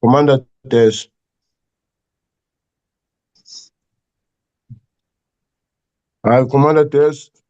Commander test. Commander test.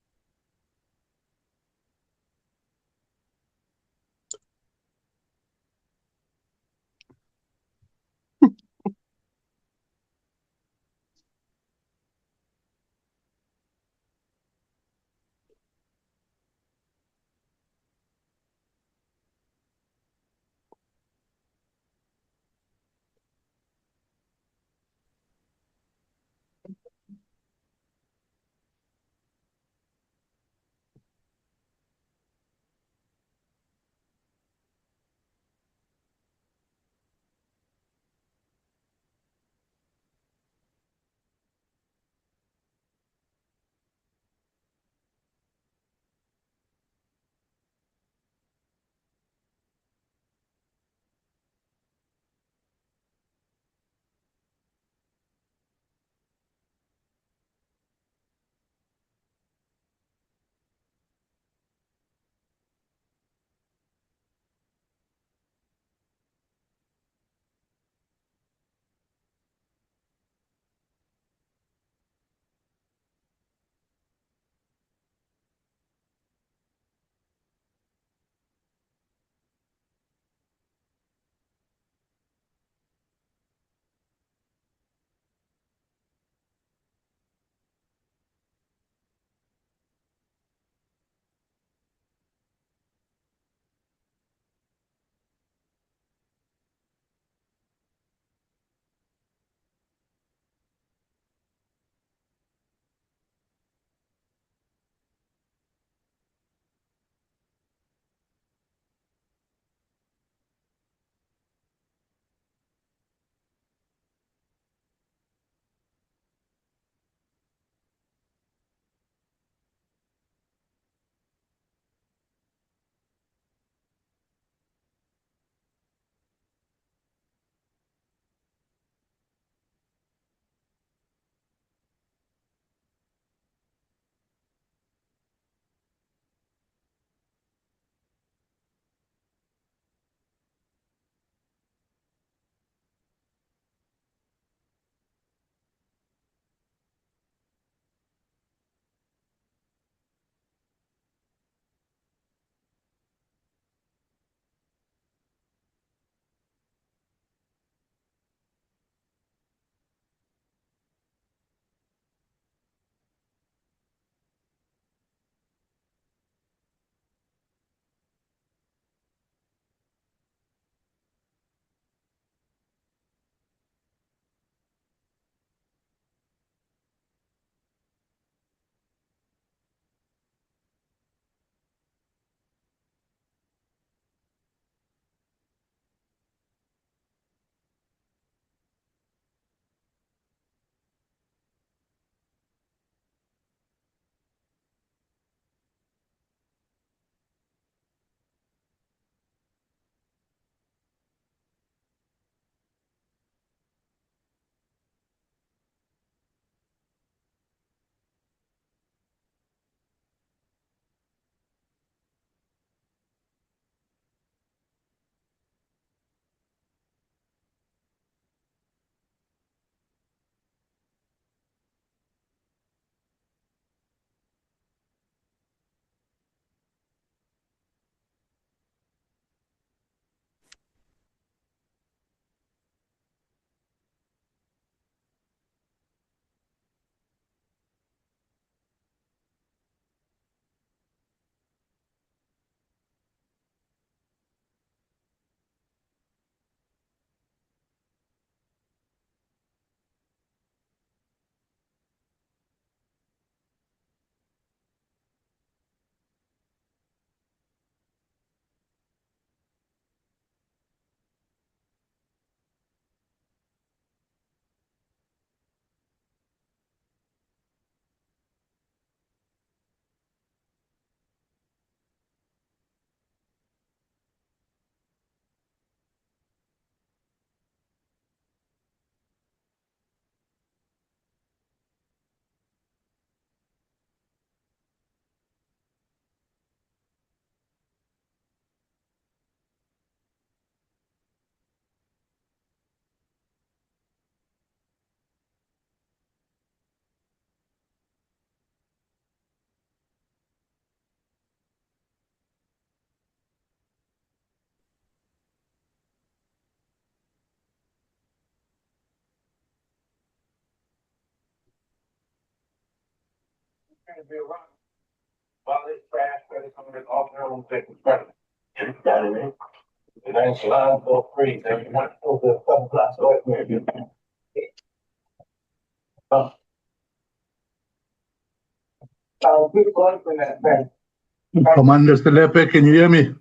Commander Selepe, can you hear me?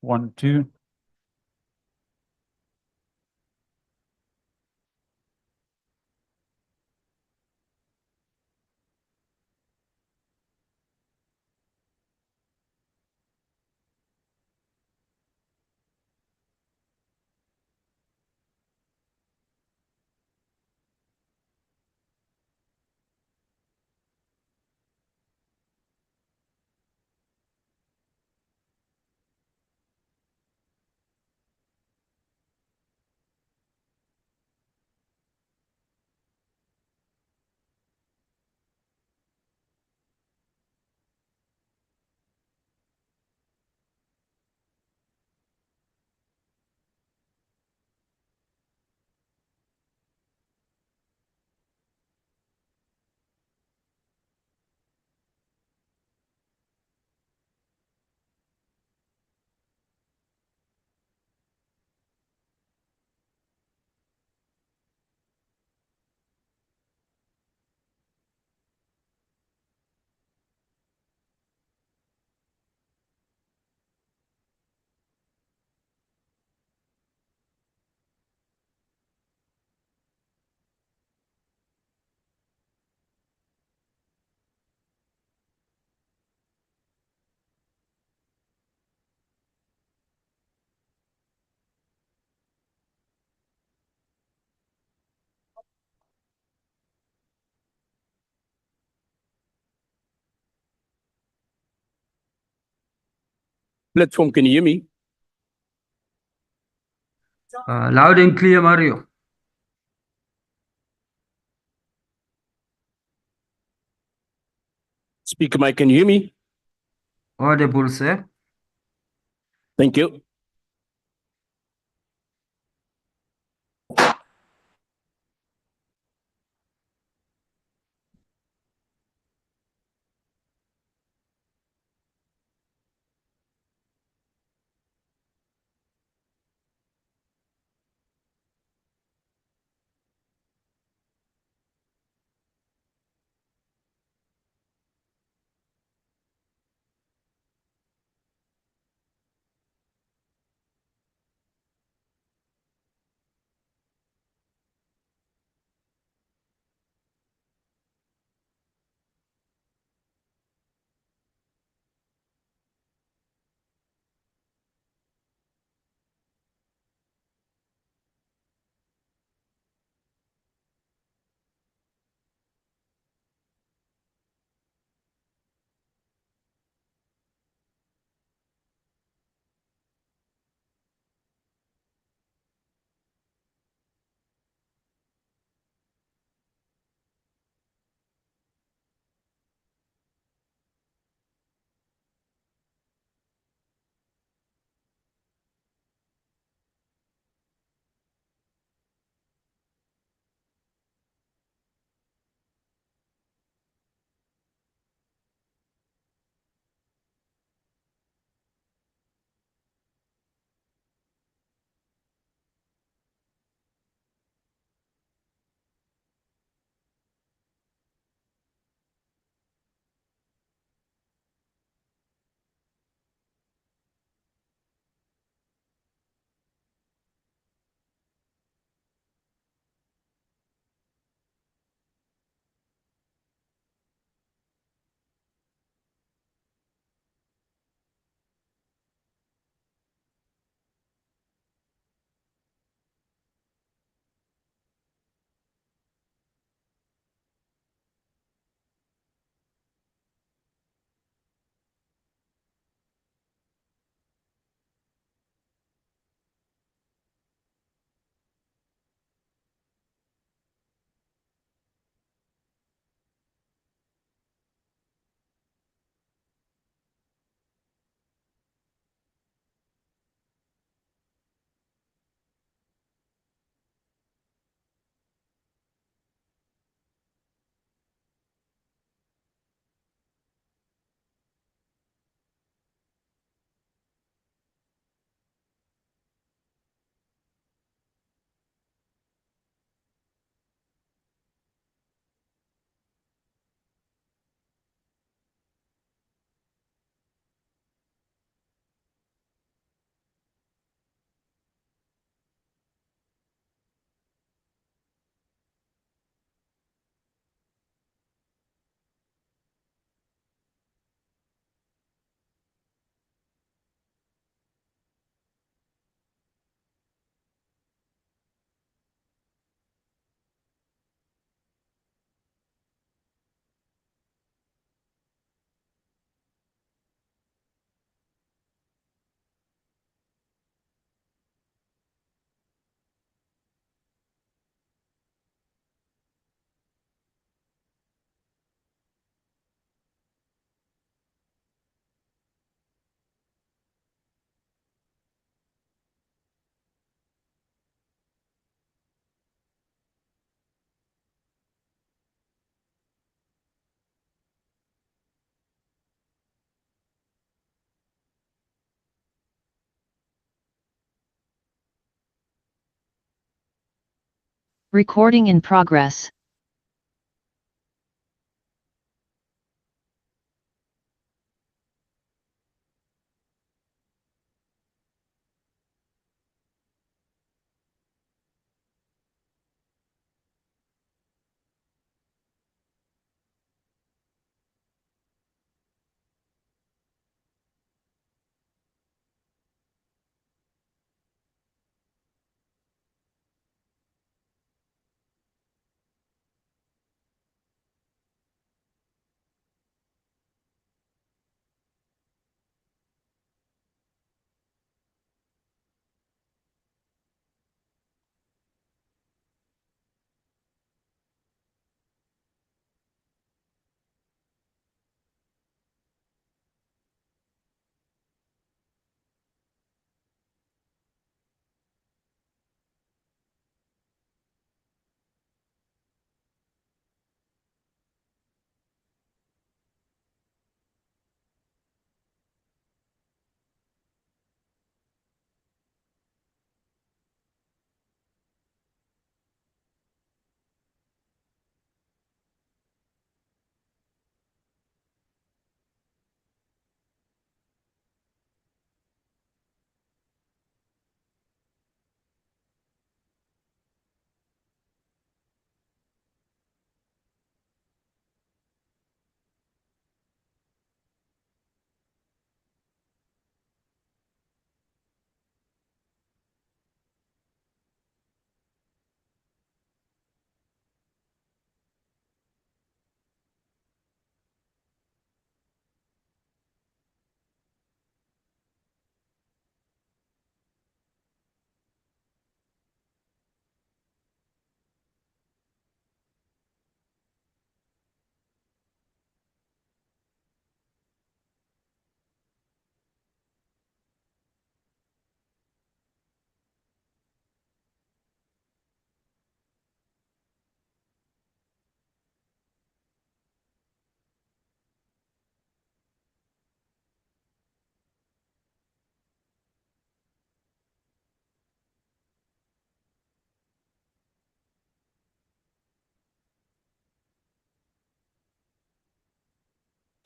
One, two. Platform, can you hear me? Loud and clear, Mario. Speaker mic, can you hear me? Audible, sir. Thank you. Recording in progress.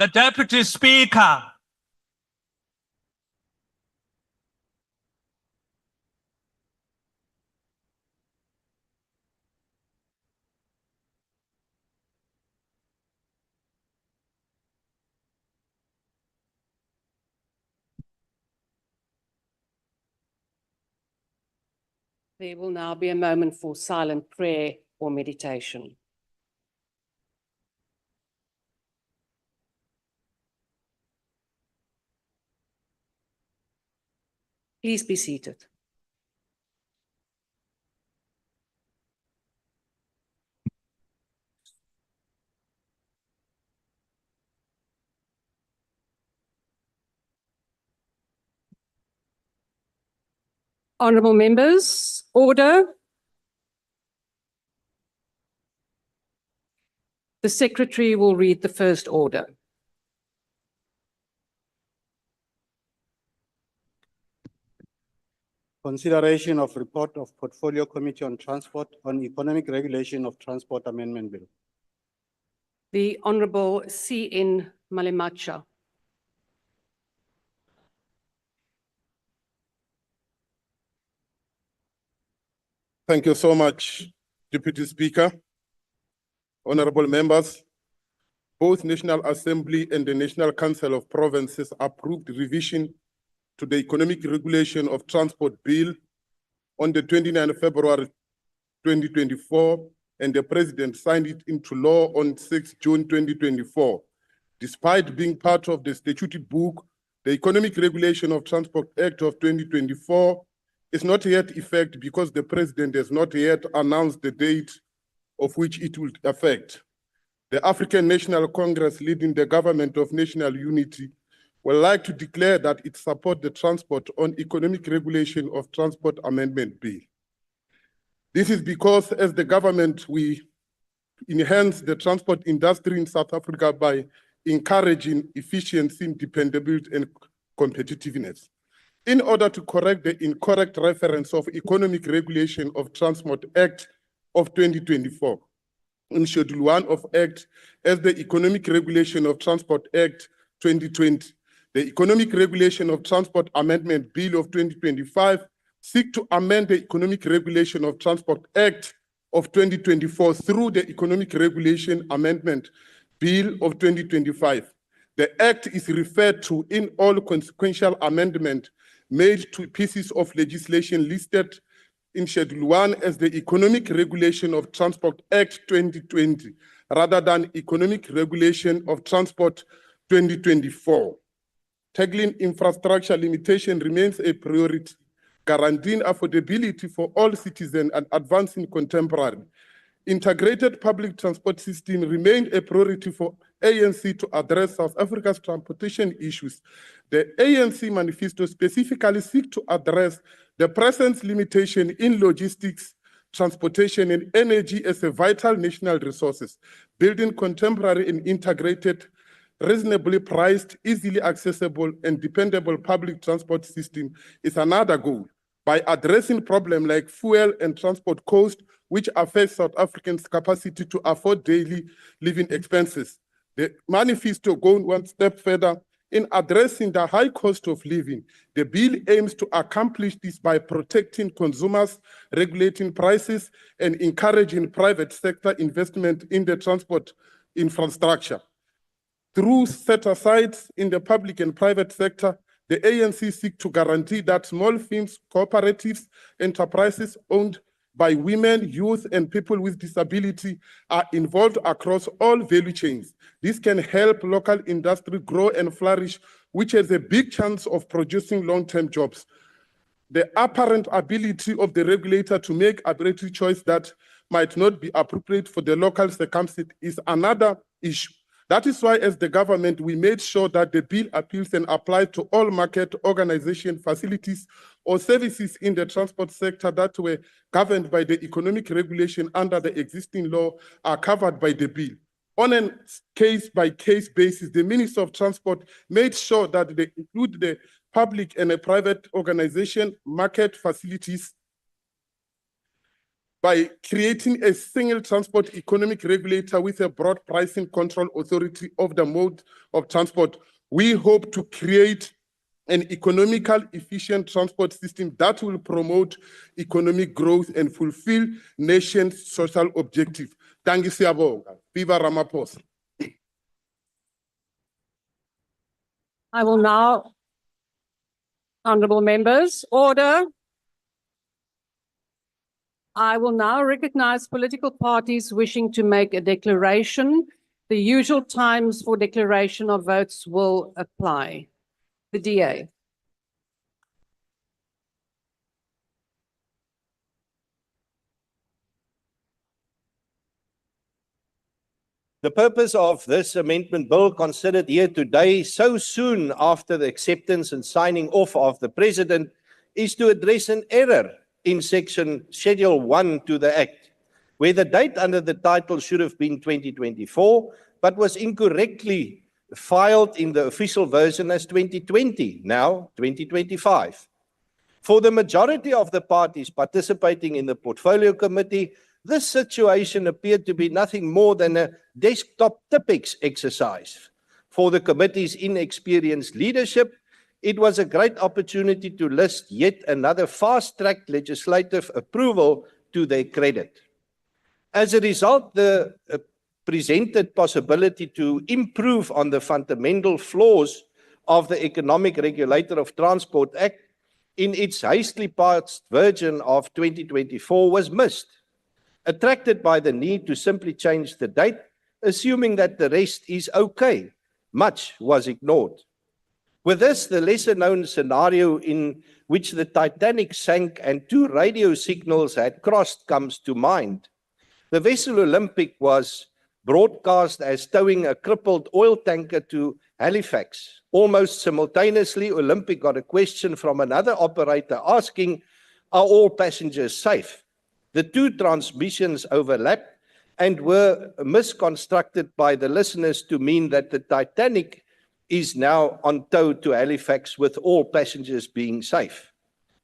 The Deputy Speaker. There will now be a moment for silent prayer or meditation. Please be seated. Honourable members, order. The Secretary will read the first order. Consideration of report of Portfolio Committee on Transport on Economic Regulation of Transport Amendment Bill. The Honourable C.N. Malemacha. Thank you so much, Deputy Speaker. Honorable members, both National Assembly and the National Council of Provinces approved revision to the Economic Regulation of Transport Bill on the 29th of February 2024, and the President signed it into law on 6 June 2024. Despite being part of the statutory book, the Economic Regulation of Transport Act of 2024 is not yet in effect because the President has not yet announced the date of which it will affect. The African National Congress, leading the Government of National Unity, would like to declare that it supports the Transport on Economic Regulation of Transport Amendment Bill. This is because as the government, we enhance the transport industry in South Africa by encouraging efficiency, dependability, and competitiveness. In order to correct the incorrect reference of Economic Regulation of Transport Act of 2024 in Schedule 1 of Act as the Economic Regulation of Transport Act 2020. The Economic Regulation of Transport Amendment Bill of 2025 seek to amend the Economic Regulation of Transport Act of 2024 through the Economic Regulation Amendment Bill of 2025. The Act is referred to in all consequential amendment made to pieces of legislation listed in Schedule 1 as the Economic Regulation of Transport Act 2020, rather than Economic Regulation of Transport 2024. Tackling infrastructure limitation remains a priority, guaranteeing affordability for all citizens and advancing contemporary. Integrated public transport system remained a priority for ANC to address South Africa's transportation issues. The ANC manifesto specifically seeks to address the present limitation in logistics, transportation, and energy as a vital national resources. Building contemporary and integrated, reasonably priced, easily accessible, and dependable public transport system is another goal. By addressing problems like fuel and transport cost, which affect South Africans' capacity to afford daily living expenses. The manifesto goes one step further in addressing the high cost of living. The bill aims to accomplish this by protecting consumers, regulating prices, and encouraging private sector investment in the transport infrastructure. Through set-asides in the public and private sector, the ANC seeks to guarantee that small firms, cooperatives, enterprises owned by women, youth, and people with disability are involved across all value chains. This can help local industry grow and flourish, which has a big chance of producing long-term jobs. The apparent ability of the regulator to make arbitrary choice that might not be appropriate for the local circumstance is another issue. That is why, as the government, we made sure that the bill appeals and applies to all market organization facilities or services in the transport sector that were governed by the economic regulation under the existing law are covered by the bill. On a case-by-case basis, the Minister of Transport made sure that they include the public and a private organization market facilities by creating a single transport economic regulator with a broad pricing control authority of the mode of transport. We hope to create an economical, efficient transport system that will promote economic growth and fulfill nation's social objectives. Thank you, Siyabonga. Viva Ramaphosa. I will now, honorable members, order. I will now recognize political parties wishing to make a declaration. The usual times for declaration of votes will apply. The DA. The purpose of this amendment bill considered here today, so soon after the acceptance and signing off of the President, is to address an error in Schedule 1 to the Act, where the date under the title should have been 2024, but was incorrectly filed in the official version as 2020, now 2025. For the majority of the parties participating in the Portfolio Committee, this situation appeared to be nothing more than a desktop typics exercise. For the committee's inexperienced leadership, it was a great opportunity to list yet another fast-track legislative approval to their credit. As a result, the presented possibility to improve on the fundamental flaws of the Economic Regulator of Transport Act in its hastily passed version of 2024 was missed. Attracted by the need to simply change the date, assuming that the rest is okay, much was ignored. With this, the lesser-known scenario in which the Titanic sank and 2 radio signals had crossed comes to mind. The vessel Olympic was broadcast as towing a crippled oil tanker to Halifax. Almost simultaneously, Olympic got a question from another operator asking, "Are all passengers safe?" The 2 transmissions overlapped and were misconstructed by the listeners to mean that the Titanic is now on tow to Halifax with all passengers being safe.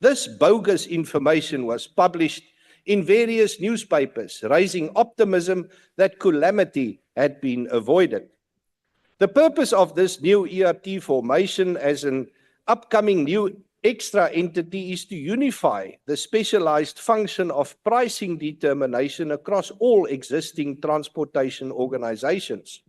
This bogus information was published in various newspapers, raising optimism that calamity had been avoided. The purpose of this new ERT formation as an upcoming new extra entity is to unify the specialized function of pricing determination across all existing transportation organizations.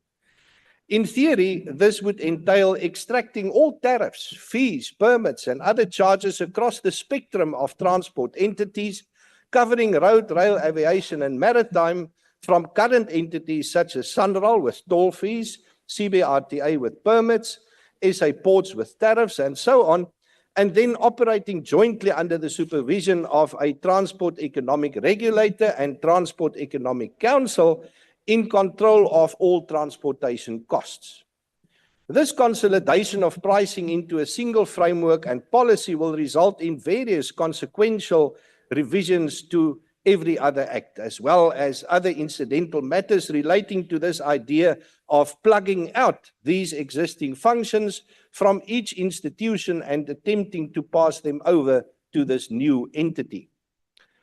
In theory, this would entail extracting all tariffs, fees, permits, and other charges across the spectrum of transport entities, covering road, rail, aviation, and maritime, from current entities such as Sunroll with toll fees, CBRTA with permits, SA Ports with tariffs, and so on, and then operating jointly under the supervision of a Transport Economic Regulator and Transport Economic Council in control of all transportation costs. This consolidation of pricing into a single framework and policy will result in various consequential revisions to every other act, as well as other incidental matters relating to this idea of plugging out these existing functions from each institution and attempting to pass them over to this new entity.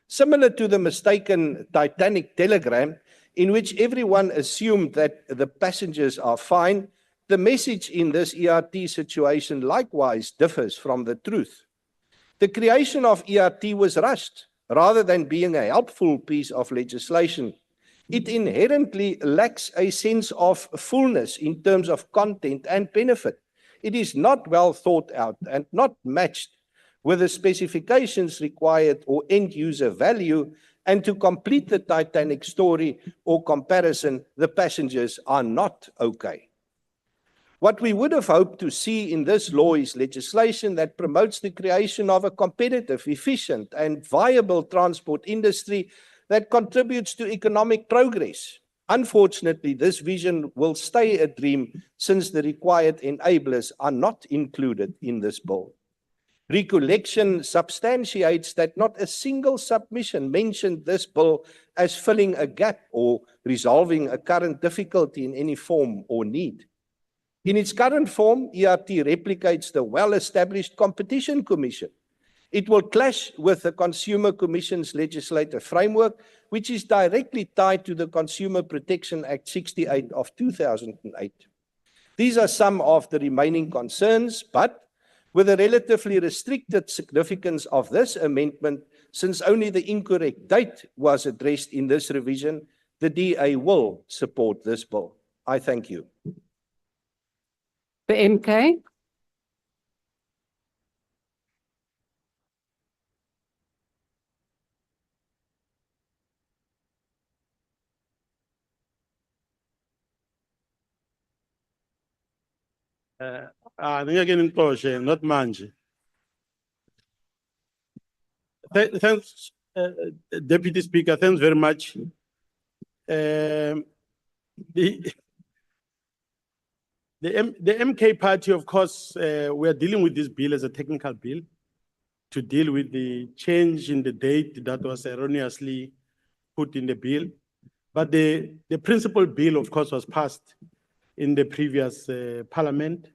Similar to the mistaken Titanic telegram, in which everyone assumed that the passengers are fine, the message in this ERT situation likewise differs from the truth. The creation of ERT was rushed, rather than being a helpful piece of legislation. It inherently lacks a sense of fullness in terms of content and benefit. It is not well thought out and not matched with the specifications required or end user value, and to complete the Titanic story or comparison, the passengers are not okay. What we would have hoped to see in this law is legislation that promotes the creation of a competitive, efficient, and viable transport industry that contributes to economic progress. Unfortunately, this vision will stay a dream since the required enablers are not included in this bill. Recollection substantiates that not a single submission mentioned this bill as filling a gap or resolving a current difficulty in any form or need. In its current form, ERT replicates the well-established Competition Commission. It will clash with the Consumer Commission's legislative framework, which is directly tied to the Consumer Protection Act 68 of 2008. These are some of the remaining concerns, but with the relatively restricted significance of this amendment, since only the incorrect date was addressed in this revision, the DA will support this bill. I thank you. The MK. Again in Porsche, not manje. Thanks, Deputy Speaker. Thanks very much. The MK party, of course, we are dealing with this bill as a technical bill to deal with the change in the date that was erroneously put in the bill. But the principal bill, of course, was passed in the previous parliament.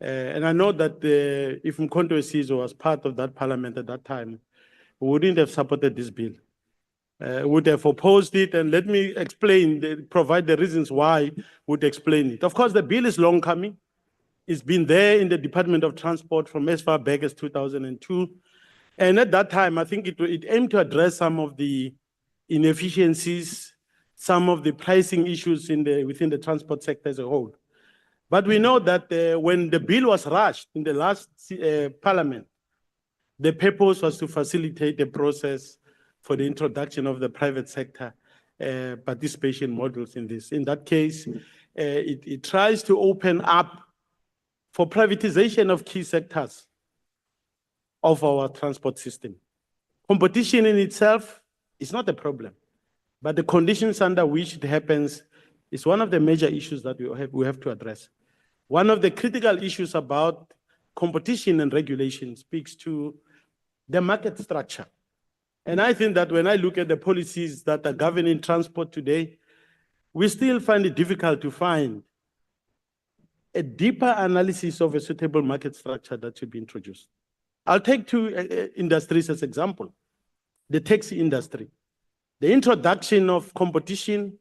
And I know that if Mkhonto Sizwe was part of that parliament at that time, we wouldn't have supported this bill. Would have opposed it, and let me explain, provide the reasons why would explain it. Of course, the bill is long coming. It's been there in the Department of Transport from as far back as 2002. And at that time, I think it aimed to address some of the inefficiencies, some of the pricing issues within the transport sector as a whole. But we know that when the bill was rushed in the last parliament, the purpose was to facilitate the process for the introduction of the private sector participation models in this. In that case, it tries to open up for privatization of key sectors of our transport system. Competition in itself is not a problem, but the conditions under which it happens is one of the major issues that we have to address. One of the critical issues about competition and regulation speaks to the market structure. And I think that when I look at the policies that are governing transport today, we still find it difficult to find a deeper analysis of a suitable market structure that should be introduced. I'll take two industries as example. The taxi industry. The introduction of competition,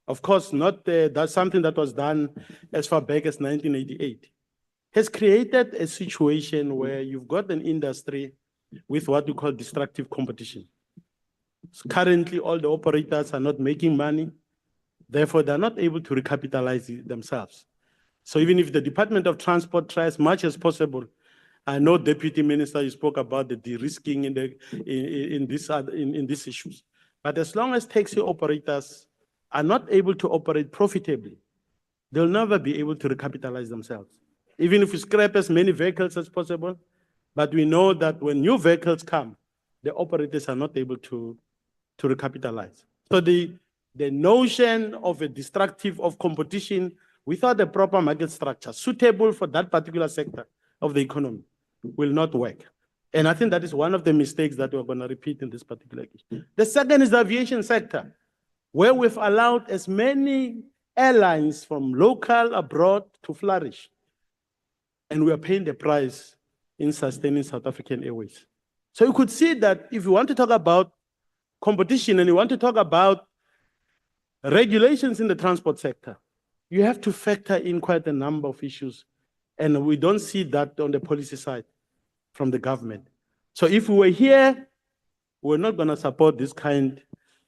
of course, not that's something that was done as far back as 1988, has created a situation where you've got an industry with what we call destructive competition. So currently, all the operators are not making money. Therefore, they're not able to recapitalize themselves. So even if the Department of Transport tries as much as possible, I know Deputy Minister, you spoke about the de-risking in these issues. But as long as taxi operators are not able to operate profitably, they'll never be able to recapitalize themselves. Even if we scrap as many vehicles as possible, but we know that when new vehicles come, the operators are not able to recapitalize. So the notion of a destructive of competition without a proper market structure suitable for that particular sector of the economy will not work. And I think that is one of the mistakes that we're going to repeat in this particular case. The second is the aviation sector, where we've allowed as many airlines from local abroad to flourish. And we are paying the price in sustaining South African Airways. So you could see that if you want to talk about competition and you want to talk about regulations in the transport sector, you have to factor in quite a number of issues. And we don't see that on the policy side from the government. So if we were here, we're not going to support this kind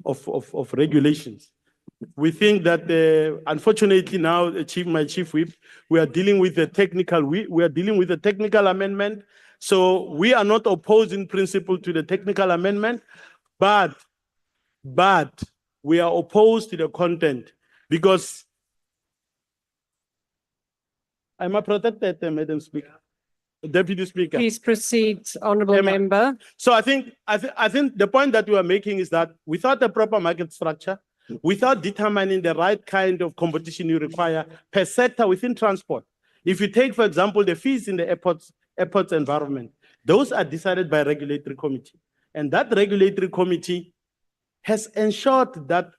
of regulations. We think that, unfortunately now, my chief whip, we are dealing with a technical amendment. So we are not opposed in principle to the technical amendment, but we are opposed to the content because I'm a protected, Madam Speaker. Deputy Speaker. Please proceed, Honourable Member. So I think the point that we are making is that without a proper market structure, without determining the right kind of competition you require per sector within transport, if you take, for example, the fees in the airports environment, those are decided by a regulatory committee. And that regulatory committee has ensured that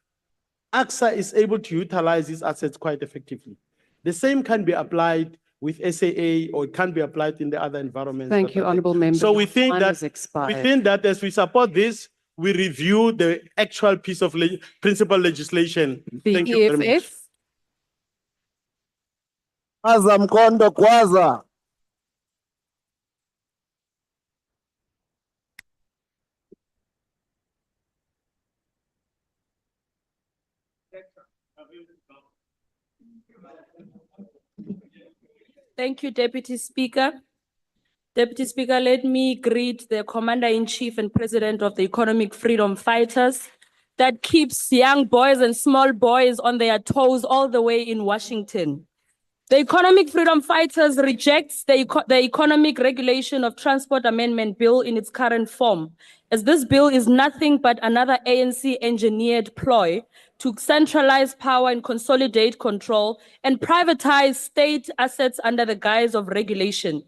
AXA is able to utilize these assets quite effectively. The same can be applied with SAA, or it can be applied in the other environments. Thank you, Honourable Member. So we think Time has expired. that as we support this, we review the actual piece of principal legislation. The Thank you very much. EFF. Thank you, Deputy Speaker. Deputy Speaker, let me greet the Commander-in-Chief and President of the Economic Freedom Fighters that keeps young boys and small boys on their toes all the way in Washington. The Economic Freedom Fighters rejects the Economic Regulation of Transport Amendment Bill in its current form, as this bill is nothing but another ANC-engineered ploy to centralize power and consolidate control and privatize state assets under the guise of regulation.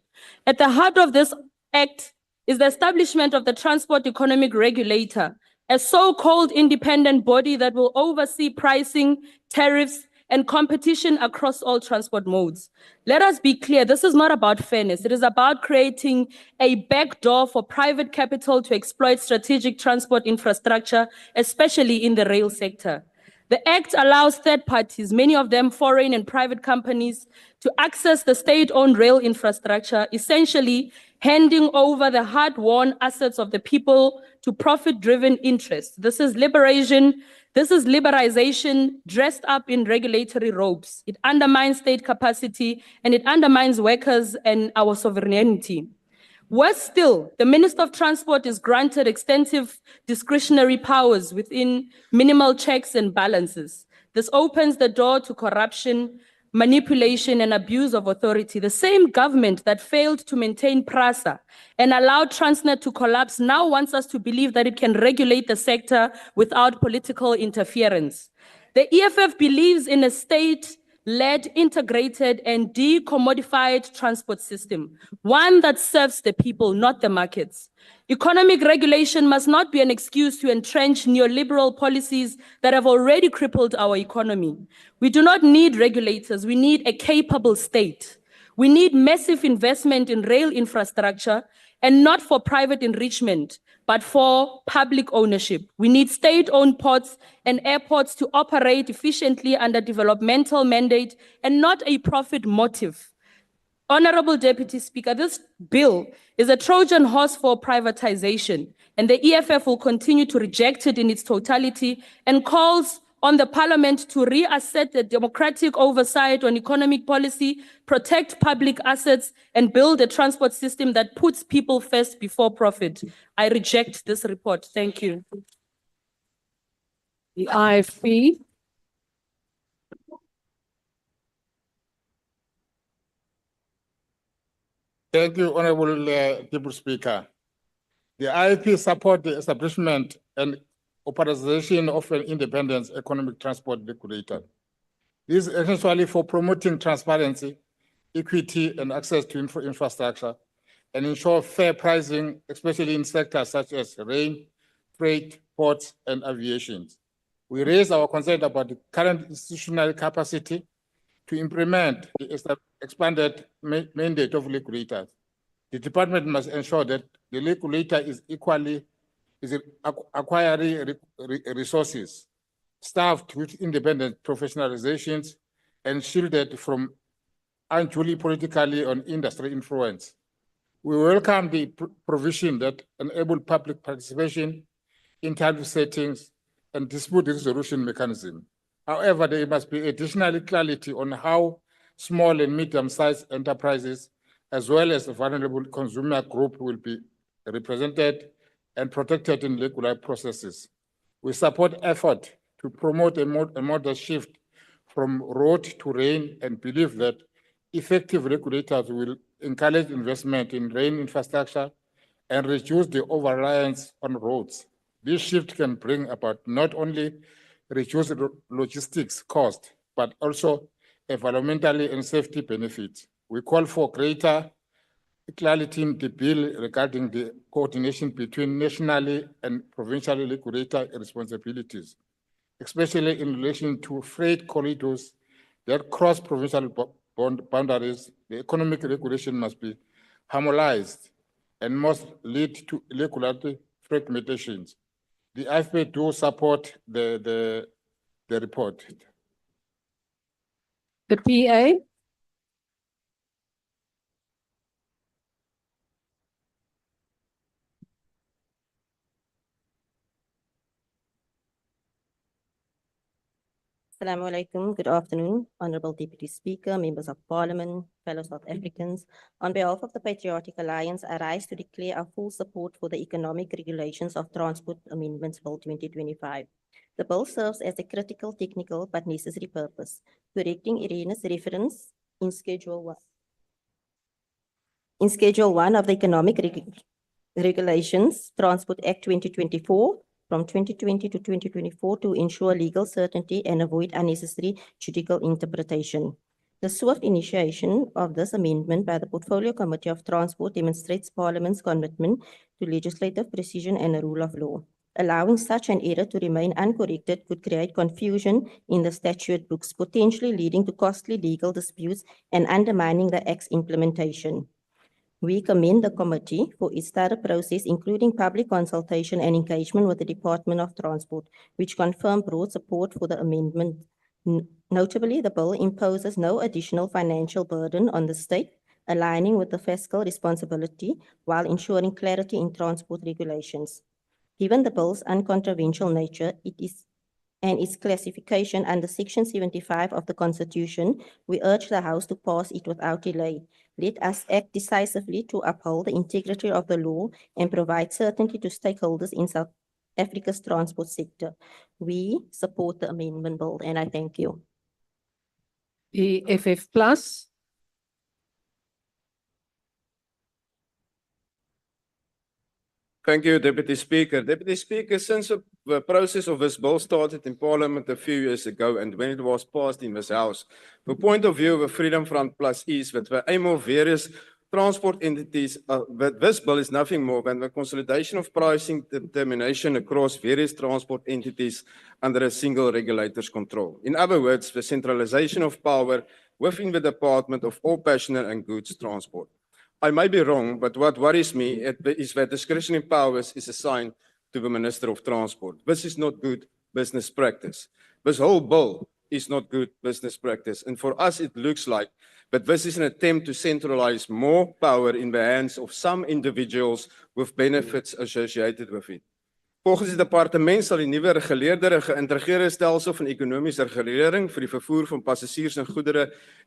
At the heart of this act is the establishment of the Transport Economic Regulator, a so-called independent body that will oversee pricing, tariffs, and competition across all transport modes. Let us be clear, this is not about fairness. It is about creating a backdoor for private capital to exploit strategic transport infrastructure, especially in the rail sector. The Act allows third parties, many of them foreign and private companies, to access the state-owned rail infrastructure, essentially handing over the hard-won assets of the people to profit-driven interests. This is liberalization dressed up in regulatory robes. It undermines state capacity and it undermines workers and our sovereignty. Worse still, the Minister of Transport is granted extensive discretionary powers within minimal checks and balances. This opens the door to corruption, manipulation, and abuse of authority. The same government that failed to maintain PRASA and allowed Transnet to collapse now wants us to believe that it can regulate the sector without political interference. The EFF believes in a state-led, integrated, and decommodified transport system, one that serves the people, not the markets. Economic regulation must not be an excuse to entrench neoliberal policies that have already crippled our economy. We do not need regulators, we need a capable state. We need massive investment in rail infrastructure and not for private enrichment, but for public ownership. We need state-owned ports and airports to operate efficiently under developmental mandate and not a profit motive. Honorable Deputy Speaker, this bill is a Trojan horse for privatization, and the EFF will continue to reject it in its totality and calls on the Parliament to reassert the democratic oversight on economic policy, protect public assets, and build a transport system that puts people first before profit. I reject this report. Thank you. The IFP. Thank you, Honorable Deputy Speaker. The IFP support the establishment and operation of an independent economic transport regulator. This is essentially for promoting transparency, equity, and access to infrastructure, and ensure fair pricing, especially in sectors such as rail, freight, ports, and aviation. We raise our concern about the current institutional capacity to implement the expanded mandate of regulators. The department must ensure that the regulator is acquiring resources, staffed with independent professionalizations, and shielded from unduly politically on industry influence. We welcome the provision that enable public participation in tariff settings and dispute resolution mechanism. However, there must be additional clarity on how small and medium-sized enterprises, as well as the vulnerable consumer group, will be represented and protected in regular processes. We support effort to promote a model shift from road to rail and believe that effective regulators will encourage investment in rail infrastructure and reduce the over-reliance on roads. This shift can bring about not only reduce logistics cost, but also environmentally and safety benefits. We call for greater clarity in the bill regarding the coordination between nationally and provincial regulator responsibilities, especially in relation to freight corridors that cross provincial boundaries. The economic regulation must be harmonized and must lead to regulatory fragmentations. The IFP do support the report. The PA. Assalamu alaikum. Good afternoon, Honorable Deputy Speaker, members of Parliament, fellow South Africans. On behalf of the Patriotic Alliance, I rise to declare our full support for the Economic Regulations of Transport Amendments Bill 2025. The bill serves as a critical, technical, but necessary purpose, correcting erroneous reference in Schedule 1. In Schedule 1 of the Economic Regulations, Transport Act 2024, from 2020 to 2024 to ensure legal certainty and avoid unnecessary judicial interpretation. The swift initiation of this amendment by the Portfolio Committee of Transport demonstrates Parliament's commitment to legislative precision and the rule of law. Allowing such an error to remain uncorrected could create confusion in the statute books, potentially leading to costly legal disputes and undermining the Act's implementation. We commend the committee for its thorough process, including public consultation and engagement with the Department of Transport, which confirmed broad support for the amendment. Notably, the bill imposes no additional financial burden on the state, aligning with the fiscal responsibility while ensuring clarity in transport regulations. Given the bill's uncontroversial nature, and its classification under Section 75 of the Constitution, we urge the House to pass it without delay. Let us act decisively to uphold the integrity of the law and provide certainty to stakeholders in South Africa's transport sector. We support the amendment bill, and I thank you. EFF Plus. Thank you, Deputy Speaker. Deputy Speaker, since the process of this bill started in Parliament a few years ago and when it was passed in this House, the point of view of the Freedom Front Plus is that the aim of various transport entities, that this bill is nothing more than the consolidation of pricing determination across various transport entities under a single regulator's control. In other words, the centralization of power within the Department of all passenger and goods transport. I may be wrong, but what worries me is that discretionary powers is assigned to the Minister of Transport. This is not good business practice. This whole bill is not good business practice. And for us, it looks like that this is an attempt to centralize more power in the hands of some individuals with benefits associated with it. Volgens die departement sal die nuwe reguleerde geïntegreerde stelsel van ekonomiese regulering vir die vervoer van passasiers en goedere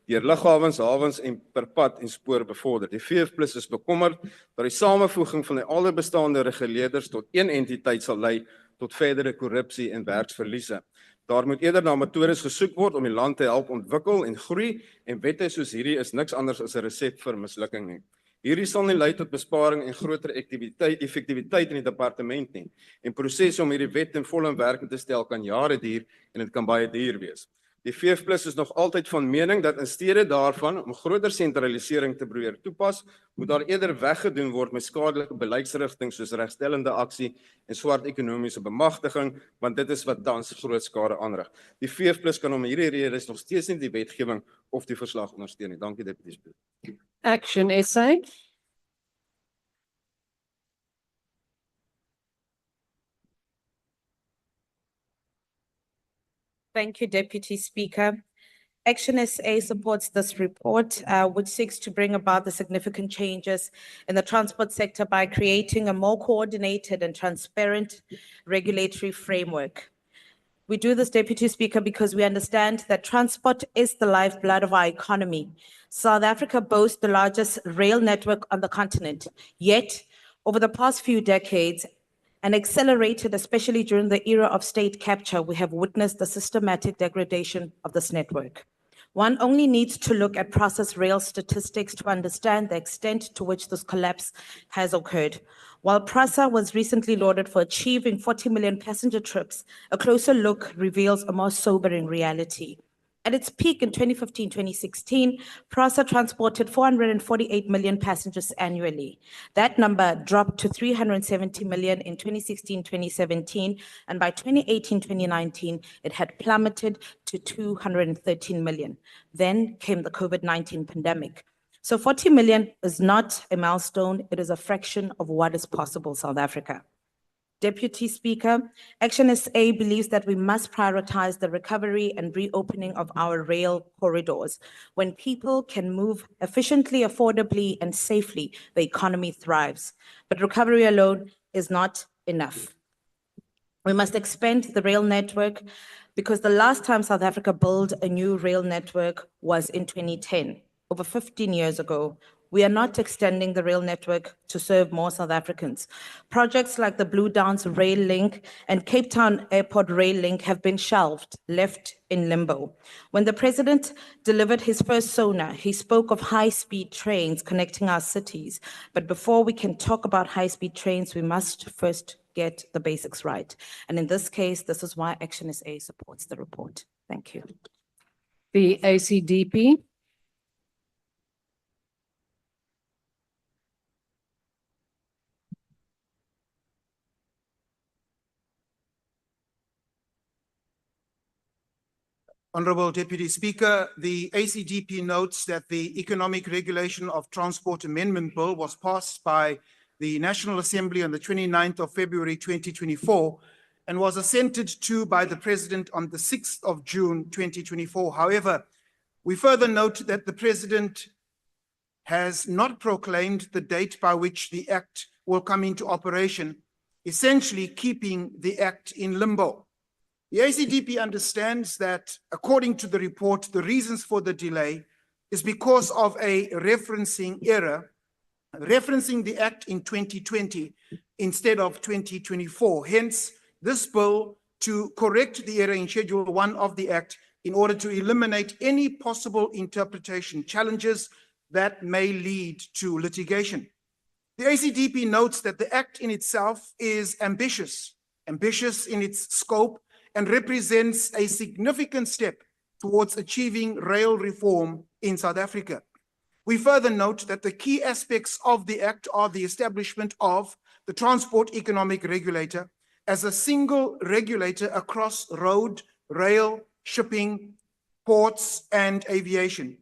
deur lughawens, hawens en per pad en spoor bevorder. Die VF+ is bekommerd dat die samevoeging van die al die bestaande reguleerders tot een entiteit sal lei tot verdere korrupsie en werksverliese. Daar moet eerder na metodes gesoek word om die land te help ontwikkel en groei en wette soos hierdie is niks anders as 'n resep vir mislukking nie. Hierdie sal nie lei tot besparing en groter effektiwiteit in die departement nie. En prosesse om hierdie wet in volle werking te stel kan jare duur en dit kan baie duur wees. Die VF+ is nog altyd van mening dat in steede daarvan om groter sentralisering te probeer toepas, moet daar eerder weggedoen word met skadelike beleidsrigtinge soos regstellende aksie en swart ekonomiese bemagtiging, want dit is wat tans groot skade aanrig. Die VF+ kan om hierdie redes nog steeds nie die wetgewing of die verslag ondersteun nie. Dankie Deputy Speaker. Action essay. Thank you, Deputy Speaker. Action SA supports this report, which seeks to bring about the significant changes in the transport sector by creating a more coordinated and transparent regulatory framework. We do this, Deputy Speaker, because we understand that transport is the lifeblood of our economy. South Africa boasts the largest rail network on the continent. Yet, over the past few decades, and accelerated, especially during the era of state capture, we have witnessed the systematic degradation of this network. One only needs to look at process rail statistics to understand the extent to which this collapse has occurred. While PRASA was recently lauded for achieving 40 million passenger trips, a closer look reveals a more sobering reality. At its peak in 2015-2016, PRASA transported 448 million passengers annually. That number dropped to 370 million in 2016-2017, and by 2018-2019, it had plummeted to 213 million. Then came the COVID-19 pandemic. So 40 million is not a milestone, it is a fraction of what is possible, South Africa. Deputy Speaker, Action SA believes that we must prioritize the recovery and reopening of our rail corridors. When people can move efficiently, affordably, and safely, the economy thrives. But recovery alone is not enough. We must expand the rail network because the last time South Africa built a new rail network was in 2010, over 15 years ago. We are not extending the rail network to serve more South Africans. Projects like the Blue Downs Rail Link and Cape Town Airport Rail Link have been shelved, left in limbo. When the president delivered his first SONA, he spoke of high-speed trains connecting our cities. But before we can talk about high-speed trains, we must first get the basics right. And in this case, this is why Action SA supports the report. Thank you. The ACDP. Honourable Deputy Speaker, the ACDP notes that the Economic Regulation of Transport Amendment Bill was passed by the National Assembly on the 29th of February 2024 and was assented to by the President on the 6th of June 2024. However, we further note that the President has not proclaimed the date by which the Act will come into operation, essentially keeping the Act in limbo. The ACDP understands that, according to the report, the reasons for the delay is because of a referencing error, referencing the Act in 2020 instead of 2024. Hence, this bill to correct the error in Schedule 1 of the Act in order to eliminate any possible interpretation challenges that may lead to litigation. The ACDP notes that the Act in itself is ambitious in its scope, and represents a significant step towards achieving rail reform in South Africa. We further note that the key aspects of the Act are the establishment of the Transport Economic Regulator as a single regulator across road, rail, shipping, ports, and aviation.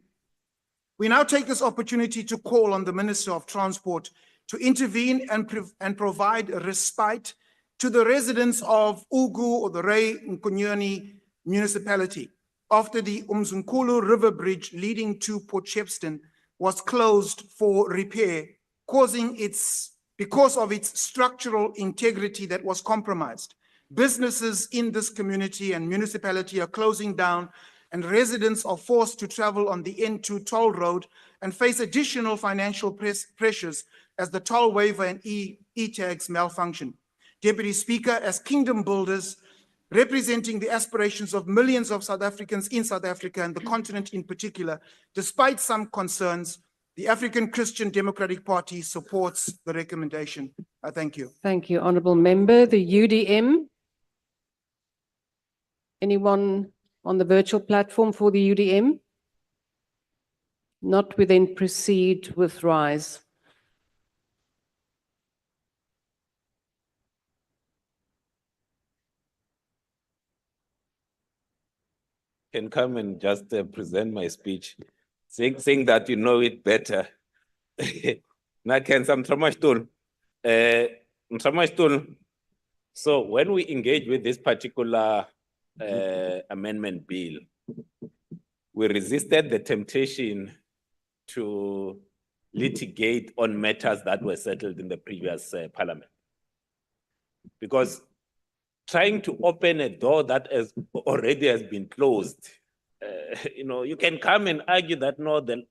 We now take this opportunity to call on the Minister of Transport to intervene and provide a respite to the residents of Ugu or the Ray Nkunyoni municipality after the Umzunkulu River Bridge leading to Port Shepstone was closed for repair, because of its structural integrity that was compromised. Businesses in this community and municipality are closing down, and residents are forced to travel on the N2 toll road and face additional financial pressures as the toll waiver and e-tags malfunction. Deputy Speaker, as kingdom builders, representing the aspirations of millions of South Africans in South Africa and the continent in particular, despite some concerns, the African Christian Democratic Party supports the recommendation. I thank you. Thank you, Honourable Member. The UDM. Anyone on the virtual platform for the UDM? Not, we then proceed with Rise. Can come and just present my speech, saying that you know it better. So when we engage with this particular amendment bill, we resisted the temptation to litigate on matters that were settled in the previous parliament. Because trying to open a door that already has been closed, you can come and argue that no, the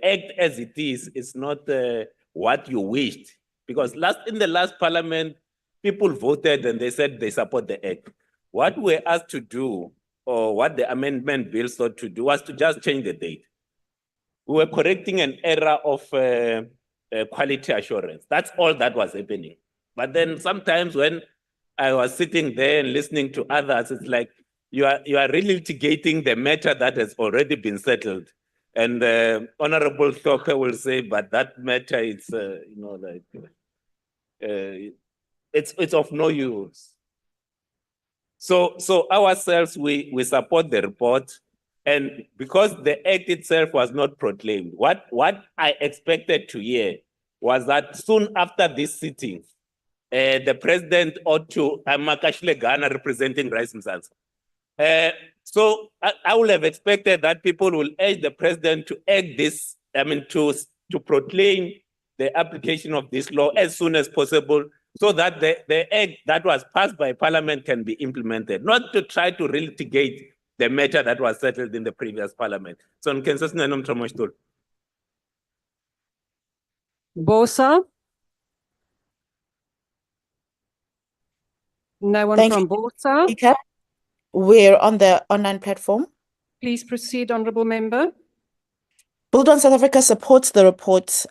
act as it is not what you wished. Because in the last parliament, people voted and they said they support the act. What we're asked to do, or what the amendment bill sought to do, was to just change the date. We were correcting an error of quality assurance. That's all that was happening. But then sometimes when I was sitting there and listening to others, it's like you are really litigating the matter that has already been settled. And Honorable Thoka will say, but that matter is, it's of no use. So ourselves, we support the report. And because the act itself was not proclaimed, what I expected to hear was that soon after this sitting, the president ought to, Makashile Ghana representing Rice Mzansi. So I would have expected that people will urge the president to act this, to proclaim the application of this law as soon as possible, so that the act that was passed by parliament can be implemented, not to try to litigate the matter that was settled in the previous parliament. So, Bosa. No one from Bosa. Speaker, we're on the online platform. Please proceed, Honourable Member. Build on South Africa supports the report,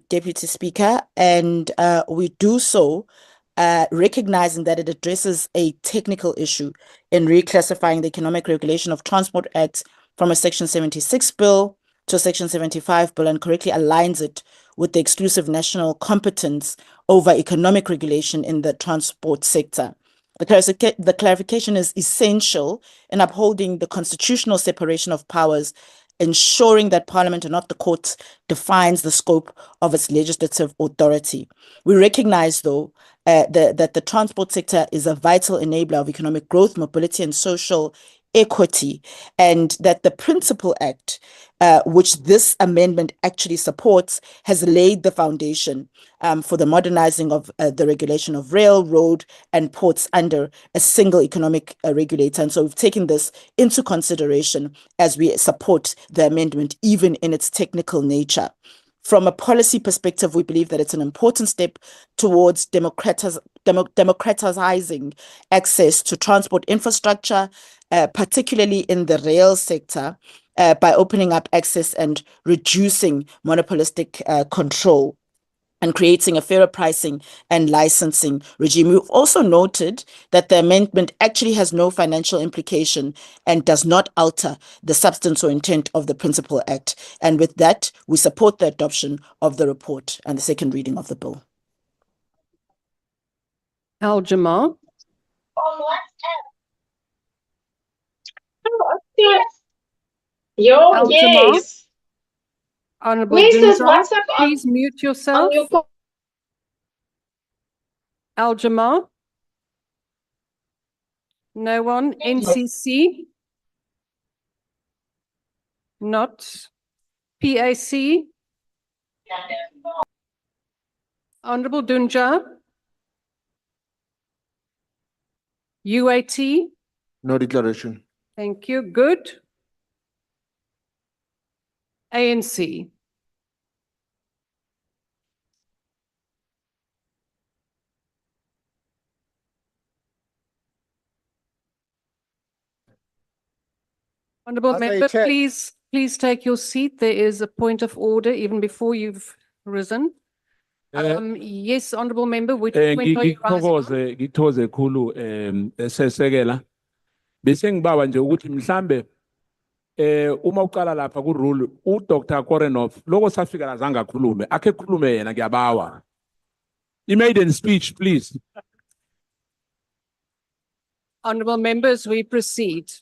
Deputy Speaker, and we do so recognizing that it addresses a technical issue in reclassifying the Economic Regulation of Transport Act from a Section 76 bill to a Section 75 bill and correctly aligns it with the exclusive national competence over economic regulation in the transport sector. The clarification is essential in upholding the constitutional separation of powers, ensuring that Parliament and not the courts defines the scope of its legislative authority. We recognize, though, that the transport sector is a vital enabler of economic growth, mobility, and social equity, and that the Principal Act, which this amendment actually supports, has laid the foundation for the modernizing of the regulation of rail, road, and ports under a single economic regulator. And so we've taken this into consideration as we support the amendment, even in its technical nature. From a policy perspective, we believe that it's an important step towards democratizing access to transport infrastructure, particularly in the rail sector, by opening up access and reducing monopolistic control and creating a fairer pricing and licensing regime. We've also noted that the amendment actually has no financial implication and does not alter the substance or intent of the Principal Act. And with that, we support the adoption of the report and the second reading of the bill. Al Jamal. Yes. Honorable Mrs. Dunja, WhatsApp on- please mute yourself. on your phone. Al-Jamal? No one. NCC? Not. PAC? Honorable Dunja? UAT? No declaration. Thank you. Good. ANC? Honorable As a member, chair- please take your seat. There is a point of order even before you've risen. Yes, honorable member, which point are you rising on? ngithokoze khulu sesekela bese ngibawa nje ukuthi mhlambe uma uqala lapha ku rule u Dr Korenov lokho safika la zanga khulume akhe khulume yena ngiyabawa I maiden speech please. Honorable members, we proceed.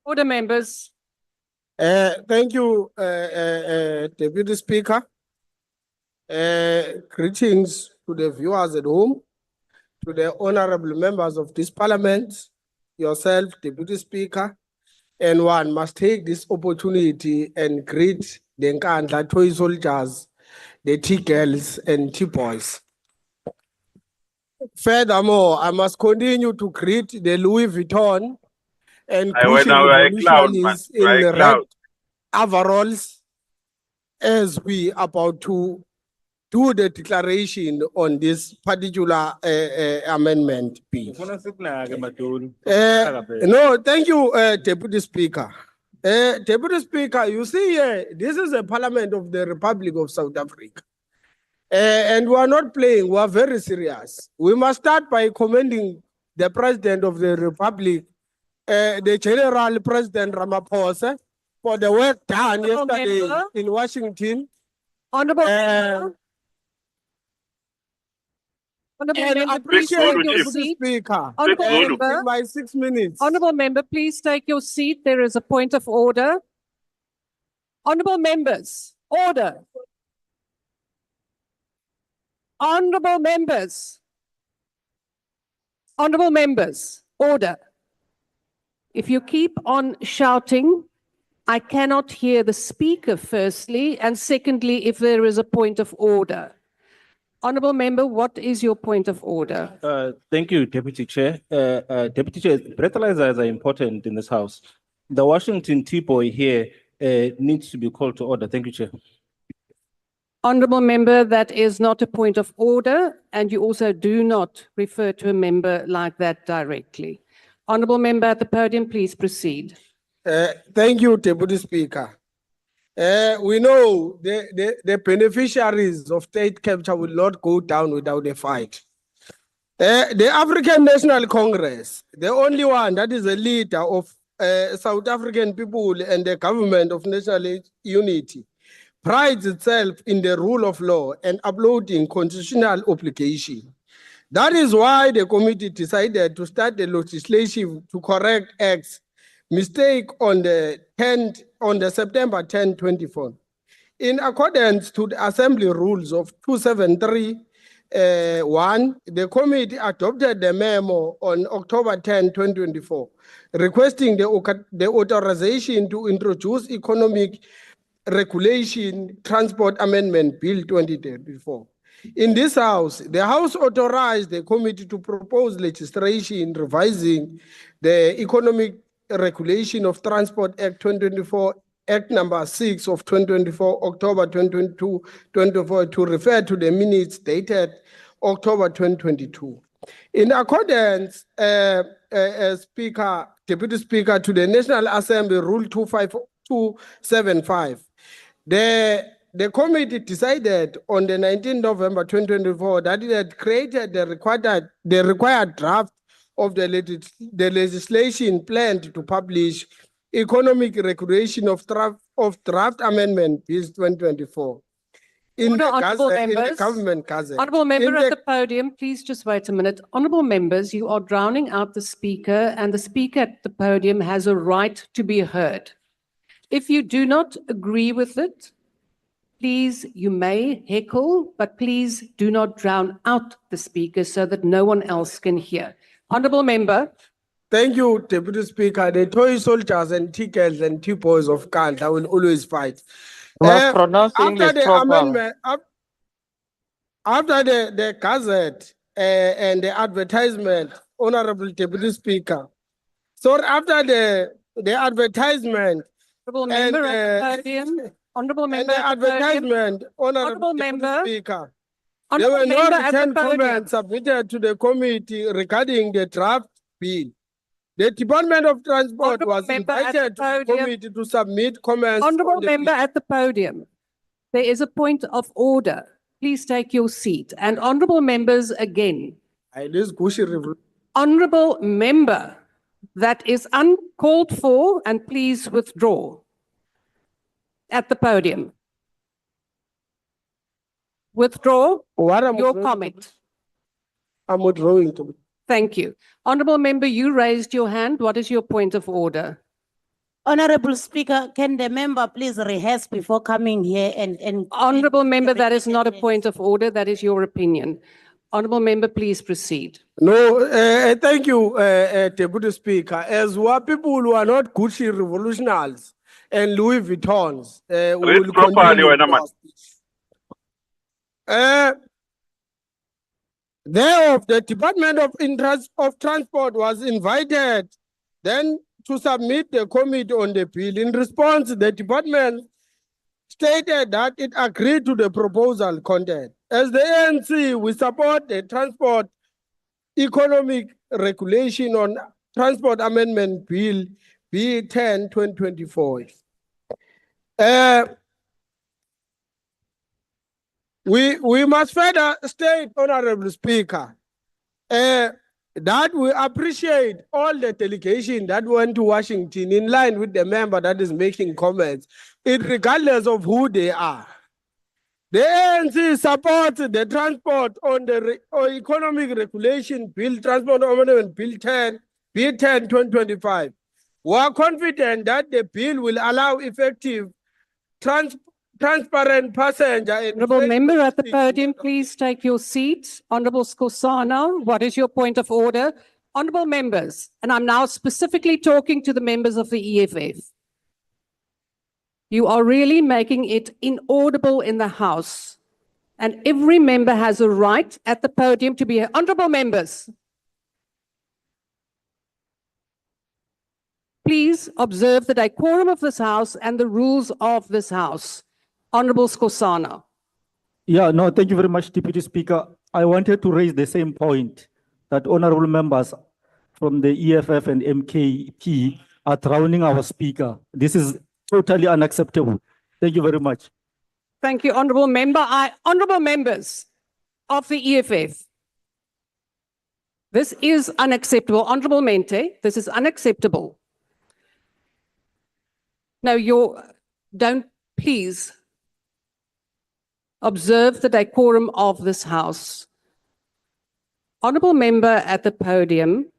Order, members. Thank you, Deputy Speaker. Greetings to the viewers at home, to the honorable members of this parliament, yourself, Deputy Speaker, and one must take this opportunity and greet the Nkandla toy soldiers, the T-girls and T-boys. Furthermore, I must continue to greet the Louis Vuitton and Gucci revolutionaries in red overalls as we about to do the declaration on this particular amendment bill. No, thank you, Deputy Speaker. Deputy Speaker, you see, this is a parliament of the Republic of South Africa. And we are not playing, we are very serious. We must start by commending the President of the Republic, the General President Ramaphosa, for the work done yesterday in Washington. Honorable and appreciate the Deputy Speaker. In my 6 minutes. Honorable member, please take your seat. There is a point of order. Honorable members, order. Honorable members. Honorable members, order. If you keep on shouting, I cannot hear the speaker, firstly, and secondly, if there is a point of order. Honorable member, what is your point of order? Thank you, Deputy Chair. Deputy Chair, breathalyzers are important in this house. The Washington T-boy here needs to be called to order. Thank you, Chair. Honorable member, that is not a point of order, and you also do not refer to a member like that directly. Honorable member at the podium, please proceed. Thank you, Deputy Speaker. We know the beneficiaries of state capture will not go down without a fight. The African National Congress, the only one that is a leader of South African people and the government of national unity, prides itself in the rule of law and upholding constitutional obligation. That is why the committee decided to start the legislation to correct acts mistake on the September 10, 2024. In accordance to the Assembly Rules of 273-1, the committee adopted the memo on October 10, 2024, requesting the authorization to introduce Economic Regulation Transport Amendment Bill 2034. In this House, the House authorized the committee to propose legislation revising the Economic Regulation of Transport Act 2024, Act number 6 of 2024, October 2022, 2024, to refer to the minutes dated October 2022. In accordance, Deputy Speaker, to the National Assembly Rule 25275, the committee decided on the 19th November 2024 that it had created the required draft of the legislation planned to publish Economic Regulation of Draft Amendment Bills 2024. in Order, the honourable gazette, in the members. government gazette. Honourable member In at the podium, please just wait a minute. Honourable members, you are drowning out the speaker, and the speaker at the podium has a right to be heard. If you do not agree with it, please, you may heckle, but please do not drown out the speaker so that no one else can hear. Honourable member. Thank you, Deputy Speaker. The toy soldiers and T-girls and T-boys of Kanta will always fight. You must pronounce After English the proper. amendment, after the gazette and the advertisement, Honorable Deputy Speaker. So after the advertisement, Honourable member at the podium. Honourable and member the at the podium. advertisement, Honorable Honourable Deputy member. Speaker. There Honourable were no member at the written podium. comments submitted to the committee regarding the draft bill. The Department of Transport was invited to the committee to submit comments. Honourable on the member bill. at the podium. There is a point of order. Please take your seat. And honourable members again. Honourable member, that is uncalled for, and please withdraw. At the podium. Withdraw your comment. I'm withdrawing to. Thank you. Honourable member, you raised your hand. What is your point of order? Honourable Speaker, can the member please rehearse before coming here and Honourable member, that is not a point of order. That is your opinion. Honourable member, please proceed. No, thank you, Deputy Speaker. As were people who are not Gucci revolutionaries and Louis Vuittons, we will continue. Thereof, the Department of Transport was invited then to submit the committee on the bill. In response, the department stated that it agreed to the proposal content. As the ANC, we support the Transport Economic Regulation on Transport Amendment Bill B10 2024. We must further state, Honorable Speaker, that we appreciate all the delegation that went to Washington in line with the member that is making comments, regardless of who they are. The ANC supports the transport on the economic regulation bill, transport amendment bill B10 2025. We are confident that the bill will allow effective transparent passenger. Honourable member at the podium, please take your seat. Honourable Skosana, what is your point of order? Honourable members, and I'm now specifically talking to the members of the EFF. You are really making it inaudible in the House. And every member has a right at the podium to be here. Honourable members, please observe the decorum of this House and the rules of this House. Honourable Skosana. Yeah, no, thank you very much, Deputy Speaker. I wanted to raise the same point that honorable members from the EFF and MKP are drowning our speaker. This is totally unacceptable. Thank you very much. Thank you, honourable member. Honourable members of the EFF. This is unacceptable. Honourable Mente, this is unacceptable. No, don't please observe the decorum of this House. Honourable member at the podium,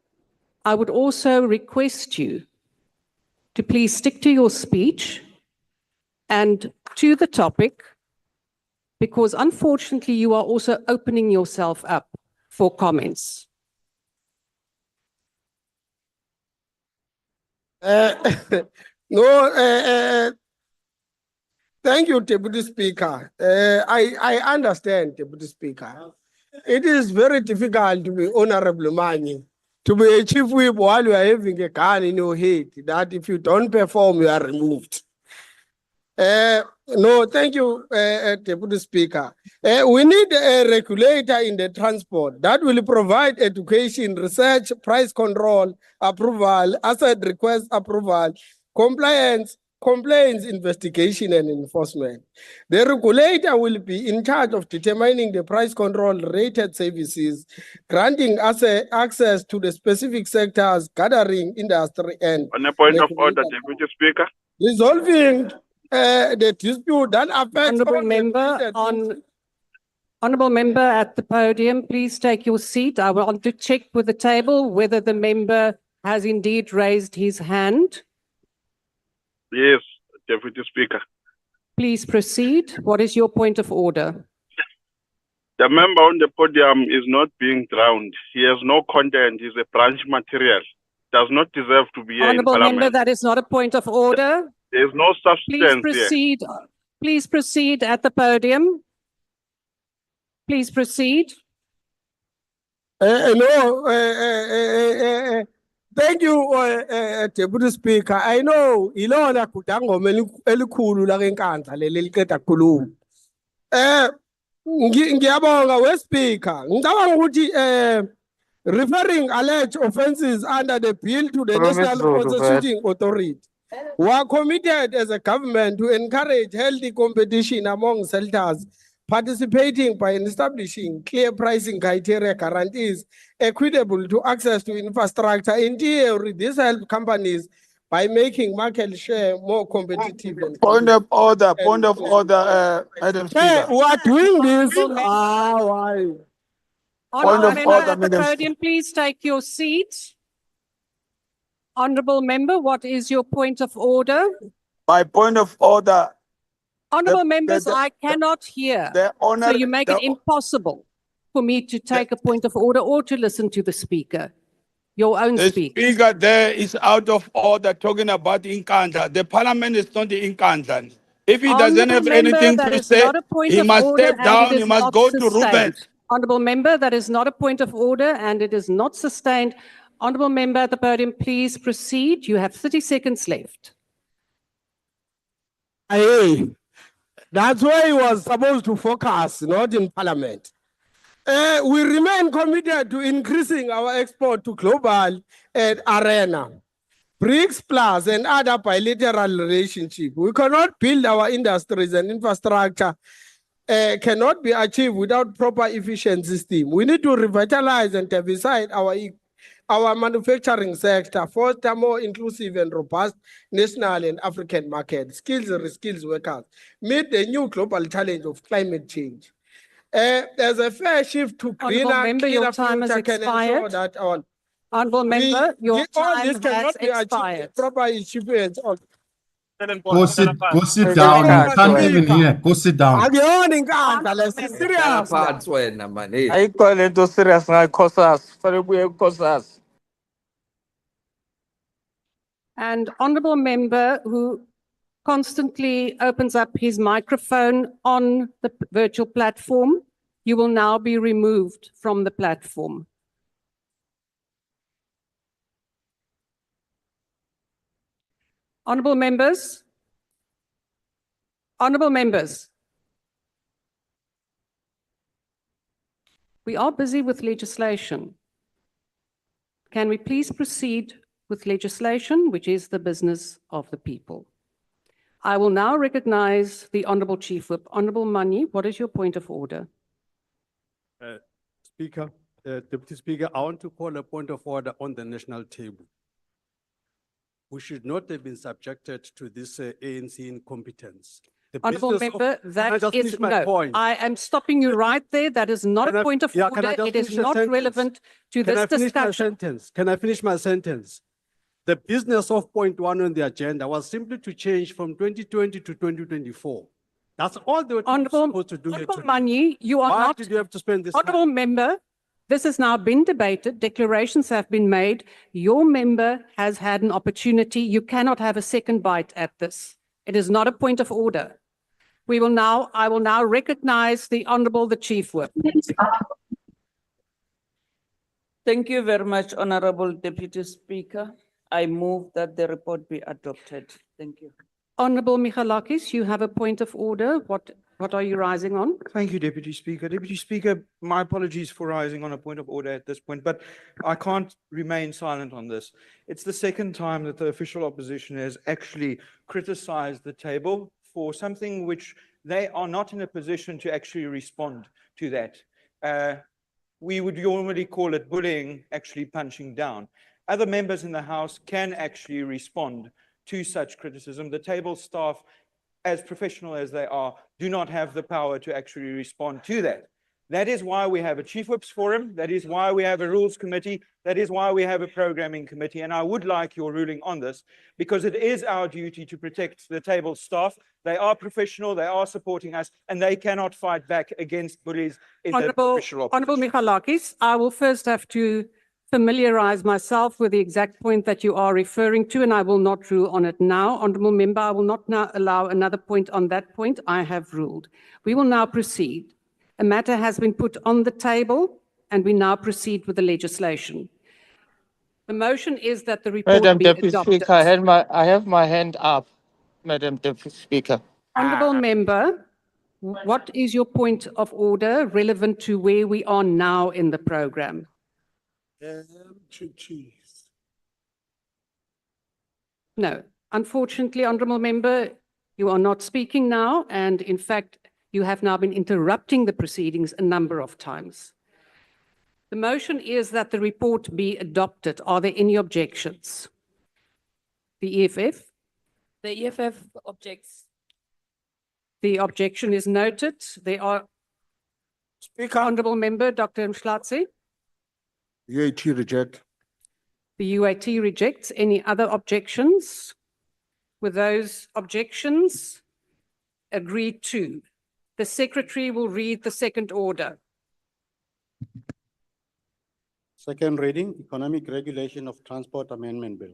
I would also request you to please stick to your speech and to the topic, because unfortunately you are also opening yourself up for comments. Thank you, Deputy Speaker. I understand, Deputy Speaker. It is very difficult to be honorable money, to be a chief whip while you are having a gun in your head, that if you don't perform, you are removed. No, thank you, Deputy Speaker. We need a regulator in the transport that will provide education, research, price control, approval, asset request approval, compliance, investigation and enforcement. The regulator will be in charge of determining the price control rated services, granting access to the specific sectors, gathering industry and... On a point of order, Deputy Speaker. Resolving the dispute that affects. Honourable all the member businesses. Honourable member at the podium, please take your seat. I want to check with the table whether the member has indeed raised his hand. Yes, Deputy Speaker. Please proceed. What is your point of order? The member on the podium is not being drowned. He has no content. He's a branch material. Does not deserve to be here in Honourable member, Parliament. that is not a point of order. There is no Please substance here. proceed. Please proceed at the podium. Please proceed. Thank you, Deputy Speaker. I know ilona kudangoma elikhulu la kenkandla leli liqeda kukhuluma. Ngiyabonga we-Speaker. Ngicabanga ukuthi referring alleged offences under the bill to the National Prosecuting Authority. We are committed as a government to encourage healthy competition among sellers, participating by establishing clear pricing criteria guarantees equitable to access to infrastructure. In theory, this helps companies by making market share more competitive. Point of order, Madam Speaker. We are doing this. Why? Honourable member order, at the Madam podium, please take your seat. Honourable member, what is your point of order? My point of order. Honourable members, I cannot hear. So you make it impossible for me to take a point of order or to listen to the speaker. Your own The speaker. speaker there is out of order talking about Inkandla. The parliament is not the Inkandla. If he doesn't have Honourable member, anything that to is say, not a point he of must order step and down, it he is must not go to Ruben. sustained. Honourable member, that is not a point of order and it is not sustained. Honourable member at the podium, please proceed. You have 30 seconds left. Hey, that's where he was supposed to focus, not in Parliament. We remain committed to increasing our export to global arena. BRICS Plus and other bilateral relationships. We cannot build our industries and infrastructure cannot be achieved without proper efficient system. We need to revitalize and diversify our manufacturing sector, foster more inclusive and robust national and African markets, skills and reskills workers, meet the new global challenge of climate change. There's a fair shift to greener, member, your time has future can ensure expired. that all. Honourable member, your all time this cannot has be achieved expired. proper achievements. Go sit down. You can't even hear. Go sit down. Akuyona inkandla lesi serious. Phansi wena man. Ayikho lento serious ngayikhosazi. Fanele ubuye ukhosazi. And honourable member who constantly opens up his microphone on the virtual platform, you will now be removed from the platform. Honourable members, we are busy with legislation. Can we please proceed with legislation, which is the business of the people? I will now recognize the Honourable Chief Whip. Honourable Manyi, what is your point of order? Speaker, Deputy Speaker, I want to call a point of order on the national table. We should not have been subjected to this ANC incompetence. Honourable member, that just is finish my no. point? I am stopping you right there. That is not a point of Can I order. just It is finish a not sentence? relevant to Can I this finish my discussion. sentence? Can I finish my sentence? The business of point one on the agenda was simply to change from 2020 to 2024. That's all they were supposed to do. Honourable Manyi, you are Why not. did you have to spend this Honourable member, this has now been debated. Declarations have been made. Your member has had an opportunity. You cannot have a second bite at this. It is not a point of order. I will now recognize the Honourable the Chief Whip. Thank you very much, Honourable Deputy Speaker. I move that the report be adopted. Thank you. Honourable Michalakis, you have a point of order. What are you rising on? Thank you, Deputy Speaker. Deputy Speaker, my apologies for rising on a point of order at this point, but I can't remain silent on this. It's the second time that the official opposition has actually criticized the table for something which they are not in a position to actually respond to that. We would normally call it bullying, actually punching down. Other members in the House can actually respond to such criticism. The table staff as professional as they are, do not have the power to actually respond to that. That is why we have a Chief Whips Forum. That is why we have a Rules Committee. That is why we have a Programming Committee. And I would like your ruling on this, because it is our duty to protect the table staff. They are professional, they are supporting us, and they cannot fight back against bullies in the official opposition. Honorable Michalakis, I will first have to familiarize myself with the exact point that you are referring to, and I will not rule on it now. Honorable Member, I will not now allow another point on that point. I have ruled. We will now proceed. A matter has been put on the table, and we now proceed with the legislation. The motion is that the report Madam be Deputy adopted. Speaker, I have my hand up, Madam Deputy Speaker. Honorable Member, what is your point of order relevant to where we are now in the program? No, unfortunately, Honorable Member, you are not speaking now, and in fact, you have now been interrupting the proceedings a number of times. The motion is that the report be adopted. Are there any objections? The EFF? The EFF objects. The objection is noted. There are. Speaker. Honorable Member, Dr. Mhlatse. UAT reject. The UAT rejects. Any other objections? With those objections, agreed to. The Secretary will read the second order. Second reading, Economic Regulation of Transport Amendment Bill.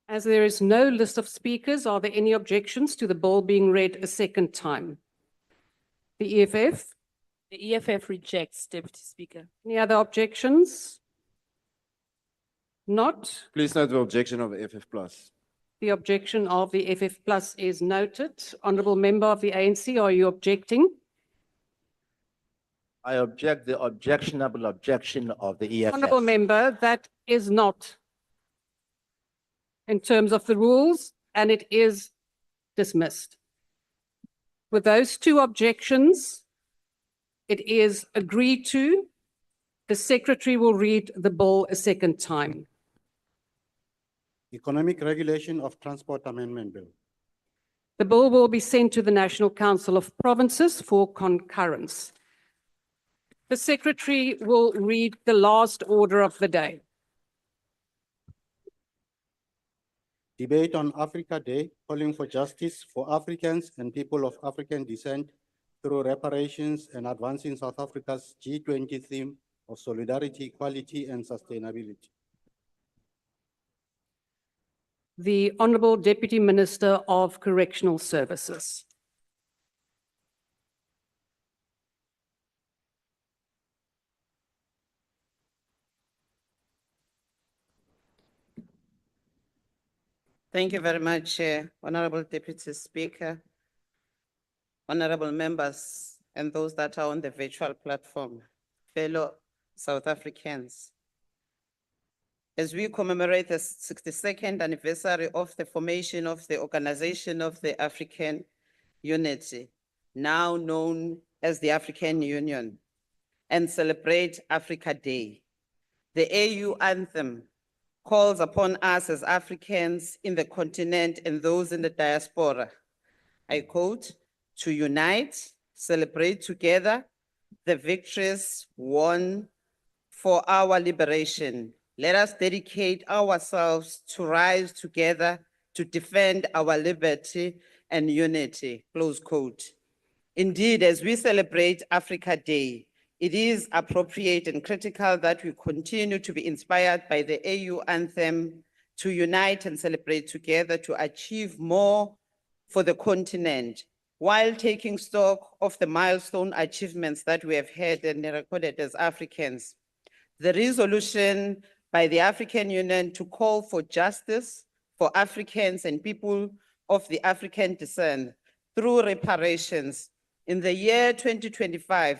As there is no list of speakers, are there any objections to the bill being read a second time? The EFF? The EFF rejects, Deputy Speaker. Any other objections? Not. Please note the objection of the FF plus. The objection of the FF plus is noted. Honorable Member of the ANC, are you objecting? I object the objectionable objection of the EFF. Honorable Member, that is not in terms of the rules, and it is dismissed. With those two objections, it is agreed to. The Secretary will read the bill a second time. Economic Regulation of Transport Amendment Bill. The bill will be sent to the National Council of Provinces for concurrence. The Secretary will read the last order of the day. Debate on Africa Day, calling for justice for Africans and people of African descent through reparations and advancing South Africa's G20 theme of solidarity, equality, and sustainability. The Honorable Deputy Minister of Correctional Services. Thank you very much, Honorable Deputy Speaker, honorable members, and those that are on the virtual platform, fellow South Africans. As we commemorate the 62nd anniversary of the formation of the Organization of the African Unity, now known as the African Union, and celebrate Africa Day, the AU anthem calls upon us as Africans in the continent and those in the diaspora, I quote, to unite, celebrate together the victories won for our liberation. Let us dedicate ourselves to rise together to defend our liberty and unity, close quote. Indeed, as we celebrate Africa Day, it is appropriate and critical that we continue to be inspired by the AU anthem to unite and celebrate together to achieve more for the continent, while taking stock of the milestone achievements that we have had and recorded as Africans. The resolution by the African Union to call for justice for Africans and people of the African descent through reparations. In the year 2025,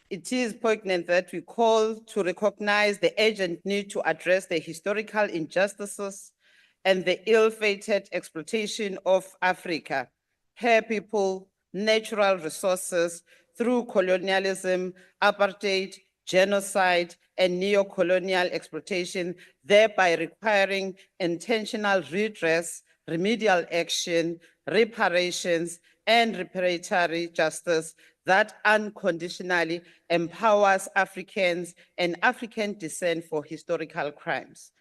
it is poignant that we call to recognize the urgent need to address the historical injustices and the ill-fated exploitation of Africa, her people, natural resources through colonialism, apartheid, genocide, and neo-colonial exploitation, thereby requiring intentional redress, remedial action, reparations, and reparatory justice that unconditionally empowers Africans and African descent for historical crimes.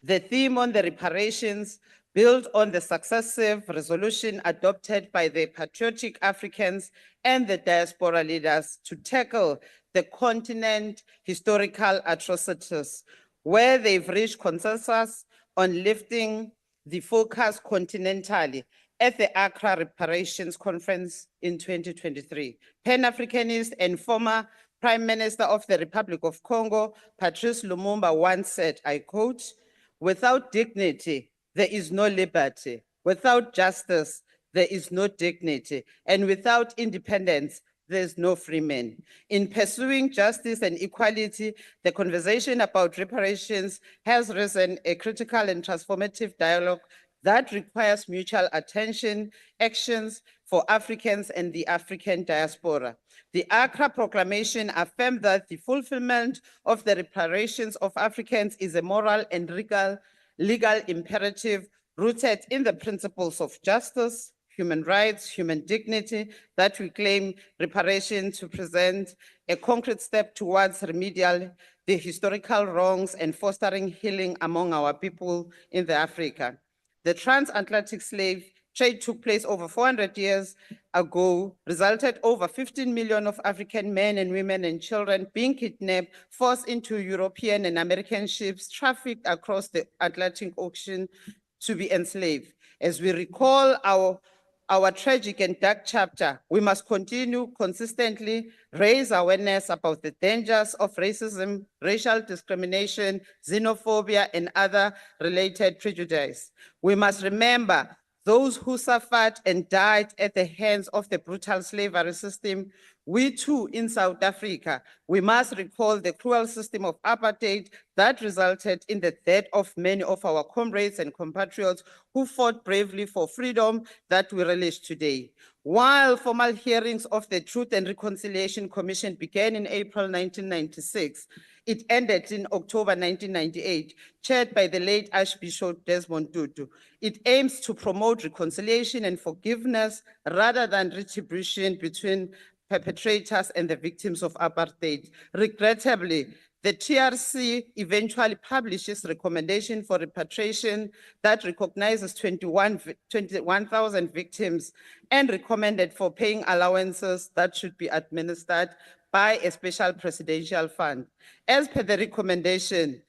The theme on the reparations built on the successive resolution adopted by the patriotic Africans and the diaspora leaders to tackle the continent historical atrocities, where they've reached consensus on lifting the focus continentally at the Accra Reparations Conference in 2023. Pan-Africanist and former Prime Minister of the Republic of Congo, Patrice Lumumba, once said, I quote, "Without dignity, there is no liberty. Without justice, there is no dignity. And without independence, there's no free man." In pursuing justice and equality, the conversation about reparations has risen a critical and transformative dialogue that requires mutual attention, actions for Africans and the African diaspora. The Accra Proclamation affirmed that the fulfillment of the reparations of Africans is a moral and legal imperative rooted in the principles of justice, human rights, human dignity, that we claim reparation to present a concrete step towards remedial the historical wrongs and fostering healing among our people in the Africa. The transatlantic slave trade took place over 400 years ago, resulted over 15 million of African men and women and children being kidnapped, forced into European and American ships, trafficked across the Atlantic Ocean to be enslaved. As we recall our tragic and dark chapter, we must continue consistently raise awareness about the dangers of racism, racial discrimination, xenophobia, and other related prejudice. We must remember those who suffered and died at the hands of the brutal slavery system. We too, in South Africa, we must recall the cruel system of apartheid that resulted in the death of many of our comrades and compatriots who fought bravely for freedom that we relish today. While formal hearings of the Truth and Reconciliation Commission began in April 1996, it ended in October 1998, chaired by the late Archbishop Desmond Tutu. It aims to promote reconciliation and forgiveness rather than retribution between perpetrators and the victims of apartheid. Regrettably, the TRC eventually publishes recommendation for repatriation that recognizes 21,000 victims and recommended for paying allowances that should be administered by a special presidential fund. As per the recommendation,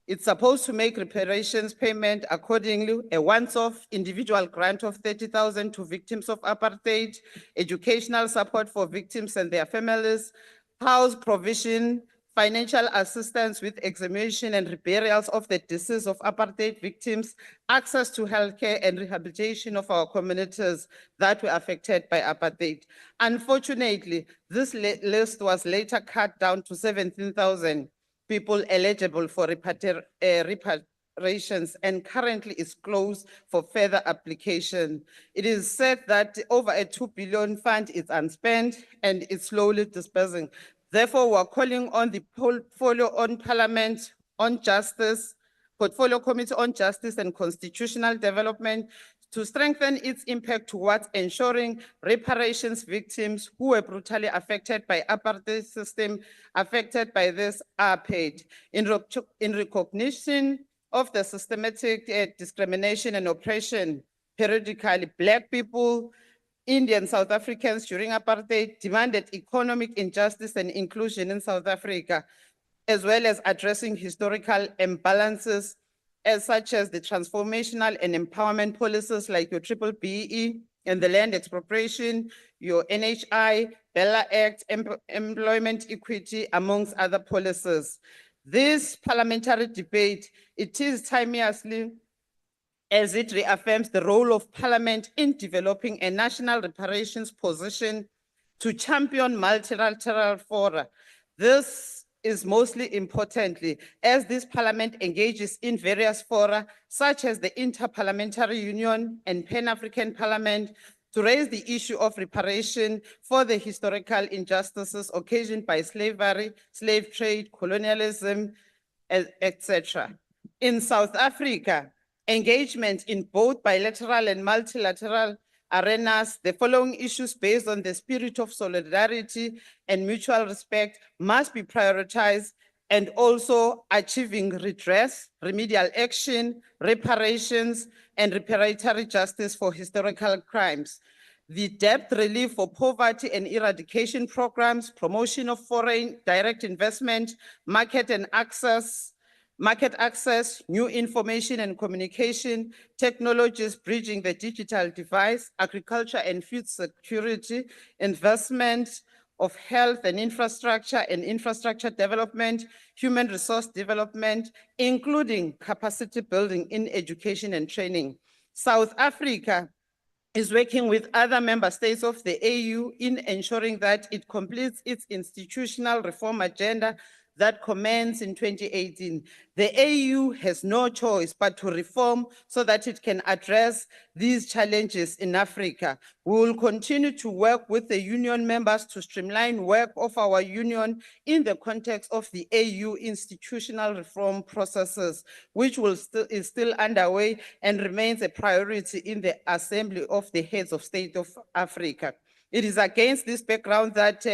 it's supposed to make reparations payment accordingly, a once-off individual grant of 30,000 to victims of apartheid, educational support for victims and their families, house provision, financial assistance with exhumation and reburials of the deceased of apartheid victims, access to healthcare and rehabilitation of our communities that were affected by apartheid. Unfortunately, this list was later cut down to 17,000 people eligible for reparations and currently is closed for further application. It is said that over a 2 billion fund is unspent and it's slowly dispersing. Therefore, we're calling on the portfolio on Parliament on Justice, Portfolio Committee on Justice and Constitutional Development to strengthen its impact towards ensuring reparations victims who were brutally affected by apartheid system affected by this are paid. In recognition of the systematic discrimination and oppression, periodically Black people, Indian South Africans during apartheid demanded economic injustice and inclusion in South Africa, as well as addressing historical imbalances such as the transformational and empowerment policies like your BBBE and the land expropriation, your NHI, Bella Act, employment equity, amongst other policies. This parliamentary debate, it is timelessly as it reaffirms the role of Parliament in developing a national reparations position to champion multilateral fora. This is mostly importantly as this Parliament engages in various fora, such as the Inter-Parliamentary Union and Pan-African Parliament, to raise the issue of reparation for the historical injustices occasioned by slavery, slave trade, colonialism, etc. In South Africa, engagement in both bilateral and multilateral arenas, the following issues based on the spirit of solidarity and mutual respect must be prioritized, and also achieving redress, remedial action, reparations, and reparatory justice for historical crimes. The debt relief for poverty and eradication programs, promotion of foreign direct investment, market access, new information and communication, technologies bridging the digital divide, agriculture and food security, investment of health and infrastructure development, human resource development, including capacity building in education and training. South Africa is working with other member states of the AU in ensuring that it completes its institutional reform agenda that commenced in 2018. The AU has no choice but to reform so that it can address these challenges in Africa. We will continue to work with the union members to streamline work of our union in the context of the AU institutional reform processes, which is still underway and remains a priority in the Assembly of the Heads of State of Africa. It is against this background that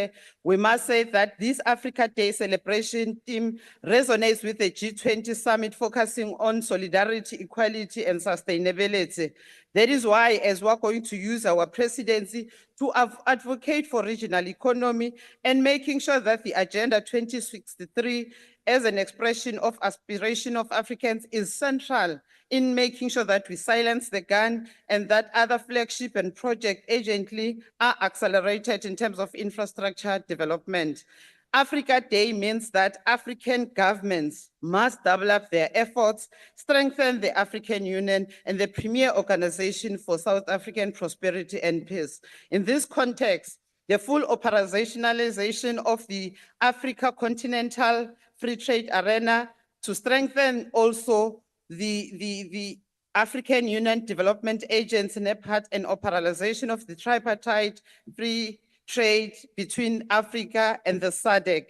we must say that this Africa Day celebration theme resonates with the G20 summit focusing on solidarity, equality, and sustainability. That is why, as we're going to use our presidency to advocate for regional economy and making sure that the Agenda 2063 as an expression of aspiration of Africans is central in making sure that we silence the gun and that other flagship and project agently are accelerated in terms of infrastructure development. Africa Day means that African governments must double up their efforts, strengthen the African Union and the premier organization for South African prosperity and peace. In this context, the full operationalization of the Africa Continental Free Trade Arena to strengthen also the African Union Development Agency, NEPAD, and operationalization of the tripartite free trade between Africa and the SADC.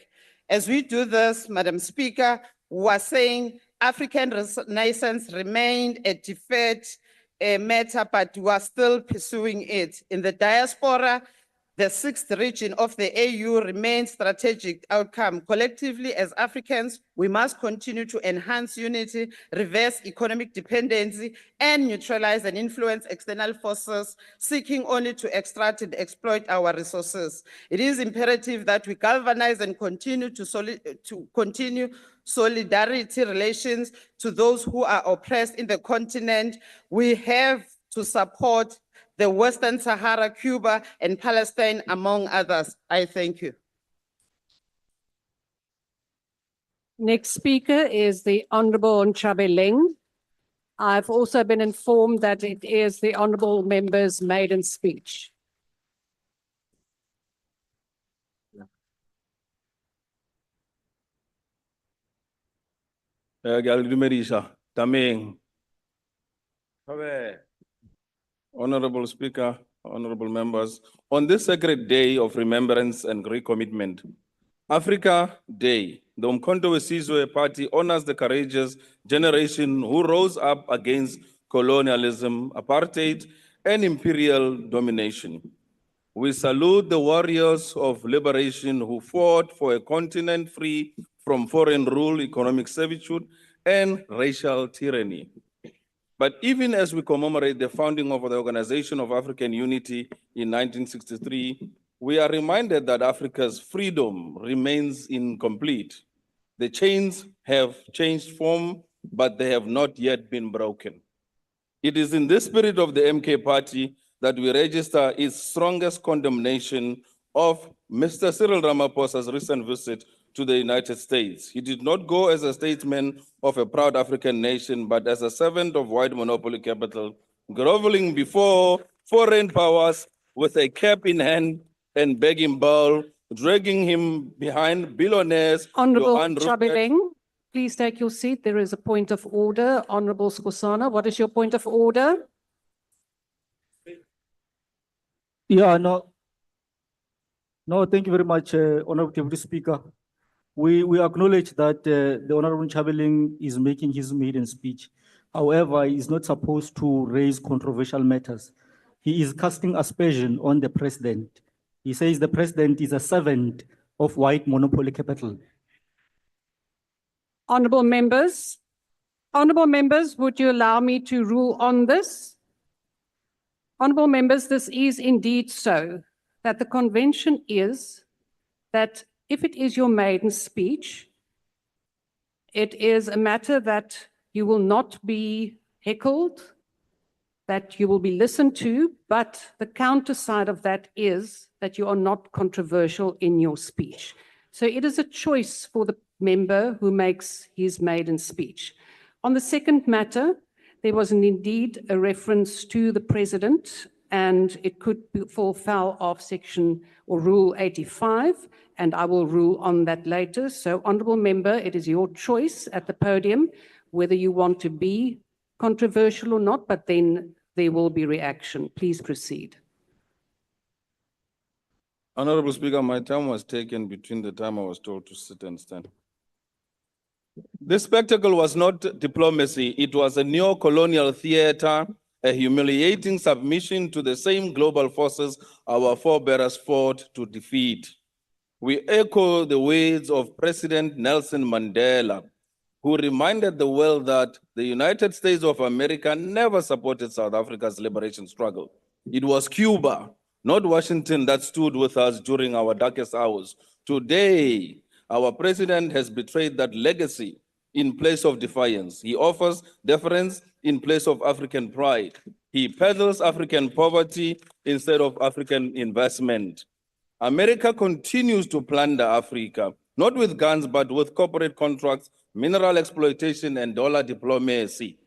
As we do this, Madam Speaker, we are saying African renaissance remained a deferred matter, but we are still pursuing it. In the diaspora, the sixth region of the AU remains strategic outcome. Collectively, as Africans, we must continue to enhance unity, reverse economic dependency, and neutralize and influence external forces seeking only to extract and exploit our resources. It is imperative that we galvanize and continue solidarity relations to those who are oppressed in the continent. We have to support the Western Sahara, Cuba, and Palestine, among others. I thank you. Next speaker is the Honorable Nchabeleng. I've also been informed that it is the Honorable Member's maiden speech. Honorable Speaker, honorable members, on this sacred day of remembrance and recommitment, Africa Day, the Umkhonto weSizwe Party honors the courageous generation who rose up against colonialism, apartheid, and imperial domination. We salute the warriors of liberation who fought for a continent free from foreign rule, economic servitude, and racial tyranny. But even as we commemorate the founding of the Organization of African Unity in 1963, we are reminded that Africa's freedom remains incomplete. The chains have changed form, but they have not yet been broken. It is in this spirit of the MK Party that we register its strongest condemnation of Mr. Cyril Ramaphosa's recent visit to the United States. He did not go as a statesman of a proud African nation, but as a servant of white monopoly capital, groveling before foreign powers with a cap in hand and begging bowl, dragging him behind billionaires. Honorable Nchabeleng, please take your seat. There is a point of order. Honorable Skosana, what is your point of order? Yeah, no, thank you very much, Honorable Deputy Speaker. We acknowledge that the Honorable Nchabeleng is making his maiden speech. However, he is not supposed to raise controversial matters. he is casting aspersion on the president. He says the president is a servant of white monopoly capital. Honorable members, would you allow me to rule on this? Honorable members, this is indeed so, that the convention is that if it is your maiden speech, it is a matter that you will not be heckled, that you will be listened to, but the counter side of that is that you are not controversial in your speech. So it is a choice for the member who makes his maiden speech. On the second matter, there was indeed a reference to the president, and it could fall foul of section or rule 85, and I will rule on that later. So, honorable member, it is your choice at the podium whether you want to be controversial or not, but then there will be reaction. Please proceed. Honorable Speaker, my time was taken between the time I was told to sit and stand. This spectacle was not diplomacy. It was a neo-colonial theater, a humiliating submission to the same global forces our forebears fought to defeat. We echo the words of President Nelson Mandela, who reminded the world that the United States of America never supported South Africa's liberation struggle. It was Cuba, not Washington, that stood with us during our darkest hours. Today, our president has betrayed that legacy in place of defiance. He offers deference in place of African pride. He peddles African poverty instead of African investment. America continues to plunder Africa, not with guns, but with corporate contracts, mineral exploitation, and dollar diplomacy.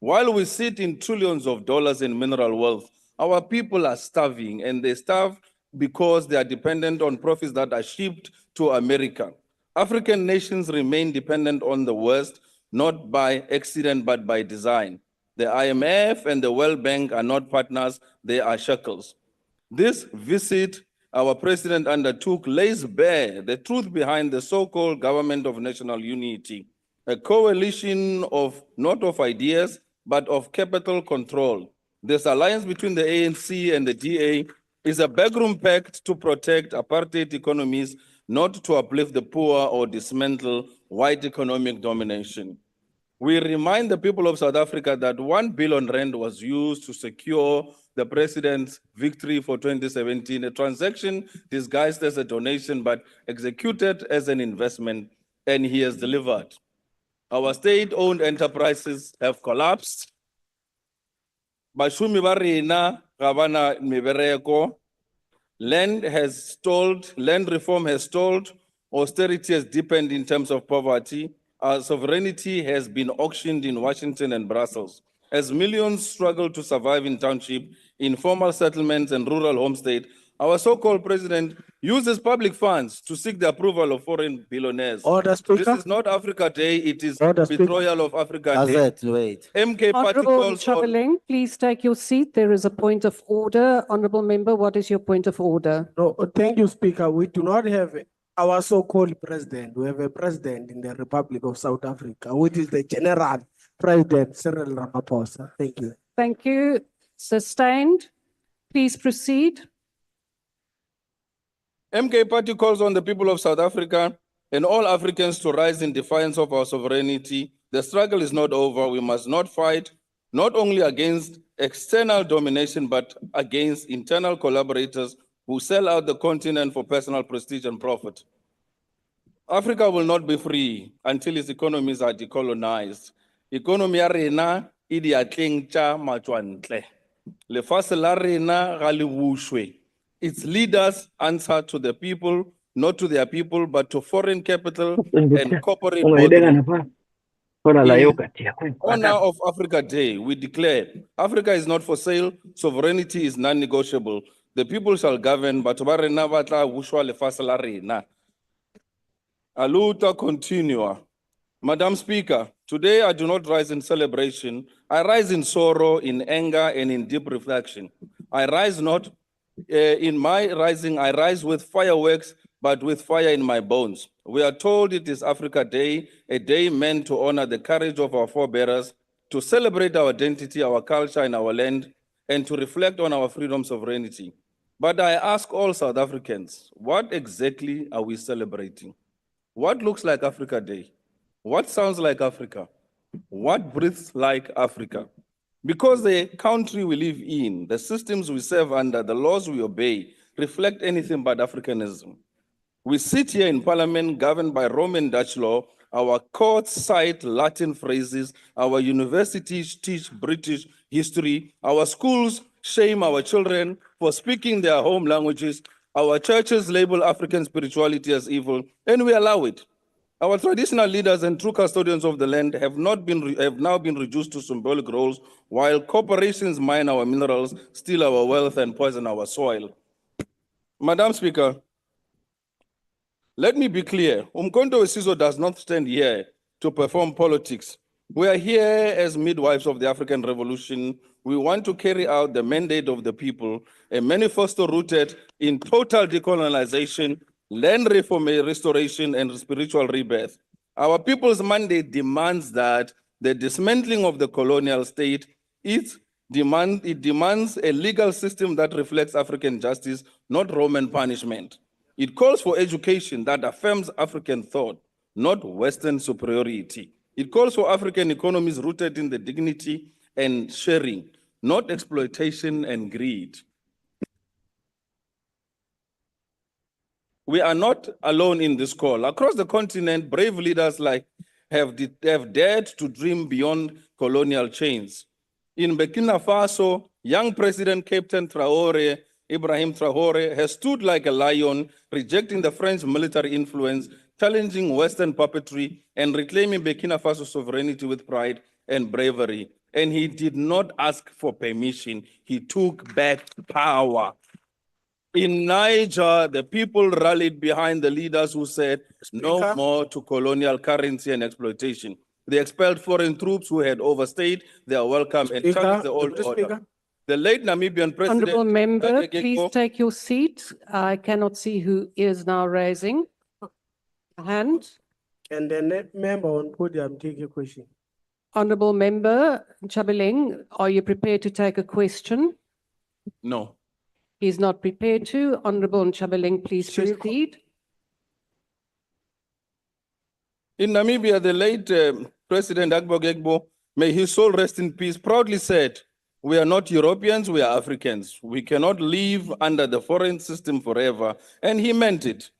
While we sit in trillions of dollars in mineral wealth, our people are starving, and they starve because they are dependent on profits that are shipped to America. African nations remain dependent on the West, not by accident, but by design. The IMF and the World Bank are not partners, they are shackles. This visit our president undertook lays bare the truth behind the so-called government of national unity, a coalition of not of ideas, but of capital control. This alliance between the ANC and the DA is a backroom pact to protect apartheid economies, not to uplift the poor or dismantle white economic domination. We remind the people of South Africa that 1 billion rand was used to secure the president's victory for 2017, a transaction disguised as a donation but executed as an investment, and he has delivered. Our state-owned enterprises have collapsed. Bashumi ba rena ga bana mebereko. Land reform has stalled, austerity has deepened in terms of poverty. Our sovereignty has been auctioned in Washington and Brussels. As millions struggle to survive in township, informal settlements, and rural homestead, our so-called president uses public funds to seek the approval of foreign billionaires. Order, Speaker. This is not Africa Day, it is Order, Speaker. betrayal of Africa Day. Gazette, wait. MK party Honorable calls on... Chabaleng, please take your seat. There is a point of order. Honorable member, what is your point of order? No, thank you, Speaker. We do not have our so-called president. We have a president in the Republic of South Africa, which is the General President Cyril Ramaphosa. Thank you. Thank you. Sustained. Please proceed. MK party calls on the people of South Africa and all Africans to rise in defiance of our sovereignty. The struggle is not over. We must not fight, not only against external domination, but against internal collaborators who sell out the continent for personal prestige and profit. Africa will not be free until its economies are decolonized. Economy ya rena e diatleng tša matswantle. Lefatshe la rena ga le bušwe. Its leaders answer to the people, not to their people, but to foreign capital and corporate boardroom. In honor of Africa Day, we declare Africa is not for sale, sovereignty is non-negotiable. The people shall govern, but ba rena ba tla bušwa lefatshe la rena. Aluta continua. Madam Speaker, today I do not rise in celebration. I rise in sorrow, in anger, and in deep reflection. I rise not in my rising, I rise with fireworks, but with fire in my bones. We are told it is Africa Day, a day meant to honor the courage of our forebears, to celebrate our identity, our culture, and our land, and to reflect on our freedom sovereignty. But I ask all South Africans, what exactly are we celebrating? What looks like Africa Day? What sounds like Africa? What breathes like Africa? Because the country we live in, the systems we serve under, the laws we obey, reflect anything but Africanism. We sit here in parliament governed by Roman Dutch law. Our courts cite Latin phrases. Our universities teach British history. Our schools shame our children for speaking their home languages. Our churches label African spirituality as evil, and we allow it. Our traditional leaders and true custodians of the land have now been reduced to symbolic roles, while corporations mine our minerals, steal our wealth, and poison our soil. Madam Speaker, let me be clear. Umkhonto weSizwe does not stand here to perform politics. We are here as midwives of the African Revolution. We want to carry out the mandate of the people, a manifesto rooted in total decolonization, land reform, restoration, and spiritual rebirth. Our people's mandate demands that the dismantling of the colonial state, it demands a legal system that reflects African justice, not Roman punishment. It calls for education that affirms African thought, not Western superiority. It calls for African economies rooted in the dignity and sharing, not exploitation and greed. We are not alone in this call. Across the continent, brave leaders have dared to dream beyond colonial chains. In Burkina Faso, young President Captain Ibrahim Traoré has stood like a lion, rejecting the French military influence, challenging Western puppetry, and reclaiming Burkina Faso's sovereignty with pride and bravery. And he did not ask for permission. He took back power. In Niger, the people rallied behind the leaders who said no more to colonial currency and exploitation. They expelled foreign troops who had overstayed their welcome and challenged the old order. The late Namibian president... Honourable member, please take your seat. I cannot see who is now raising a hand. And the member on podium take a question. Honourable member Chabeling, are you prepared to take a question? No. He's not prepared to. Honourable Chabeling, please proceed. In Namibia, the late President Agbo Gegbo, may his soul rest in peace, proudly said, "We are not Europeans, we are Africans. We cannot live under the foreign system forever." And he meant it.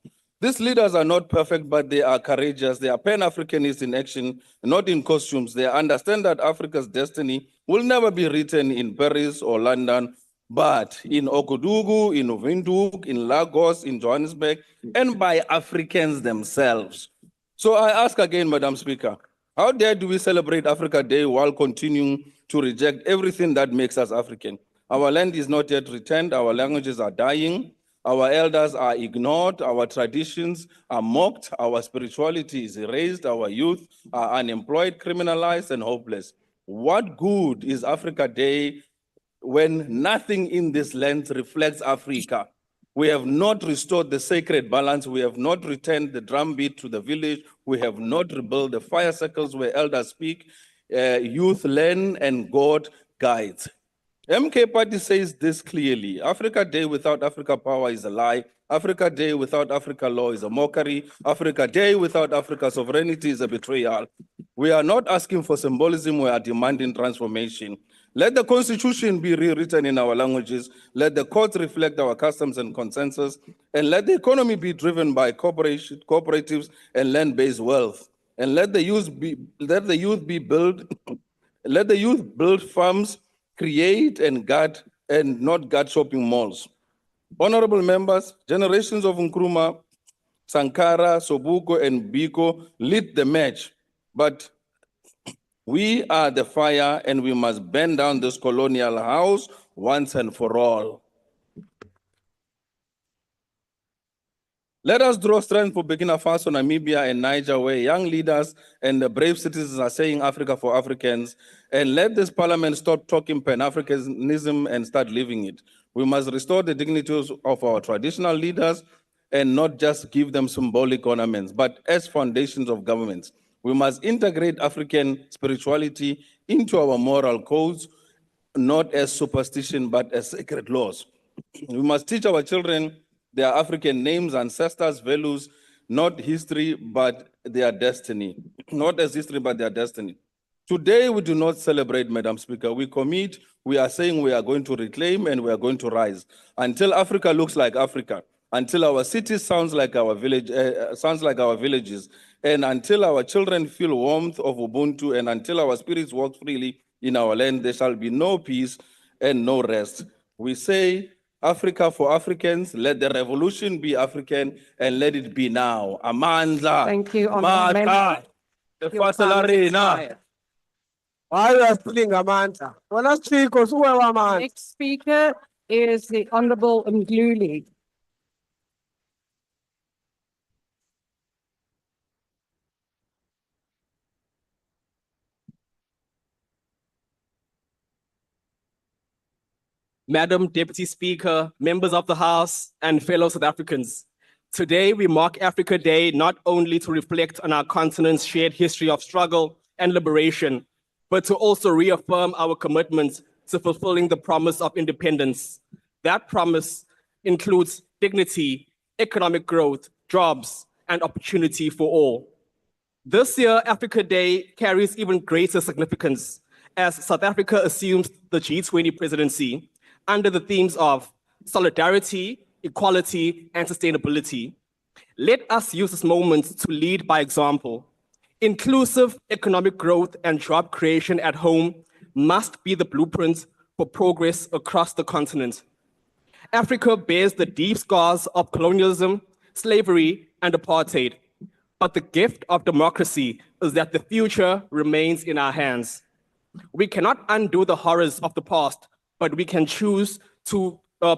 These leaders are not perfect, but they are courageous. They are Pan-Africanists in action, not in costumes. They understand that Africa's destiny will never be written in Paris or London, but in Ouagadougou, in Windhoek, in Lagos, in Johannesburg, and by Africans themselves. So I ask again, Madam Speaker, how dare do we celebrate Africa Day while continuing to reject everything that makes us African? Our land is not yet returned, our languages are dying, our elders are ignored, our traditions are mocked, our spirituality is erased, our youth are unemployed, criminalized, and hopeless. What good is Africa Day when nothing in this land reflects Africa? We have not restored the sacred balance. We have not returned the drumbeat to the village. We have not rebuilt the fire circles where elders speak, youth learn, and God guides. MK Party says this clearly: Africa Day without Africa Power is a lie. Africa Day without Africa law is a mockery. Africa Day without Africa sovereignty is a betrayal. We are not asking for symbolism, we are demanding transformation. Let the Constitution be rewritten in our languages. Let the courts reflect our customs and consensus. And let the economy be driven by cooperatives and land-based wealth. And let the youth build farms, create and guard, and not guard shopping malls. Honorable members, generations of Nkrumah, Sankara, Sobuko, and Biko lit the match, but we are the fire, and we must burn down this colonial house once and for all. Let us draw strength for Burkina Faso, Namibia, and Niger, where young leaders and the brave citizens are saying Africa for Africans. And let this parliament stop talking Pan-Africanism and start living it. We must restore the dignities of our traditional leaders and not just give them symbolic ornaments, but as foundations of governments. We must integrate African spirituality into our moral codes not as superstition, but as sacred laws. We must teach our children their African names, ancestors, values, not history, but their destiny. Not as history, but their destiny. Today, we do not celebrate, Madam Speaker. We commit, we are saying we are going to reclaim and we are going to rise until Africa looks like Africa, until our cities sounds like our villages, and until our children feel warmth of Ubuntu, and until our spirits walk freely in our land, there shall be no peace and no rest. We say, Africa for Africans, let the revolution be African, and let it be now. Amandla. Thank you, Mata. Honourable. The Your Fasal time has Arena. expired. Why are you spilling Amanta? Well, speak or whoever man. Next speaker is the Honourable Mdluli. Madam Deputy Speaker, members of the House, and fellow South Africans. Today, we mark Africa Day not only to reflect on our continent's shared history of struggle and liberation, but to also reaffirm our commitment to fulfilling the promise of independence. That promise includes dignity, economic growth, jobs, and opportunity for all. This year, Africa Day carries even greater significance as South Africa assumes the G20 presidency under the themes of solidarity, equality, and sustainability. Let us use this moment to lead by example. Inclusive economic growth and job creation at home must be the blueprint for progress across the continent. Africa bears the deep scars of colonialism, slavery, and apartheid. But the gift of democracy is that the future remains in our hands. We cannot undo the horrors of the past, but we can choose a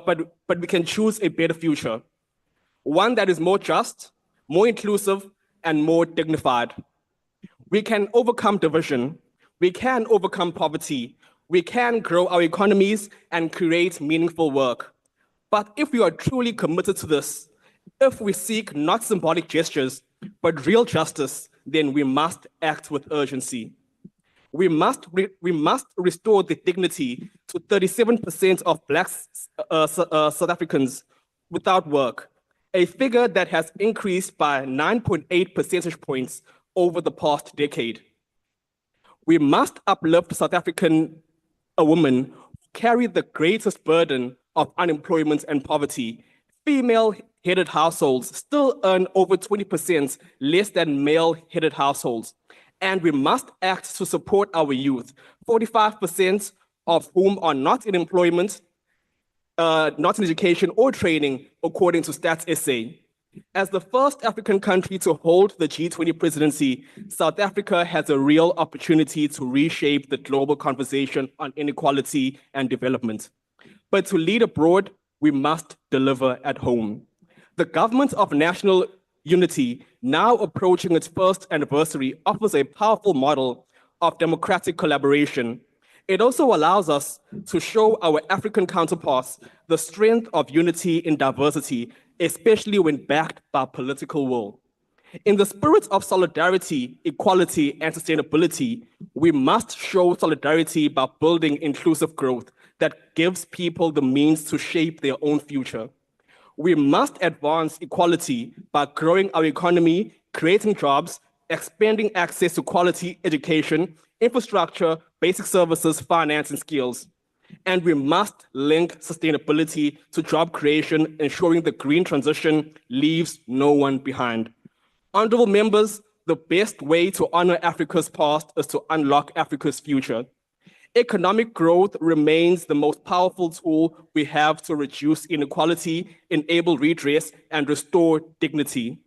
better future. One that is more just, more inclusive, and more dignified. We can overcome division. We can overcome poverty. We can grow our economies and create meaningful work. But if we are truly committed to this, if we seek not symbolic gestures, but real justice, then we must act with urgency. We must restore the dignity to 37% of Black South Africans without work, a figure that has increased by 9.8 percentage points over the past decade. We must uplift South African women who carry the greatest burden of unemployment and poverty. Female-headed households still earn over 20% less than male-headed households. And we must act to support our youth, 45% of whom are not in employment, not in education or training, according to Stats SA. As the first African country to hold the G20 presidency, South Africa has a real opportunity to reshape the global conversation on inequality and development. But to lead abroad, we must deliver at home. The Government of National Unity, now approaching its first anniversary, offers a powerful model of democratic collaboration. It also allows us to show our African counterparts the strength of unity in diversity, especially when backed by political will. In the spirit of solidarity, equality, and sustainability, we must show solidarity by building inclusive growth that gives people the means to shape their own future. We must advance equality by growing our economy, creating jobs, expanding access to quality education, infrastructure, basic services, finance, and skills. And we must link sustainability to job creation, ensuring the green transition leaves no one behind. Honorable members, the best way to honor Africa's past is to unlock Africa's future. Economic growth remains the most powerful tool we have to reduce inequality, enable redress, and restore dignity.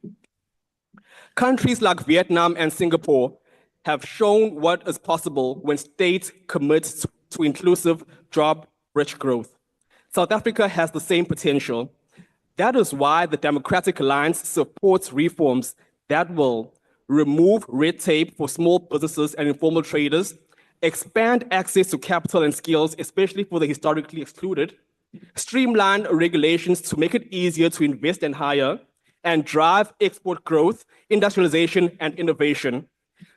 Countries like Vietnam and Singapore have shown what is possible when states commit to inclusive, job-rich growth. South Africa has the same potential. That is why the Democratic Alliance supports reforms that will remove red tape for small businesses and informal traders, expand access to capital and skills, especially for the historically excluded, streamline regulations to make it easier to invest and hire, and drive export growth, industrialization, and innovation.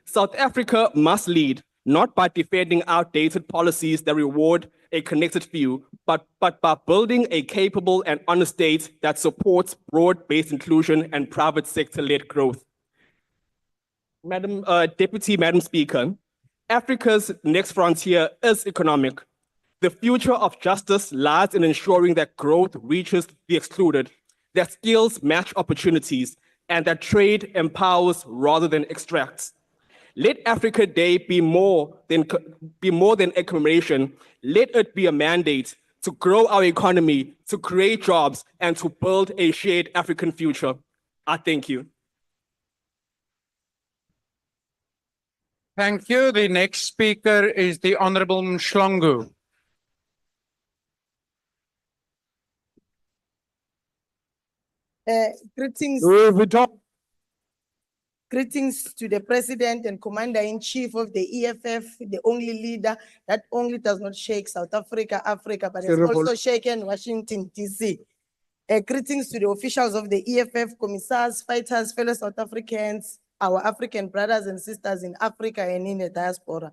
South Africa must lead, not by defending outdated policies that reward a connected few, but by building a capable and honest state that supports broad-based inclusion and private sector-led growth. Madam Speaker, Africa's next frontier is economic. The future of justice lies in ensuring that growth reaches the excluded, that skills match opportunities, and that trade empowers rather than extracts. Let Africa Day be more than a commemoration. Let it be a mandate to grow our economy, to create jobs, and to build a shared African future. I thank you. Thank you. The next speaker is the Honorable Mshlongu. Greetings. Greetings to the President and Commander-in-Chief of the EFF, the only leader that only does not shake South Africa, but has also shaken Washington, D.C. Greetings to the officials of the EFF, commissars, fighters, fellow South Africans, our African brothers and sisters in Africa and in the diaspora.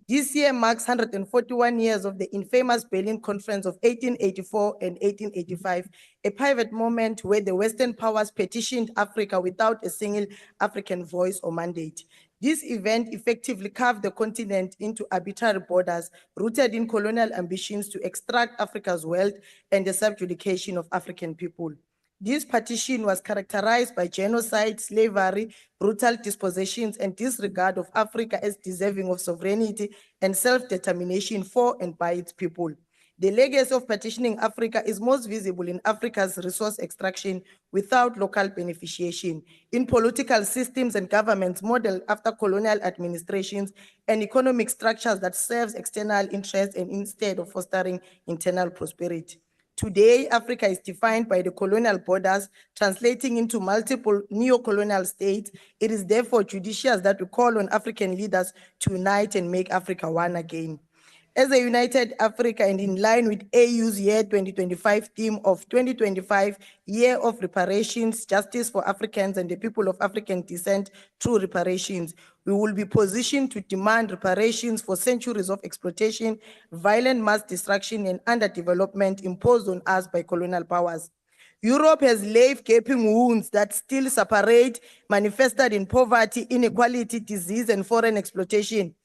This year marks 141 years of the infamous Berlin Conference of 1884 and 1885, a pivot moment where the Western powers petitioned Africa without a single African voice or mandate. This event effectively carved the continent into arbitrary borders rooted in colonial ambitions to extract Africa's wealth and the subjugation of African people. This partition was characterized by genocide, slavery, brutal dispossessions, and disregard of Africa as deserving of sovereignty and self-determination for and by its people. The legacy of partitioning Africa is most visible in Africa's resource extraction without local beneficiation, in political systems and governments modeled after colonial administrations, and economic structures that serve external interests and instead of fostering internal prosperity. Today, Africa is defined by the colonial borders, translating into multiple neo-colonial states. It is therefore judicious that we call on African leaders to unite and make Africa one again. As a united Africa and in line with AU's year 2025 theme of 2025 Year of Reparations, Justice for Africans and the People of African Descent through Reparations, we will be positioned to demand reparations for centuries of exploitation, violent mass destruction, and underdevelopment imposed on us by colonial powers. Europe has left gaping wounds that still separate, manifested in poverty, inequality, disease, and foreign exploitation.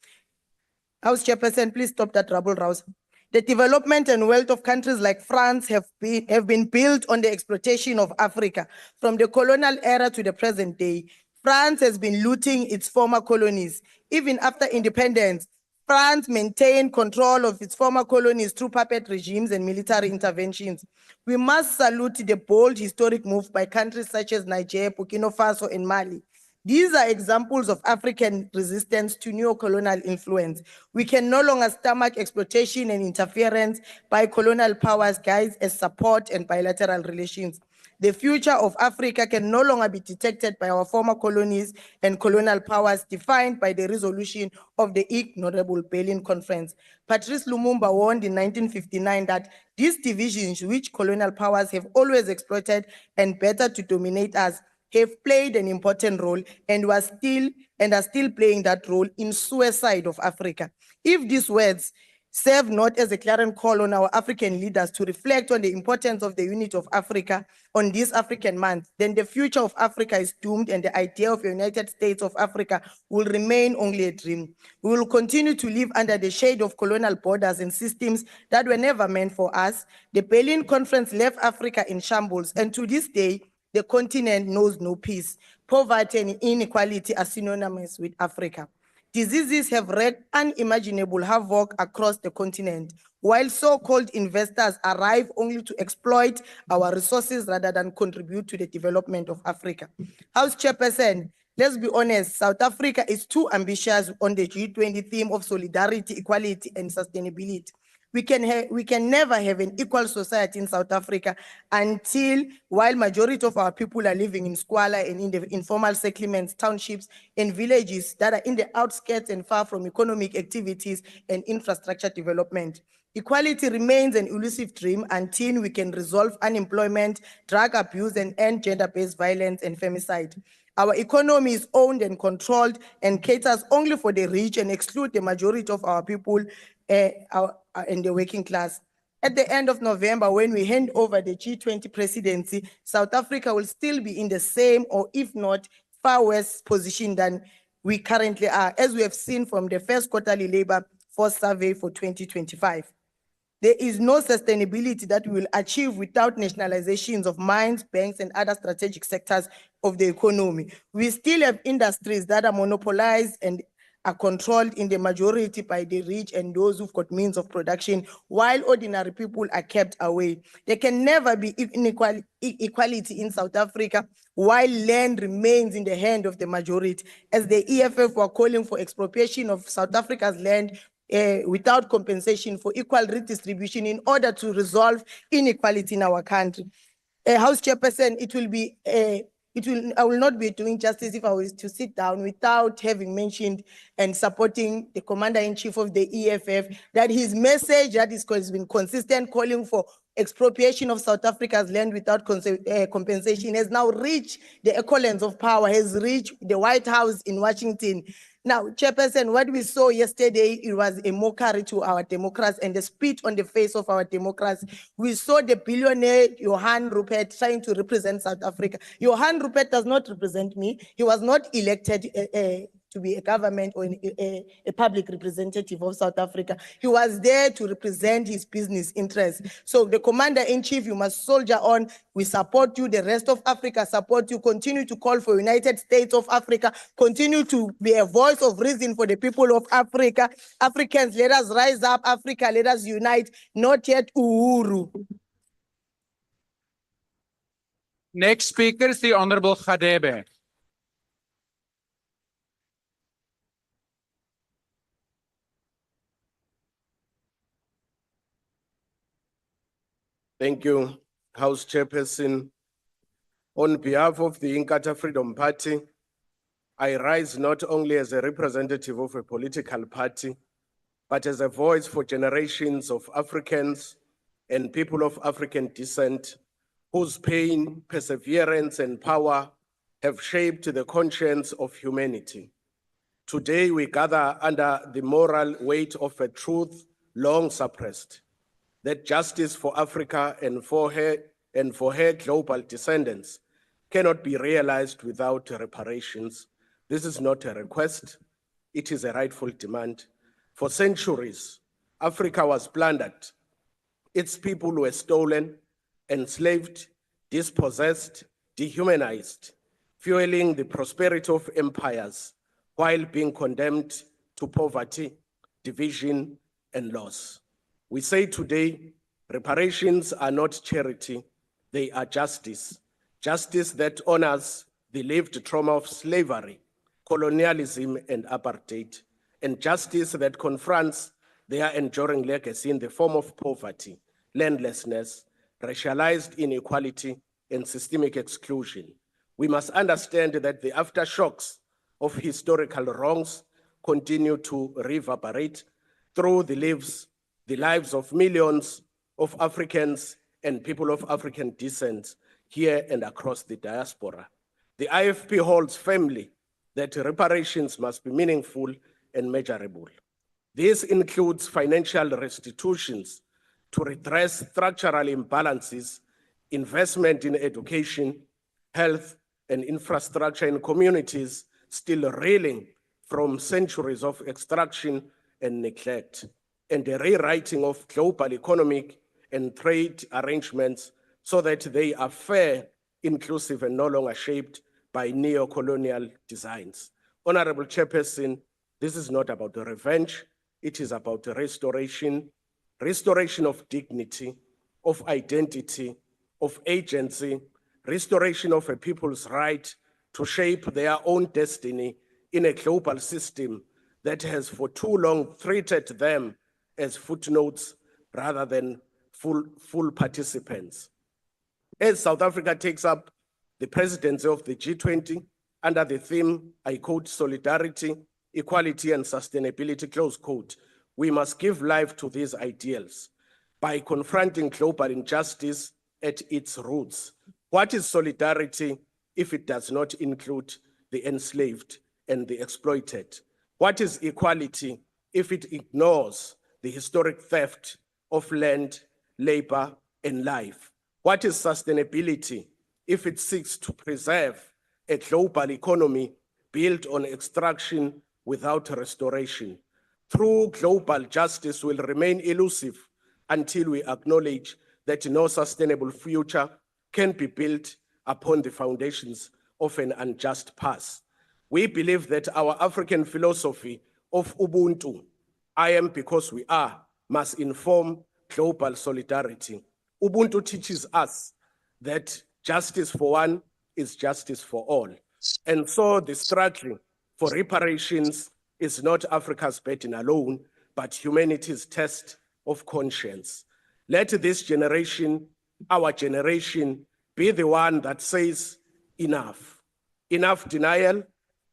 House Chairperson, please stop that rabble-rouse. The development and wealth of countries like France have been built on the exploitation of Africa. From the colonial era to the present day, France has been looting its former colonies. Even after independence, France maintained control of its former colonies through puppet regimes and military interventions. We must salute the bold historic move by countries such as Niger, Burkina Faso, and Mali. These are examples of African resistance to neo-colonial influence. We can no longer stomach exploitation and interference by colonial powers guised as support and bilateral relations. The future of Africa can no longer be detected by our former colonies and colonial powers defined by the resolution of the ignoble Berlin Conference. Patrice Lumumba warned in 1959 that these divisions, which colonial powers have always exploited and better to dominate us, have played an important role and are still playing that role in suicide of Africa. If these words serve not as a clarion call on our African leaders to reflect on the importance of the unity of Africa on this African month, then the future of Africa is doomed and the idea of a United States of Africa will remain only a dream. We will continue to live under the shade of colonial borders and systems that were never meant for us. The Berlin Conference left Africa in shambles, and to this day, the continent knows no peace. Poverty and inequality are synonymous with Africa. Diseases have wreaked unimaginable havoc across the continent, while so-called investors arrive only to exploit our resources rather than contribute to the development of Africa. House Chairperson, let's be honest, South Africa is too ambitious on the G20 theme of solidarity, equality, and sustainability. We can never have an equal society in South Africa until, while majority of our people are living in squalor and in the informal settlements, townships, and villages that are in the outskirts and far from economic activities and infrastructure development. Equality remains an elusive dream until we can resolve unemployment, drug abuse, and end gender-based violence and femicide. Our economy is owned and controlled and caters only for the rich and exclude the majority of our people and the working class. At the end of November, when we hand over the G20 presidency, South Africa will still be in the same, or if not, far worse position than we currently are, as we have seen from the first quarterly labor force survey for 2025. There is no sustainability that we will achieve without nationalizations of mines, banks, and other strategic sectors of the economy. We still have industries that are monopolized and are controlled in the majority by the rich and those who've got means of production, while ordinary people are kept away. There can never be equality in South Africa while land remains in the hand of the majority. As the EFF were calling for expropriation of South Africa's land without compensation for equal redistribution in order to resolve inequality in our country. House Chairperson, I will not be doing justice if I was to sit down without having mentioned and supporting the Commander-in-Chief of the EFF, that his message that has been consistent, calling for expropriation of South Africa's land without compensation, has now reached the echelons of power, has reached the White House in Washington. Now, Chairperson, what we saw yesterday, it was a mockery to our democracy and a spit on the face of our democracy. We saw the billionaire Johan Rupert trying to represent South Africa. Johan Rupert does not represent me. He was not elected to be a government or a public representative of South Africa. He was there to represent his business interests. So the Commander-in-Chief, you must soldier on. We support you. The rest of Africa support you. Continue to call for United States of Africa. Continue to be a voice of reason for the people of Africa. Africans, let us rise up. Africa, let us unite. Not yet Uhuru. Next speaker is the Honorable Khadebe. Thank you, House Chairperson. On behalf of the Inkatha Freedom Party, I rise not only as a representative of a political party, but as a voice for generations of Africans and people of African descent whose pain, perseverance, and power have shaped the conscience of humanity. Today, we gather under the moral weight of a truth long suppressed, that justice for Africa and for her global descendants cannot be realized without reparations. This is not a request, it is a rightful demand. For centuries, Africa was plundered. Its people were stolen, enslaved, dispossessed, dehumanized, fueling the prosperity of empires while being condemned to poverty, division, and loss. We say today, reparations are not charity, they are justice. Justice that honors the lived trauma of slavery, colonialism, and apartheid, and justice that confronts their enduring legacy in the form of poverty, landlessness, racialized inequality, and systemic exclusion. We must understand that the aftershocks of historical wrongs continue to reverberate through the lives of millions of Africans and people of African descent here and across the diaspora. The IFP holds firmly that reparations must be meaningful and measurable. This includes financial restitutions to redress structural imbalances, investment in education, health, and infrastructure in communities still reeling from centuries of extraction and neglect, and the rewriting of global economic and trade arrangements so that they are fair, inclusive, and no longer shaped by neo-colonial designs. Honorable Chairperson, this is not about the revenge, it is about the restoration of dignity, of identity, of agency, restoration of a people's right to shape their own destiny in a global system that has for too long treated them as footnotes rather than full participants. As South Africa takes up the presidency of the G20 under the theme, I quote, solidarity, equality, and sustainability, close quote, we must give life to these ideals by confronting global injustice at its roots. What is solidarity if it does not include the enslaved and the exploited? What is equality if it ignores the historic theft of land, labor, and life. What is sustainability if it seeks to preserve a global economy built on extraction without restoration? True global justice will remain elusive until we acknowledge that no sustainable future can be built upon the foundations of an unjust past. We believe that our African philosophy of Ubuntu, I am because we are, must inform global solidarity. Ubuntu teaches us that justice for one is justice for all. And so the struggle for reparations is not Africa's burden alone, but humanity's test of conscience. Let this generation, our generation, be the one that says enough. Enough denial,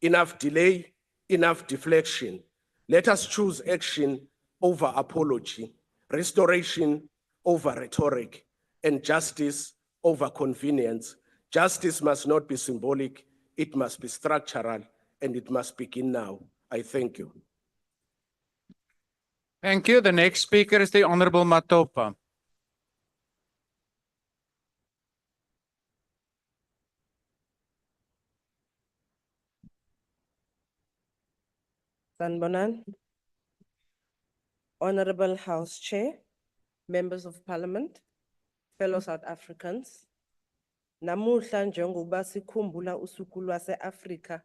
enough delay, enough deflection. Let us choose action over apology, restoration over rhetoric, and justice over convenience. Justice must not be symbolic, it must be structural, and it must begin now. I thank you. Thank you. The next speaker is the Honorable Matopa. Sanbonan, Honorable House Chair, Members of Parliament, fellow South Africans. Namuhla njengoba sikhumbula usuku lwase-Afrika,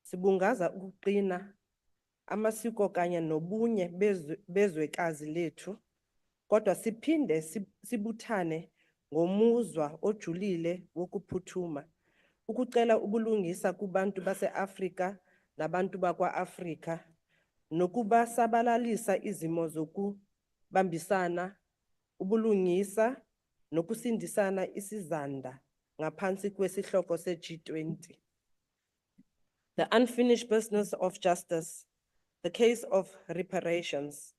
sibungaza ukuqina, amasiko kanye nobunye bezwekazi lethu, kodwa siphinde sibuthane ngomuzwa ojulile wokuphuthuma, ukucela ubulungisa kubantu base-Afrika nabantu bakwa-Afrika, nokubasabalalisa izimo zokubambisana, ubulungisa, nokusindisana isizanda ngaphansi kwesihloko se-G20. The unfinished business of justice, the case of reparations.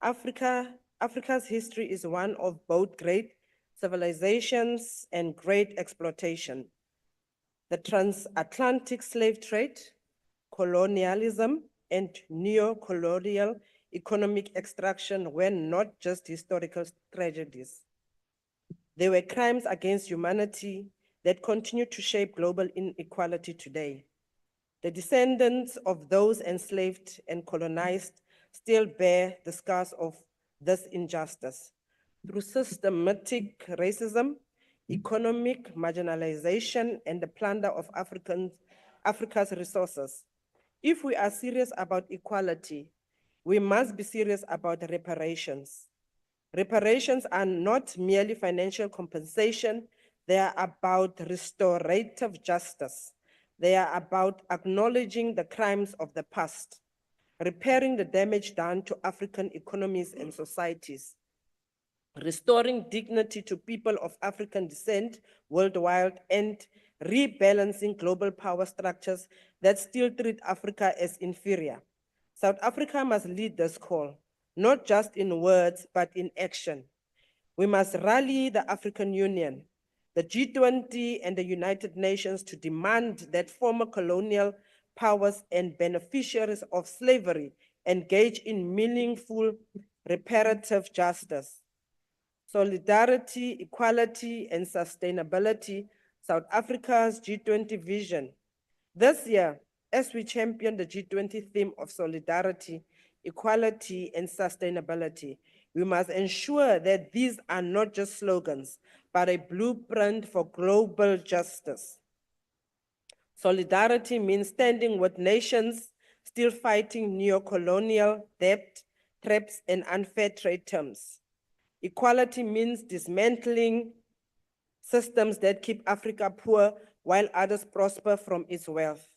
Africa's history is one of both great civilizations and great exploitation. The transatlantic slave trade, colonialism, and neo-colonial economic extraction were not just historical tragedies. They were crimes against humanity that continue to shape global inequality today. The descendants of those enslaved and colonized still bear the scars of this injustice through systematic racism, economic marginalization, and the plunder of Africa's resources. If we are serious about equality, we must be serious about reparations. Reparations are not merely financial compensation, they are about restorative justice. They are about acknowledging the crimes of the past, repairing the damage done to African economies and societies, restoring dignity to people of African descent worldwide, and rebalancing global power structures that still treat Africa as inferior. South Africa must lead this call, not just in words, but in action. We must rally the African Union, the G20, and the United Nations to demand that former colonial powers and beneficiaries of slavery engage in meaningful reparative justice. Solidarity, equality, and sustainability, South Africa's G20 vision. This year, as we champion the G20 theme of solidarity, equality, and sustainability, we must ensure that these are not just slogans, but a blueprint for global justice. Solidarity means standing with nations still fighting neo-colonial debt traps and unfair trade terms. Equality means dismantling systems that keep Africa poor while others prosper from its wealth.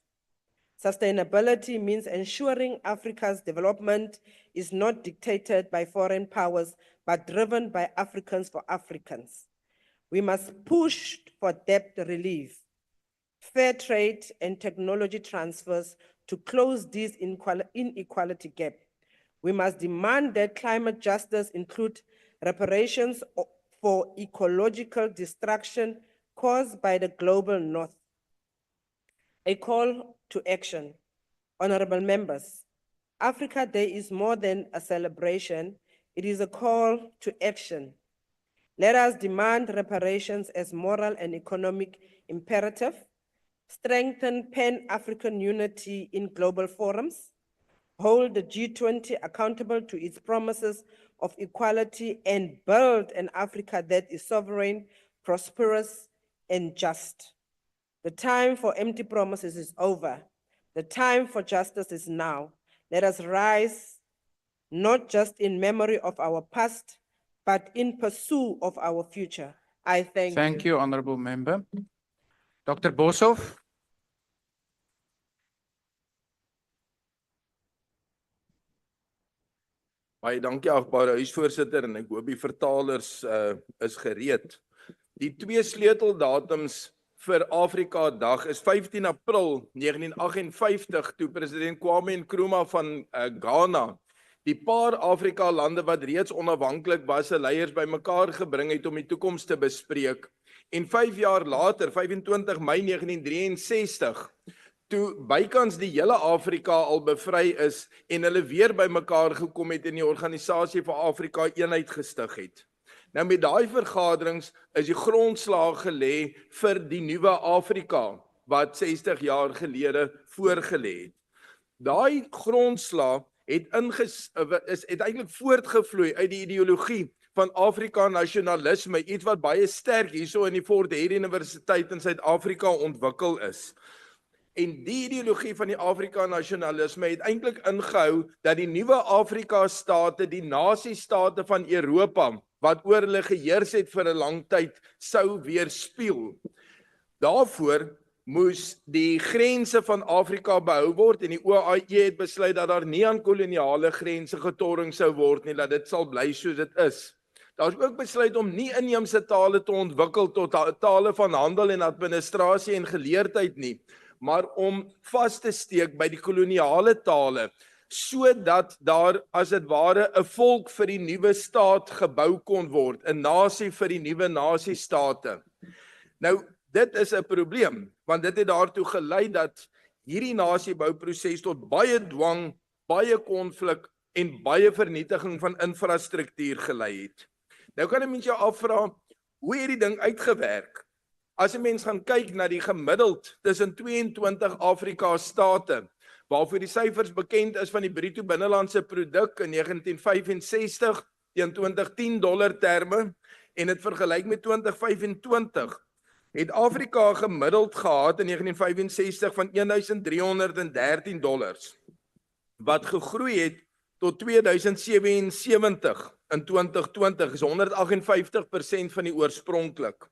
Sustainability means ensuring Africa's development is not dictated by foreign powers, but driven by Africans for Africans. We must push for debt relief, fair trade, and technology transfers to close this inequality gap. We must demand that climate justice include reparations for ecological destruction caused by the global north. A call to action. Honorable members, Africa Day is more than a celebration, it is a call to action. Let us demand reparations as moral and economic imperative, strengthen Pan-African unity in global forums, hold the G20 accountable to its promises of equality, and build an Africa that is sovereign, prosperous, and just. The time for empty promises is over. The time for justice is now. Let us rise, not just in memory of our past, but in pursuit of our future. I thank you. Thank you, Honorable Member. Dr. Boshoff. Baie dankie agbare huisvoorsitter en ek hoop die vertalers is gereed. Die twee sleuteldatums vir Afrika Dag is 15 April 1958 toe president Kwame Nkrumah van Ghana die paar Afrika lande wat reeds onafhanklik was, se leiers bymekaar gebring het om die toekoms te bespreek. En 5 jaar later, 25 Mei 1963, toe bykans die hele Afrika al bevry is en hulle weer bymekaar gekom het en die Organisasie vir Afrika Eenheid gestig het. Nou met daai vergaderings is die grondslag gelê vir die nuwe Afrika wat 60 jaar gelede voorgelê het. Daai grondslag het eintlik voortgevloei uit die ideologie van Afrika nasionalisme, iets wat baie sterk hierso in die Fort Hare Universiteit in Suid-Afrika ontwikkel is. En die ideologie van die Afrika nasionalisme het eintlik ingehou dat die nuwe Afrika state, die nasiestate van Europa, wat oor hulle geheers het vir 'n lang tyd, sou weerspieël. Daarvoor moes die grense van Afrika behou word en die OAE het besluit dat daar nie aan koloniale grense getorring sou word nie, dat dit sal bly soos dit is. Daar is ook besluit om nie inheemse tale te ontwikkel tot tale van handel en administrasie en geleerdheid nie, maar om vas te steek by die koloniale tale, sodat daar as dit ware 'n volk vir die nuwe staat gebou kon word, 'n nasie vir die nuwe nasiestate. Nou, dit is 'n probleem, want dit het daartoe gelei dat hierdie nasiebouproses tot baie dwang, baie konflik en baie vernietiging van infrastruktuur gelei het. Nou kan 'n mens jou afvra, hoe het die ding uitgewerk? As 'n mens gaan kyk na die gemiddeld tussen 22 Afrika state, waarvoor die syfers bekend is van die bruto binnelandse produk in 1965 teen 2010 dollar terme en dit vergelyk met 2025, het Afrika gemiddeld gehad in 1965 van 1313 dollars, wat gegroei het tot 2077 in 2020, is 158% van die oorspronklik.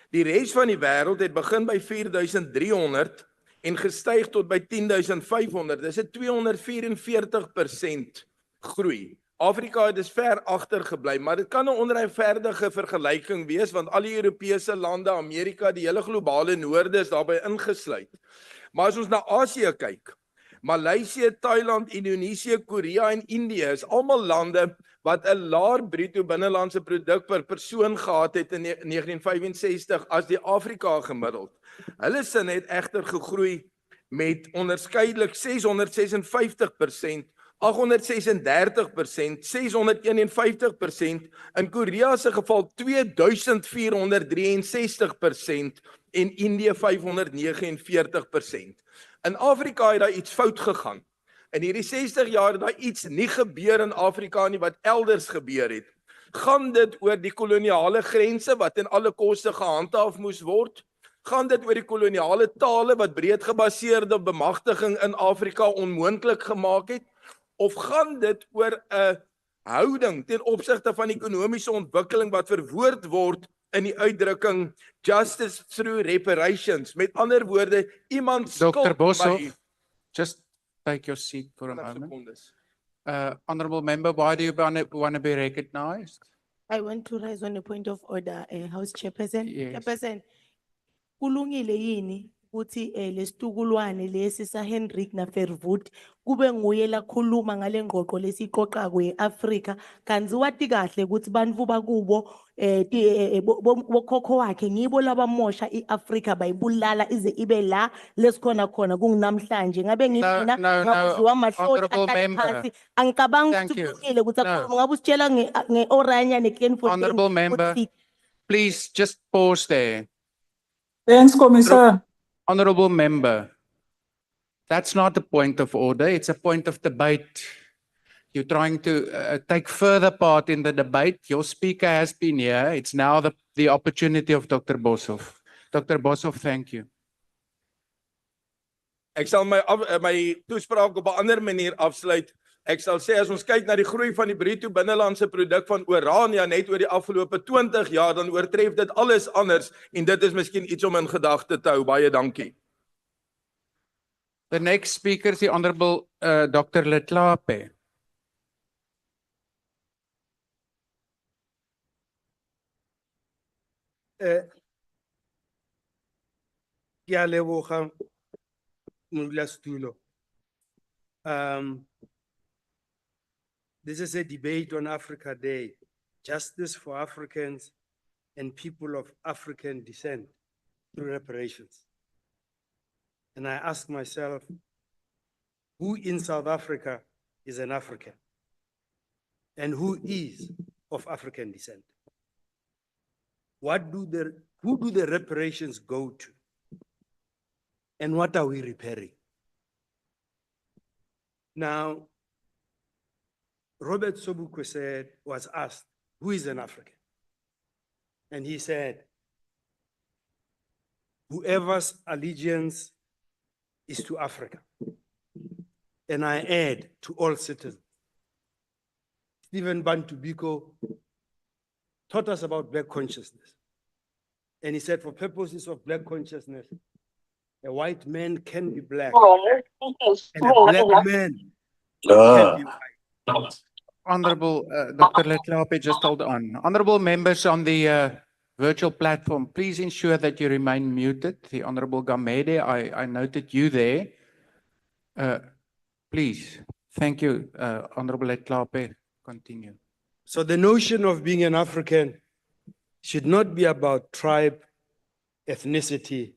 Die res van die wêreld het begin by 4300 en gestyg tot by 10500. Dis 'n 244% groei. Afrika het dus ver agter gebly, maar dit kan 'n onregverdige vergelyking wees want al die Europese lande, Amerika, die hele globale noorde is daarbey ingesluit. Maar as ons na Asië kyk, Maleisië, Thailand, Indonesië, Korea en Indië is almal lande wat 'n laer bruto binnelandse produk per persoon gehad het in 1965 as die Afrika gemiddeld. Hulle sin het egter gegroei met onderskeidelik 656%, 836%, 651%, in Korea se geval 2463% en Indië 549%. In Afrika het daar iets fout gegaan. In hierdie 60 jaar het daar iets nie gebeur in Afrika nie wat elders gebeur het. Gaan dit oor die koloniale grense wat ten alle koste gehandhaaf moes word? Gaan dit oor die koloniale tale wat breed gebaseerde bemagtiging in Afrika onmoontlik gemaak het? Of gaan dit oor 'n houding ten opsigte van ekonomiese ontwikkeling wat verwoord word in die uitdrukking justice through reparations? Met ander woorde, iemand skuld Dr. Boshoff, my... just take your seat for a moment. Honorable Member, why do you want to be recognized? I want to raise on a point of order, House Chairperson. Yes. Chairperson, kulungile yini ukuthi lesitukulwane lesi sa Hendrik na Verwoerd kube nguye la khuluma ngale ngqoqo lesiqoqa kwe-Afrika kanti wati kahle ukuthi bantu bakubo bokhokho wakhe ngibo labamosha i-Afrika bayibulala ize ibe la lesikhona khona kunginamhlanje ngabe ngifina ngakudliwa amahlothi ahlale phansi angicabangi ukuthi kulungile ukuthi akhulume ngabe usitshela nge-Oranje ne-Kleinfontein Honorable member, ukuthi please just pause there. Thanks, Commissioner. Honorable member, that's not a point of order. It's a point of debate. You're trying to take further part in the debate. Your speaker has been here. It's now the opportunity of Dr. Boshoff. Dr. Boshoff, thank you. Ek sal my toespraak op 'n ander manier afsluit. Ek sal sê as ons kyk na die groei van die bruto binnelandse produk van Oranje net oor die afgelope 20 jaar, dan oortref dit alles anders en dit is miskien iets om in gedagte te hou. Baie dankie. The next speaker is the Honorable Dr. Letlape. Ke a leboga modulasetulo. This is a debate on Africa Day, justice for Africans and people of African descent through reparations. And I ask myself, who in South Africa is an African? And who is of African descent? Who do the reparations go to? And what are we repairing? Now, Robert Sobukwe was asked, who is an African? And he said, whoever's allegiance is to Africa. And I add, to all citizens. Stephen Bantu Biko taught us about Black consciousness. And he said, for purposes of Black consciousness, a white man can be Black, and a Black man can be white. Honorable Dr. Letlape, just hold on. Honorable members on the virtual platform, please ensure that you remain muted. The Honorable Gamede, I noted you there. Please, thank you, Honorable Letlape. Continue. So the notion of being an African should not be about tribe, ethnicity,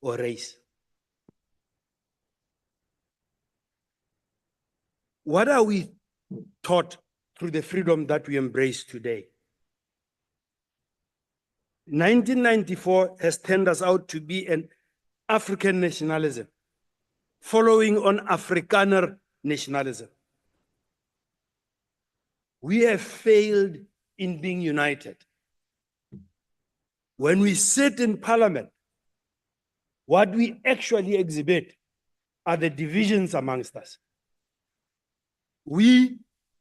or race. What are we taught through the freedom that we embrace today? 1994 has turned us out to be an African nationalism, following on Afrikaner nationalism. We have failed in being united. When we sit in parliament, what we actually exhibit are the divisions amongst us. We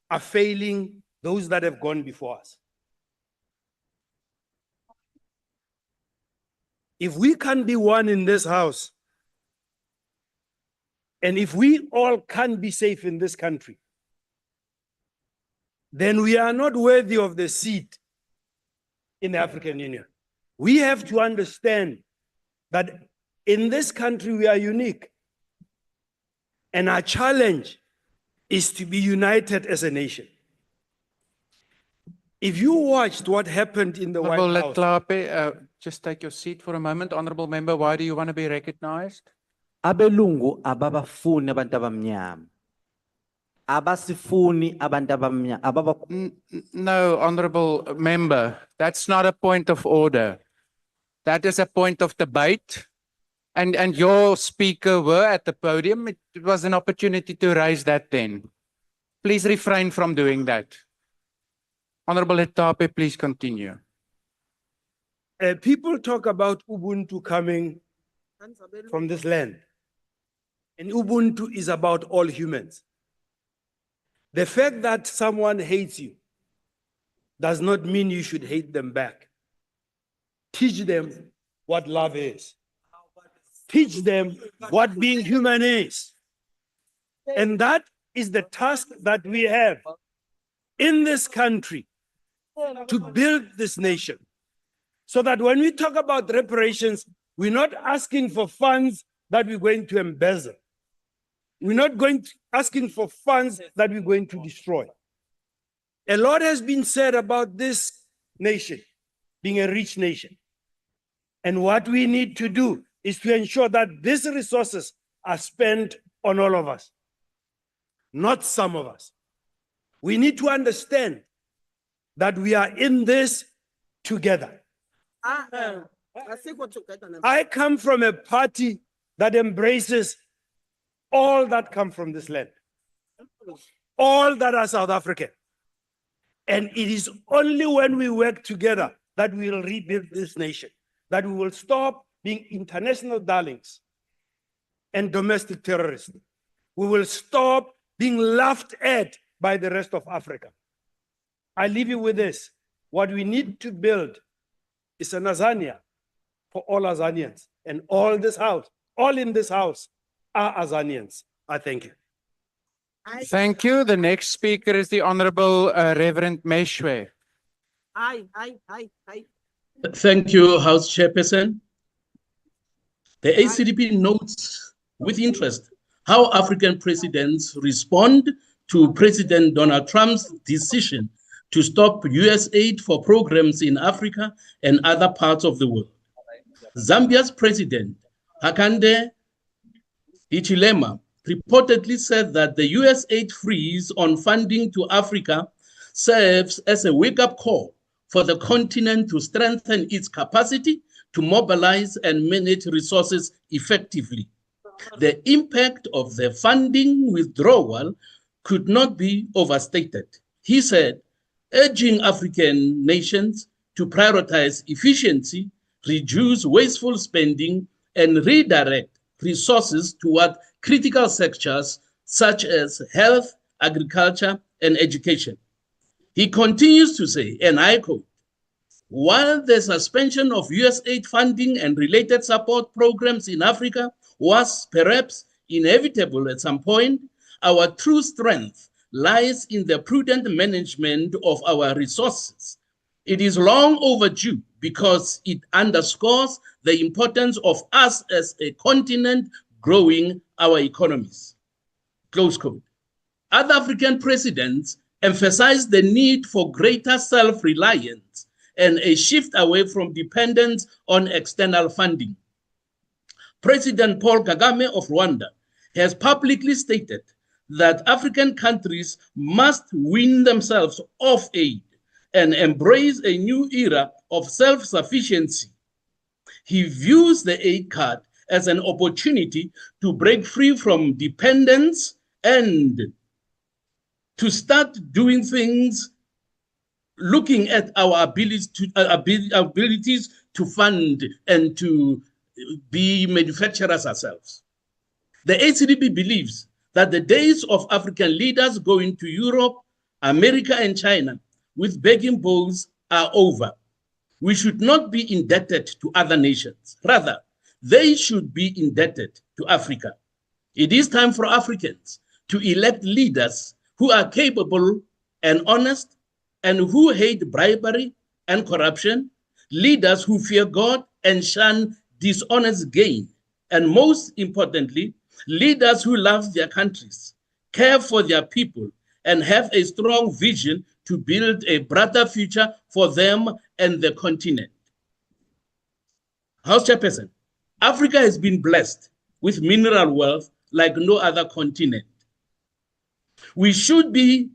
are failing those that have gone before us. If we can't be one in this house, and if we all can't be safe in this country, then we are not worthy of the seat in the African Union. We have to understand that in this country we are unique. And our challenge is to be united as a nation. If you watched what happened in the White House. Letlape, just take your seat for a moment. Honorable member, why do you want to be recognized? Abelungu ababafuni abantu abamnyama. Abasifuni abantu abamnyama. No, honorable member, that's not a point of order. That is a point of debate. And your speaker were at the podium. It was an opportunity to raise that then. Please refrain from doing that. Honorable Letlape, please continue. People talk about Ubuntu coming from this land. And Ubuntu is about all humans. The fact that someone hates you does not mean you should hate them back. Teach them what love is. Teach them what being human is. And that is the task that we have in this country to build this nation. So that when we talk about reparations, We're not asking for funds that we're going to embezzle. We're not asking for funds that we're going to destroy. A lot has been said about this nation being a rich nation. And what we need to do is to ensure that these resources are spent on all of us, not some of us. We need to understand that we are in this together. I come from a party that embraces all that come from this land, all that are South African. And it is only when we work together that we will rebuild this nation, that we will stop being international darlings and domestic terrorists. We will stop being laughed at by the rest of Africa. I leave you with this. What we need to build is an Azania for all Azanians. And all in this house are Azanians. I thank you. Thank you. The next speaker is the Honorable Reverend Meshwe. Thank you, House Chairperson. The ACDP notes with interest how African presidents respond to President Donald Trump's decision to stop US aid for programs in Africa and other parts of the world. Zambia's president, Hakainde Hichilema, reportedly said that the US aid freeze on funding to Africa serves as a wake-up call for the continent to strengthen its capacity to mobilize and manage resources effectively. The impact of the funding withdrawal could not be overstated. He said, urging African nations to prioritize efficiency, reduce wasteful spending, and redirect resources toward critical sectors such as health, agriculture, and education. He continues to say, and I quote, while the suspension of US aid funding and related support programs in Africa was perhaps inevitable at some point, our true strength lies in the prudent management of our resources. It is long overdue because it underscores the importance of us as a continent growing our economies. Close quote. Other African presidents emphasized the need for greater self-reliance and a shift away from dependence on external funding. President Paul Kagame of Rwanda has publicly stated that African countries must wean themselves off aid and embrace a new era of self-sufficiency. He views the aid cut as an opportunity to break free from dependence and to start doing things, looking at our abilities to fund and to be manufacturers ourselves. The ACDP believes that the days of African leaders going to Europe, America, and China with begging bowls are over. We should not be indebted to other nations. Rather, they should be indebted to Africa. It is time for Africans to elect leaders who are capable and honest and who hate bribery and corruption, leaders who fear God and shun dishonest gain, and most importantly, leaders who love their countries, care for their people, and have a strong vision to build a brighter future for them and the continent. House Chairperson, Africa has been blessed with mineral wealth like no other continent. We should become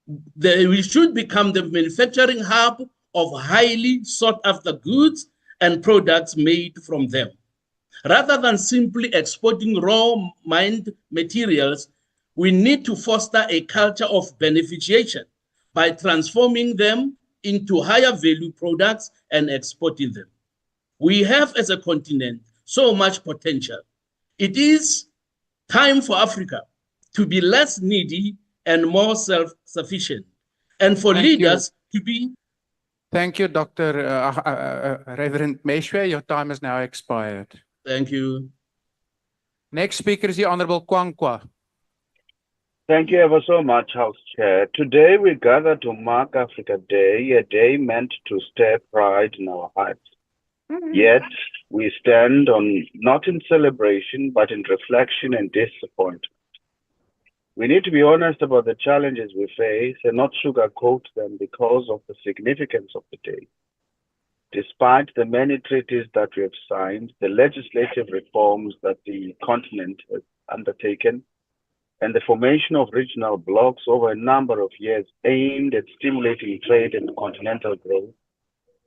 the manufacturing hub of highly sought after goods and products made from them. Rather than simply exporting raw mined materials, we need to foster a culture of beneficiation by transforming them into higher value products and exporting them. We have as a continent so much potential. It is time for Africa to be less needy and more self-sufficient, and for leaders to be. Thank you, Dr. Reverend Meshwe. Your time has now expired. Thank you. Next speaker is the Honorable Kwankwa. Thank you ever so much, House Chair. Today we gather to mark Africa Day, a day meant to stir pride in our hearts. Yet we stand on not in celebration, but in reflection and disappointment. We need to be honest about the challenges we face and not sugarcoat them because of the significance of the day. Despite the many treaties that we have signed, the legislative reforms that the continent has undertaken, and the formation of regional blocs over a number of years aimed at stimulating trade and continental growth,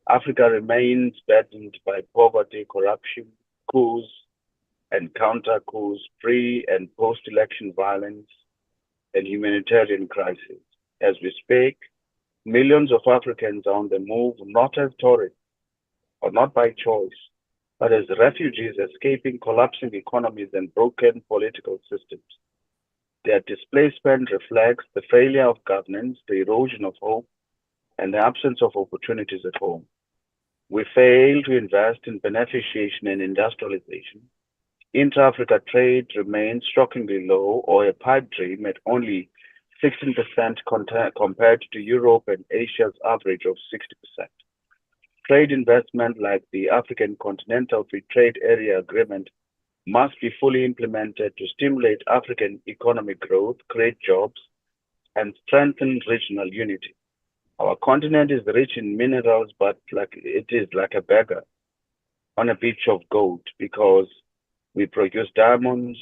Africa remains burdened by poverty, corruption, coups, and counter-coups, pre- and post-election violence, and humanitarian crisis. As we speak, millions of Africans are on the move, not as tourists, or not by choice, but as refugees escaping collapsing economies and broken political systems. Their displacement reflects the failure of governance, the erosion of hope, and the absence of opportunities at home. We fail to invest in beneficiation and industrialization. Intra-Africa trade remains shockingly low, or a pipe dream at only 16% compared to Europe and Asia's average of 60%. Trade investment like the African Continental Free Trade Area Agreement must be fully implemented to stimulate African economic growth, create jobs, and strengthen regional unity. Our continent is rich in minerals, but it is like a beggar on a beach of gold because we produce diamonds,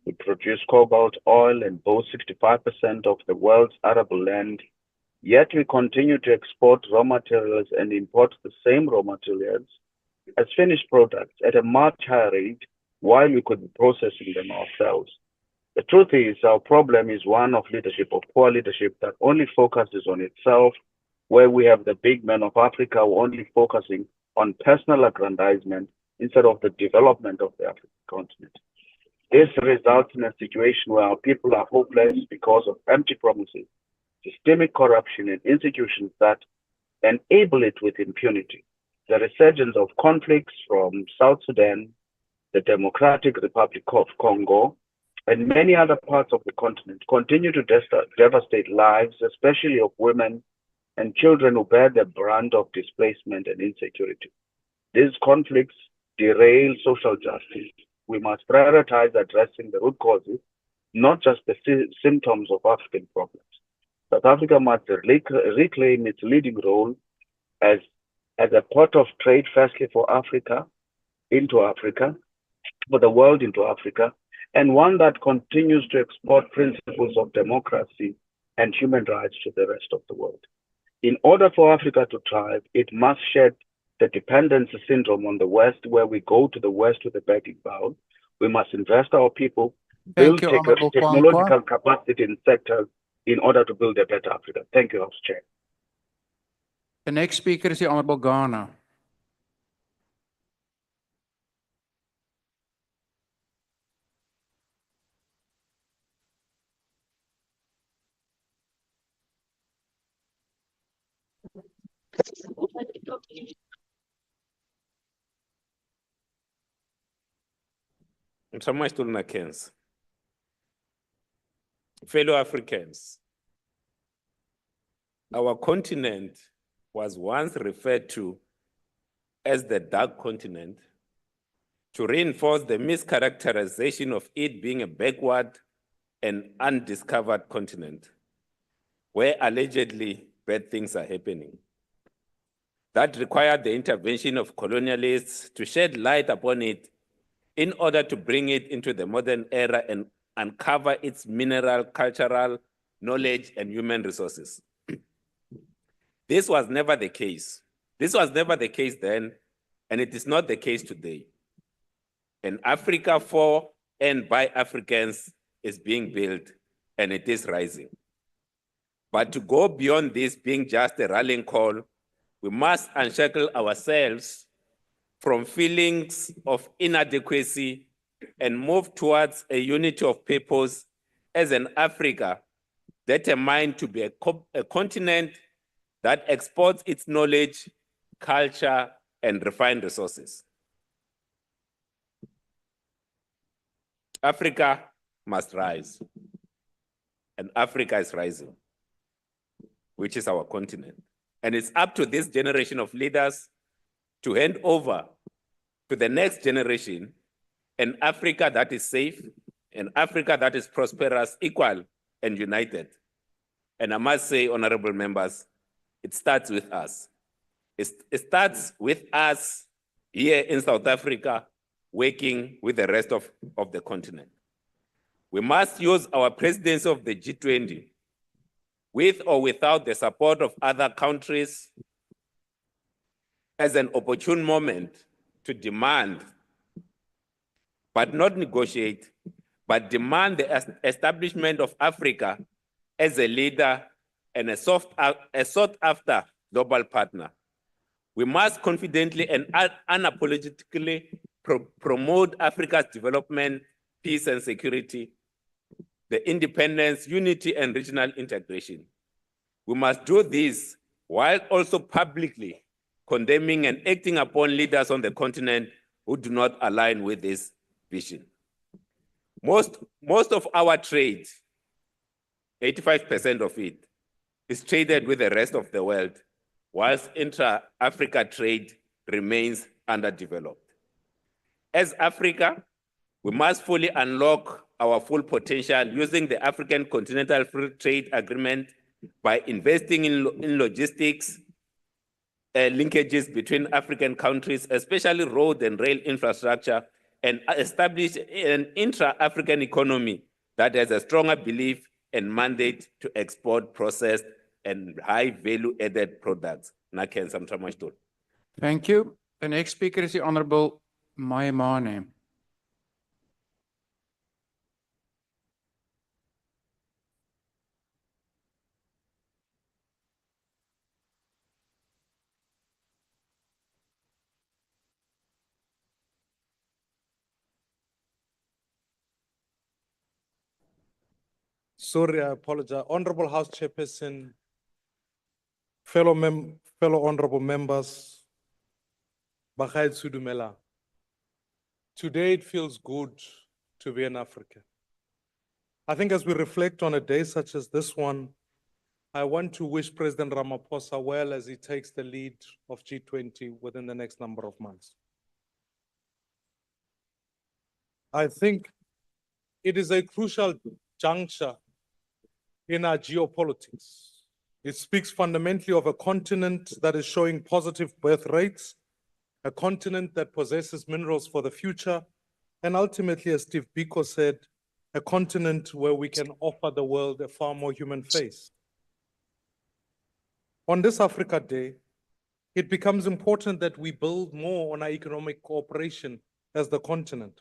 we produce cobalt, oil, and boast 65% of the world's arable land. Yet we continue to export raw materials and import the same raw materials as finished products at a much higher rate while we could be processing them ourselves. The truth is, our problem is one of leadership, of poor leadership that only focuses on itself, where we have the big men of Africa only focusing on personal aggrandizement instead of the development of the African continent. This results in a situation where our people are hopeless because of empty promises, systemic corruption, and institutions that enable it with impunity. The resurgence of conflicts from South Sudan, the Democratic Republic of Congo, and many other parts of the continent continue to devastate lives, especially of women and children who bear the brunt of displacement and insecurity. These conflicts derail social justice. We must prioritize addressing the root causes, not just the symptoms of African problems. South Africa must reclaim its leading role as a port of trade, firstly for Africa, into Africa, for the world into Africa, and one that continues to export principles of democracy and human rights to the rest of the world. In order for Africa to thrive, it must shed the dependency syndrome on the West, where we go to the West with a begging bowl. We must invest our people, build technological capacity in sectors in order to build a better Africa. Thank you, House Chair. The next speaker is the Honorable Ghana. Fellow Africans, our continent was once referred to as the dark continent to reinforce the mischaracterization of it being a backward and undiscovered continent where allegedly bad things are happening. That required the intervention of colonialists to shed light upon it in order to bring it into the modern era and uncover its mineral, cultural, knowledge, and human resources. This was never the case. This was never the case then, and it is not the case today. And Africa for and by Africans is being built, and it is rising. But to go beyond this being just a rallying call, we must unshackle ourselves from feelings of inadequacy and move towards a unity of purpose as an Africa determined to be a continent that exports its knowledge, culture, and refined resources. Africa must rise, and Africa is rising, which is our continent. And it's up to this generation of leaders to hand over to the next generation an Africa that is safe, an Africa that is prosperous, equal, and united. And I must say, honorable members, it starts with us. It starts with us here in South Africa, working with the rest of the continent. We must use our presidency of the G20 with or without the support of other countries as an opportune moment to demand, but not negotiate, but demand the establishment of Africa as a leader and a sought-after global partner. We must confidently and unapologetically promote Africa's development, peace and security, the independence, unity, and regional integration. We must do this while also publicly condemning and acting upon leaders on the continent who do not align with this vision. Most of our trade, 85% of it, is traded with the rest of the world, whilst intra-Africa trade remains underdeveloped. As Africa, we must fully unlock our full potential using the African Continental Free Trade Agreement by investing in logistics, linkages between African countries, especially road and rail infrastructure, and establish an intra-African economy that has a stronger belief and mandate to export processed and high value-added products. Thank you. The next speaker is the Honorable Maimane. Sorry, I apologize. Honorable House Chairperson, fellow honorable members, Bagaid Sudumela. Today it feels good to be in Africa. I think as we reflect on a day such as this one, I want to wish President Ramaphosa well as he takes the lead of G20 within the next number of months. I think it is a crucial juncture in our geopolitics. It speaks fundamentally of a continent that is showing positive birth rates, a continent that possesses minerals for the future, and ultimately, as Steve Biko said, a continent where we can offer the world a far more human face. On this Africa Day, it becomes important that we build more on our economic cooperation as the continent,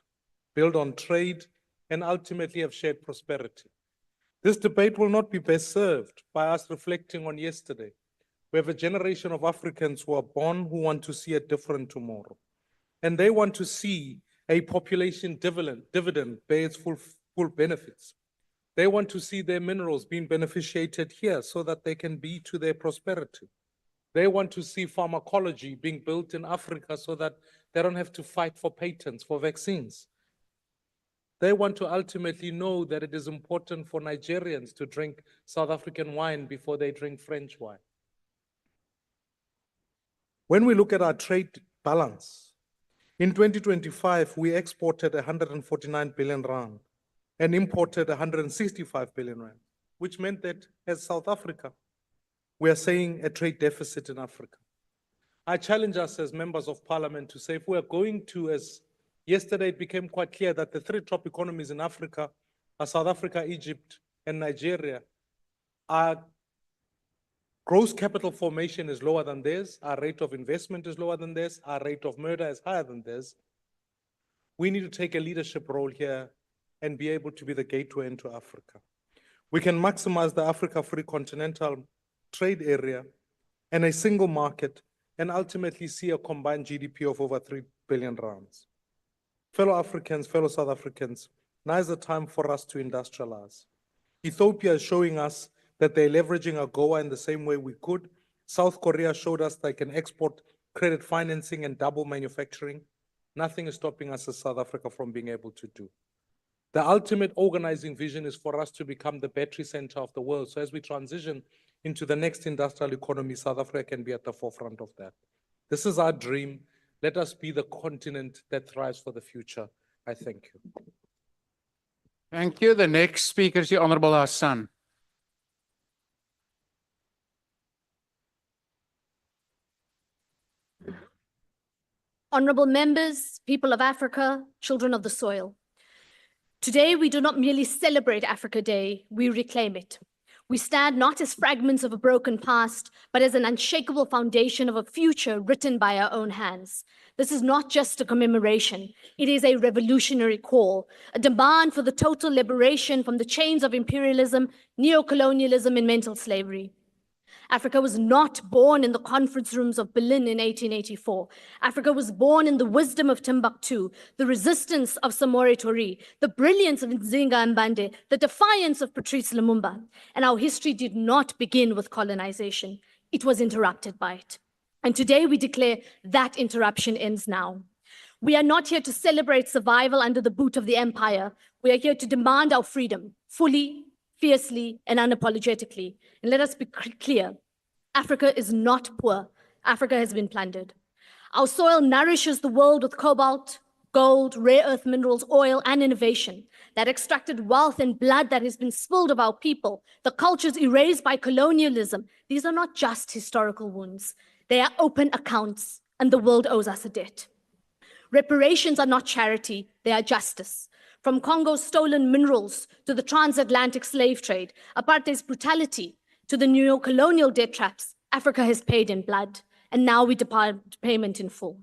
build on trade, and ultimately have shared prosperity. This debate will not be best served by us reflecting on yesterday. We have a generation of Africans who are born who want to see a different tomorrow. And they want to see a population dividend bear its full benefits. They want to see their minerals being beneficiated here so that they can be to their prosperity. They want to see pharmacology being built in Africa so that they don't have to fight for patents for vaccines. They want to ultimately know that it is important for Nigerians to drink South African wine before they drink French wine. When we look at our trade balance, in 2025, we exported 149 billion rand and imported 165 billion rand, which meant that as South Africa, we are saying a trade deficit in Africa. I challenge us as members of parliament to say if we are going to, as yesterday it became quite clear that the three top economies in Africa are South Africa, Egypt, and Nigeria. Our gross capital formation is lower than theirs, our rate of investment is lower than theirs, our rate of murder is higher than theirs. We need to take a leadership role here and be able to be the gateway into Africa. We can maximize the Africa Free Continental Trade Area and a single market and ultimately see a combined GDP of over 3 billion rands. Fellow Africans, fellow South Africans, now is the time for us to industrialize. Ethiopia is showing us that they're leveraging AGOA in the same way we could. South Korea showed us they can export credit financing and double manufacturing. Nothing is stopping us as South Africa from being able to do. The ultimate organizing vision is for us to become the battery center of the world. So as we transition into the next industrial economy, South Africa can be at the forefront of that. This is our dream. Let us be the continent that thrives for the future. I thank you. Thank you. The next speaker is the Honorable Hassan. Honorable members, people of Africa, children of the soil. Today, we do not merely celebrate Africa Day, we reclaim it. We stand not as fragments of a broken past, but as an unshakable foundation of a future written by our own hands. This is not just a commemoration, it is a revolutionary call, a demand for the total liberation from the chains of imperialism, neocolonialism, and mental slavery. Africa was not born in the conference rooms of Berlin in 1884. Africa was born in the wisdom of Timbuktu, the resistance of Samori Touré, the brilliance of Nzinga Mbande, the defiance of Patrice Lumumba. And our history did not begin with colonization. It was interrupted by it. And today we declare that interruption ends now. We are not here to celebrate survival under the boot of the empire. We are here to demand our freedom, fully, fiercely, and unapologetically. And let us be clear, Africa is not poor. Africa has been plundered. Our soil nourishes the world with cobalt, gold, rare earth minerals, oil, and innovation. That extracted wealth and blood that has been spilled of our people, the cultures erased by colonialism, these are not just historical wounds. They are open accounts, and the world owes us a debt. Reparations are not charity, they are justice. From Congo's stolen minerals to the transatlantic slave trade, apartheid's brutality to the neo-colonial debt traps, Africa has paid in blood, and now we demand payment in full.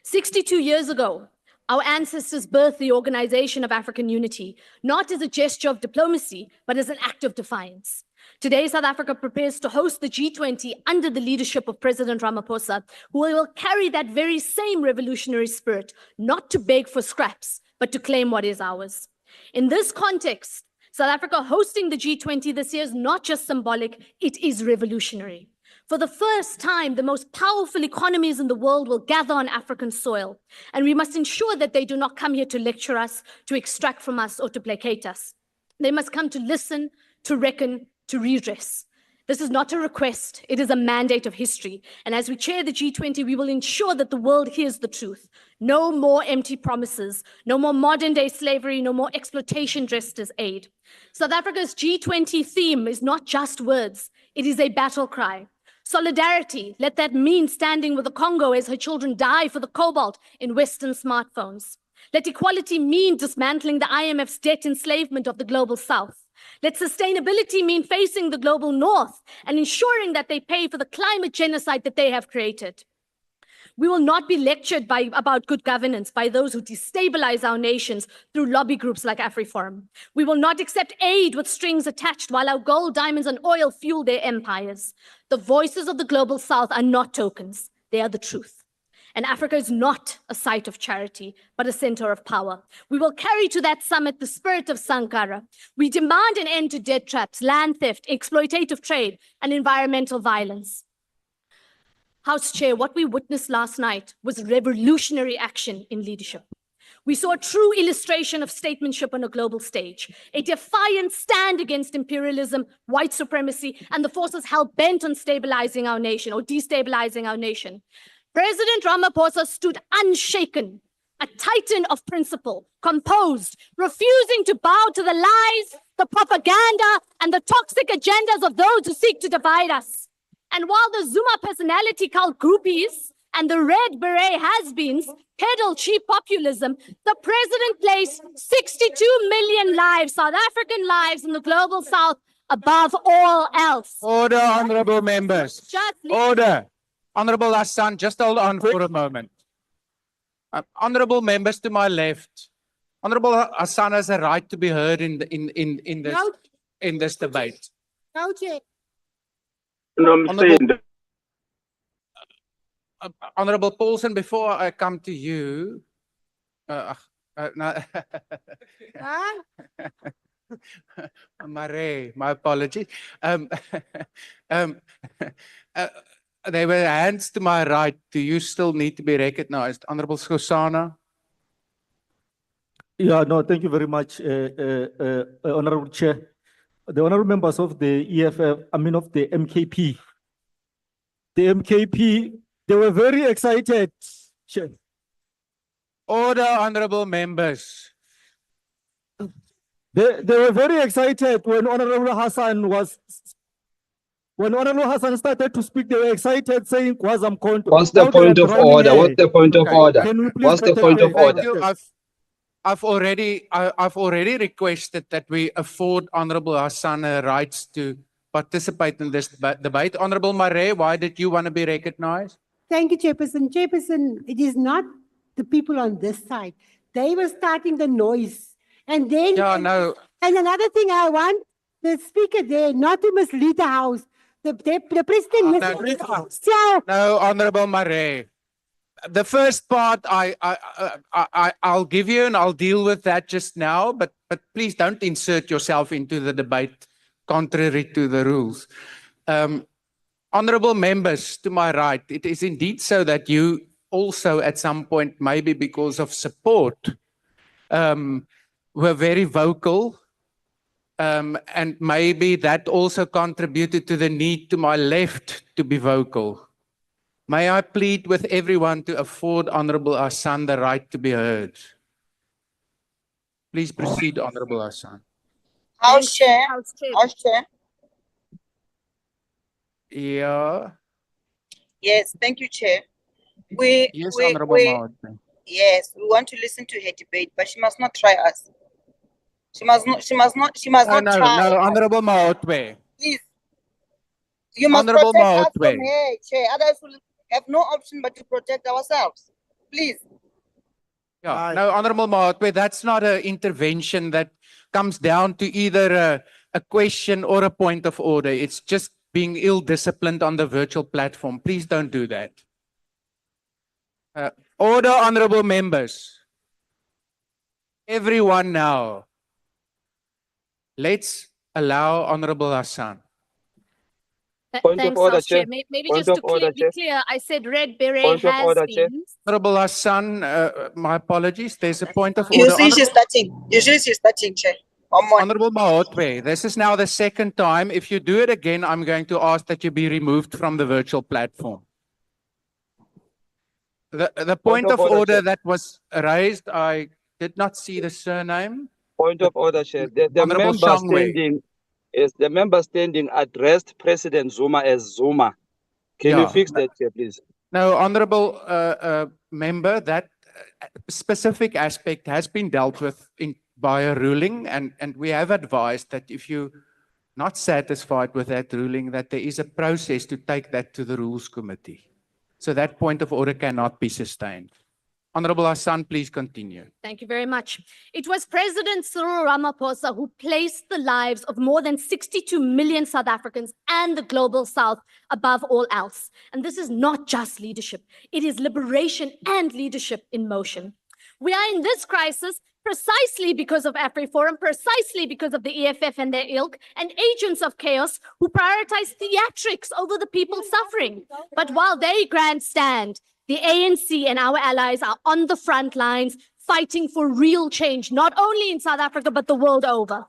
62 years ago, our ancestors birthed the Organization of African Unity, not as a gesture of diplomacy, but as an act of defiance. Today, South Africa prepares to host the G20 under the leadership of President Ramaphosa, who will carry that very same revolutionary spirit, not to beg for scraps, but to claim what is ours. In this context, South Africa hosting the G20 this year is not just symbolic, it is revolutionary. For the first time, the most powerful economies in the world will gather on African soil, and we must ensure that they do not come here to lecture us, to extract from us, or to placate us. They must come to listen, to reckon, to redress. This is not a request, it is a mandate of history. And as we chair the G20, we will ensure that the world hears the truth. No more empty promises, no more modern day slavery, no more exploitation dressed as aid. South Africa's G20 theme is not just words, it is a battle cry. Solidarity, let that mean standing with the Congo as her children die for the cobalt in Western smartphones. Let equality mean dismantling the IMF's debt enslavement of the global South. Let sustainability mean facing the global North and ensuring that they pay for the climate genocide that they have created. We will not be lectured about good governance by those who destabilize our nations through lobby groups like AfriForum. We will not accept aid with strings attached while our gold, diamonds, and oil fuel their empires. The voices of the global South are not tokens, they are the truth. And Africa is not a site of charity, but a center of power. We will carry to that summit the spirit of Sankara. We demand an end to debt traps, land theft, exploitative trade, and environmental violence. House Chair, what we witnessed last night was revolutionary action in leadership. We saw a true illustration of statesmanship on a global stage, a defiant stand against imperialism, white supremacy, and the forces hell-bent on stabilizing our nation or destabilizing our nation. President Ramaphosa stood unshaken, a titan of principle, composed, refusing to bow to the lies, the propaganda, and the toxic agendas of those who seek to divide us. And while the Zuma personality cult groupies and the red beret has-beens peddle cheap populism, the president placed 62 million lives, South African lives, in the global South above all else. Order, honorable members. Order. Honorable Hassan, just hold on for a moment. Honorable members to my left, Honorable Hassan has a right to be heard in this debate. Honorable Paulson, before I come to you, Mare, my apologies. There were hands to my right. Do you still need to be recognized? Honorable Skosana. Yeah, no, thank you very much, Honorable Chair. The honorable members of the EFF, of the MKP. The MKP, they were very excited Chair. Order, honorable members. They were very excited when Honorable Hassan started to speak, they were excited saying Kwazam Konto. What's the Now they are point of drowning order? her. What's the point of Okay. order? Can we please What's the protect point her? of order? Thank you. I've already requested that we afford Honorable Hassan her rights to participate in this debate. Honorable Marais, why did you want to be recognized? Thank you, Chairperson. Chairperson, it is not the people on this side. They were starting the noise. And then, Yeah, no. and another thing I want the speaker there not to mislead the House. The president mislead the House. So, No, Honorable Marais. The first part I'll give you and I'll deal with that just now, but please don't insert yourself into the debate contrary to the rules. Honorable members to my right, it is indeed so that you also at some point, maybe because of support, were very vocal. And maybe that also contributed to the need to my left to be vocal. May I plead with everyone to afford Honorable Hassan the right to be heard? Please proceed, Honorable Hassan. House Chair. House Chair. Yeah. Yes, thank you, Chair. Yes, Honorable Maud. Yes, we want to listen to her debate, but she must not try us. She must not try. No, Honorable Maotwe. Please. You must Honorable protect us Maotwe. from her, Chair. Otherwise we'll have no option but to protect ourselves. Please. Yeah, no, Honorable Maotwe, that's not an intervention that comes down to either a question or a point of order. It's just being ill-disciplined on the virtual platform. Please don't do that. Order, honorable members. Everyone now. Let's allow Honorable Hassan. Point of Thanks, order, House Chair. Chair. Maybe Point just of to order, be Chair. clear, I said red beret Point of has order, Chair. been. Honorable Hassan, my apologies. There's a point of You order. see she's starting. You see she's starting, Chair. Honorable Maotwe, this is now the second time. If you do it again, I'm going to ask that you be removed from the virtual platform. The point of order Chair. that was raised, I did not see the surname. Point of order, Chair. The Honorable member Shangwe. standing is the member standing addressed President Zuma as Zuma. Can you Yeah. fix that, Chair, please? No, honorable member, that specific aspect has been dealt with by a ruling, and we have advised that if you're not satisfied with that ruling, that there is a process to take that to the Rules Committee. So that point of order cannot be sustained. Honorable Hassan, please continue. Thank you very much. It was President Cyril Ramaphosa who placed the lives of more than 62 million South Africans and the global South above all else. And this is not just leadership. It is liberation and leadership in motion. We are in this crisis precisely because of AfriForum, precisely because of the EFF and their ilk, and agents of chaos who prioritize theatrics over the people suffering. But while they grandstand, the ANC and our allies are on the front lines fighting for real change, not only in South Africa, but the world over.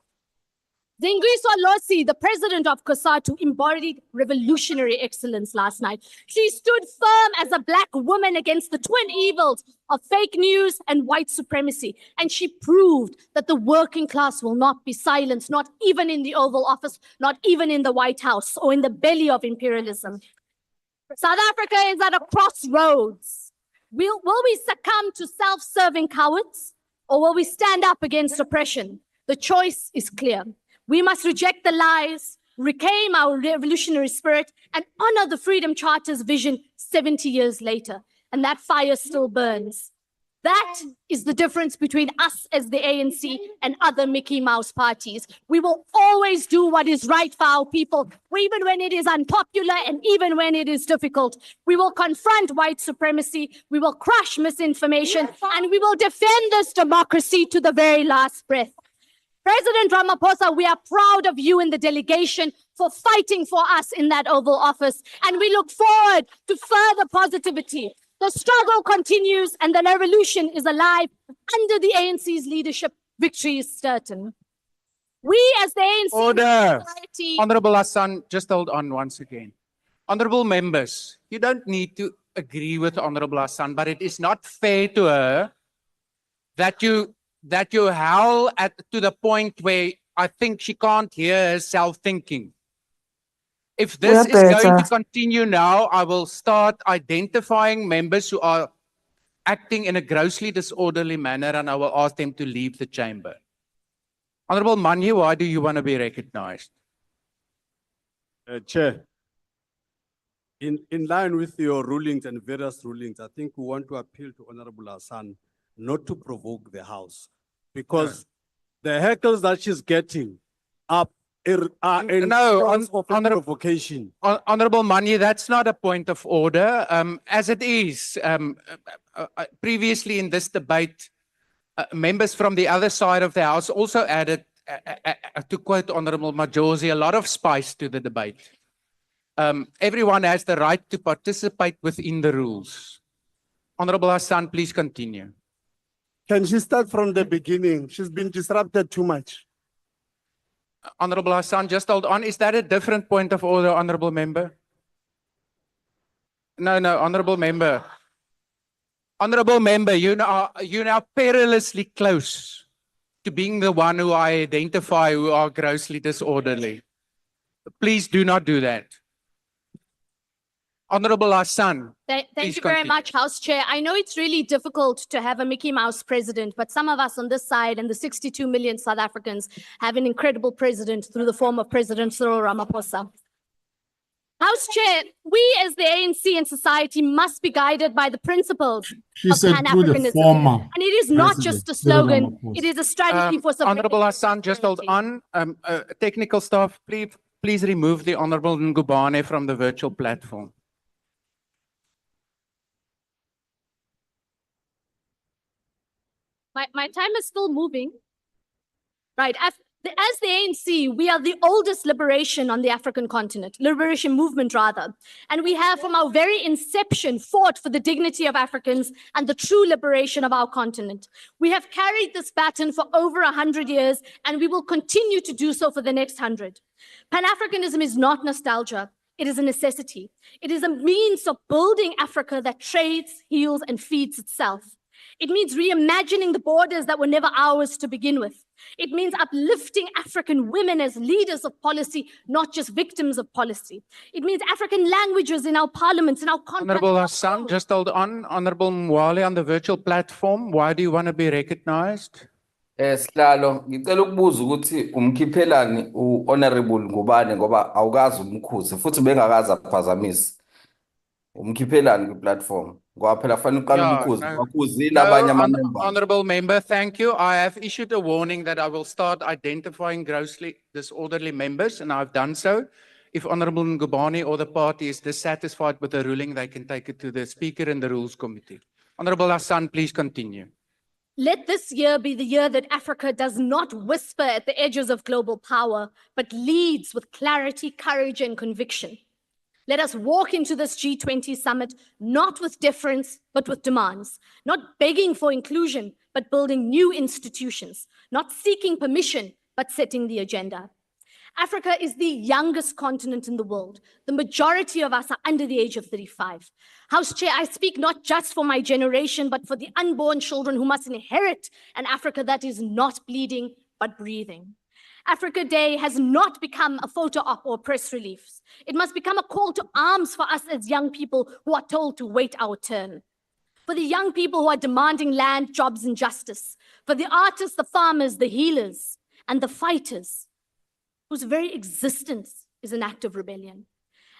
Zingiswa Losi, the president of COSATU, embodied revolutionary excellence last night. She stood firm as a Black woman against the twin evils of fake news and white supremacy. And she proved that the working class will not be silenced, not even in the Oval Office, not even in the White House or in the belly of imperialism. South Africa is at a crossroads. Will we succumb to self-serving cowards, or will we stand up against oppression? The choice is clear. We must reject the lies, reclaim our revolutionary spirit, and honor the Freedom Charter's vision 70 years later. And that fire still burns. That is the difference between us as the ANC and other Mickey Mouse parties. We will always do what is right for our people, even when it is unpopular and even when it is difficult. We will confront white supremacy, we will crush misinformation, and we will defend this democracy to the very last breath. President Ramaphosa, we are proud of you and the delegation for fighting for us in that Oval Office, and we look forward to further positivity. The struggle continues and the revolution is alive. Under the ANC's leadership, victory is certain. We as the ANC Order. society... Honorable Hassan, just hold on once again. Honorable members, you don't need to agree with Honorable Hassan, but it is not fair to her that you howl to the point where I think she can't hear herself thinking. If this is going to continue now, I will start identifying members who are acting in a grossly disorderly manner, and I will ask them to leave the chamber. Honorable Manyi, why do you want to be recognized? Chair, in line with your rulings and various rulings, I think we want to appeal to Honorable Hassan not to provoke the House, because the heckles that she's getting are in terms of provocation. Honorable Manyi, that's not a point of order. As it is, previously in this debate, members from the other side of the House also added, to quote Honorable Majosi, a lot of spice to the debate. Everyone has the right to participate within the rules. Honorable Hassan, please continue. Can she start from the beginning? She's been disrupted too much. Honorable Hassan, just hold on. Is that a different point of order, Honorable Member? No, Honorable Member. Honorable Member, you're now perilously close to being the one who I identify who are grossly disorderly. Please do not do that. Honorable Hassan. Thank you very much, House Chair. I know it's really difficult to have a Mickey Mouse president, but some of us on this side and the 62 million South Africans have an incredible president through the form of President Cyril Ramaphosa. House Chair, we as the ANC and society must be guided by the principles of Pan-Africanism. And it is not just a slogan, it is a strategy for sovereignty. Honorable Hassan, just hold on. Technical staff, please remove the Honorable Ngubane from the virtual platform. My time is still moving. Right. As the ANC, we are the oldest liberation on the African continent, liberation movement rather. And we have from our very inception fought for the dignity of Africans and the true liberation of our continent. We have carried this baton for over 100 years, and we will continue to do so for the next 100. Pan-Africanism is not nostalgia. It is a necessity. It is a means of building Africa that trades, heals, and feeds itself. It means reimagining the borders that were never ours to begin with. It means uplifting African women as leaders of policy, not just victims of policy. It means African languages in our parliaments, in our contracts. Honorable Hassan, just hold on. Honorable Mwale on the virtual platform, why do you want to be recognized? Sihlalo, ngicela ukubuza ukuthi umkhiphelani u-Honorable Ngubane ngoba awukazi umkhuze futhi bengakazi aphazamise. Umkhiphelani kwi-platform. Honorable Member, thank you. I have issued a warning that I will start identifying grossly disorderly members, and I've done so. If Honorable Ngubane or the party is dissatisfied with the ruling, they can take it to the Speaker and the Rules Committee. Honorable Hassan, please continue. Let this year be the year that Africa does not whisper at the edges of global power, but leads with clarity, courage, and conviction. Let us walk into this G20 summit, not with deference, but with demands, not begging for inclusion, but building new institutions, not seeking permission, but setting the agenda. Africa is the youngest continent in the world. The majority of us are under the age of 35. House Chair, I speak not just for my generation, but for the unborn children who must inherit an Africa that is not bleeding, but breathing. Africa Day has not become a photo op or press release. It must become a call to arms for us as young people who are told to wait our turn. For the young people who are demanding land, jobs, and justice. For the artists, the farmers, the healers, and the fighters, whose very existence is an act of rebellion.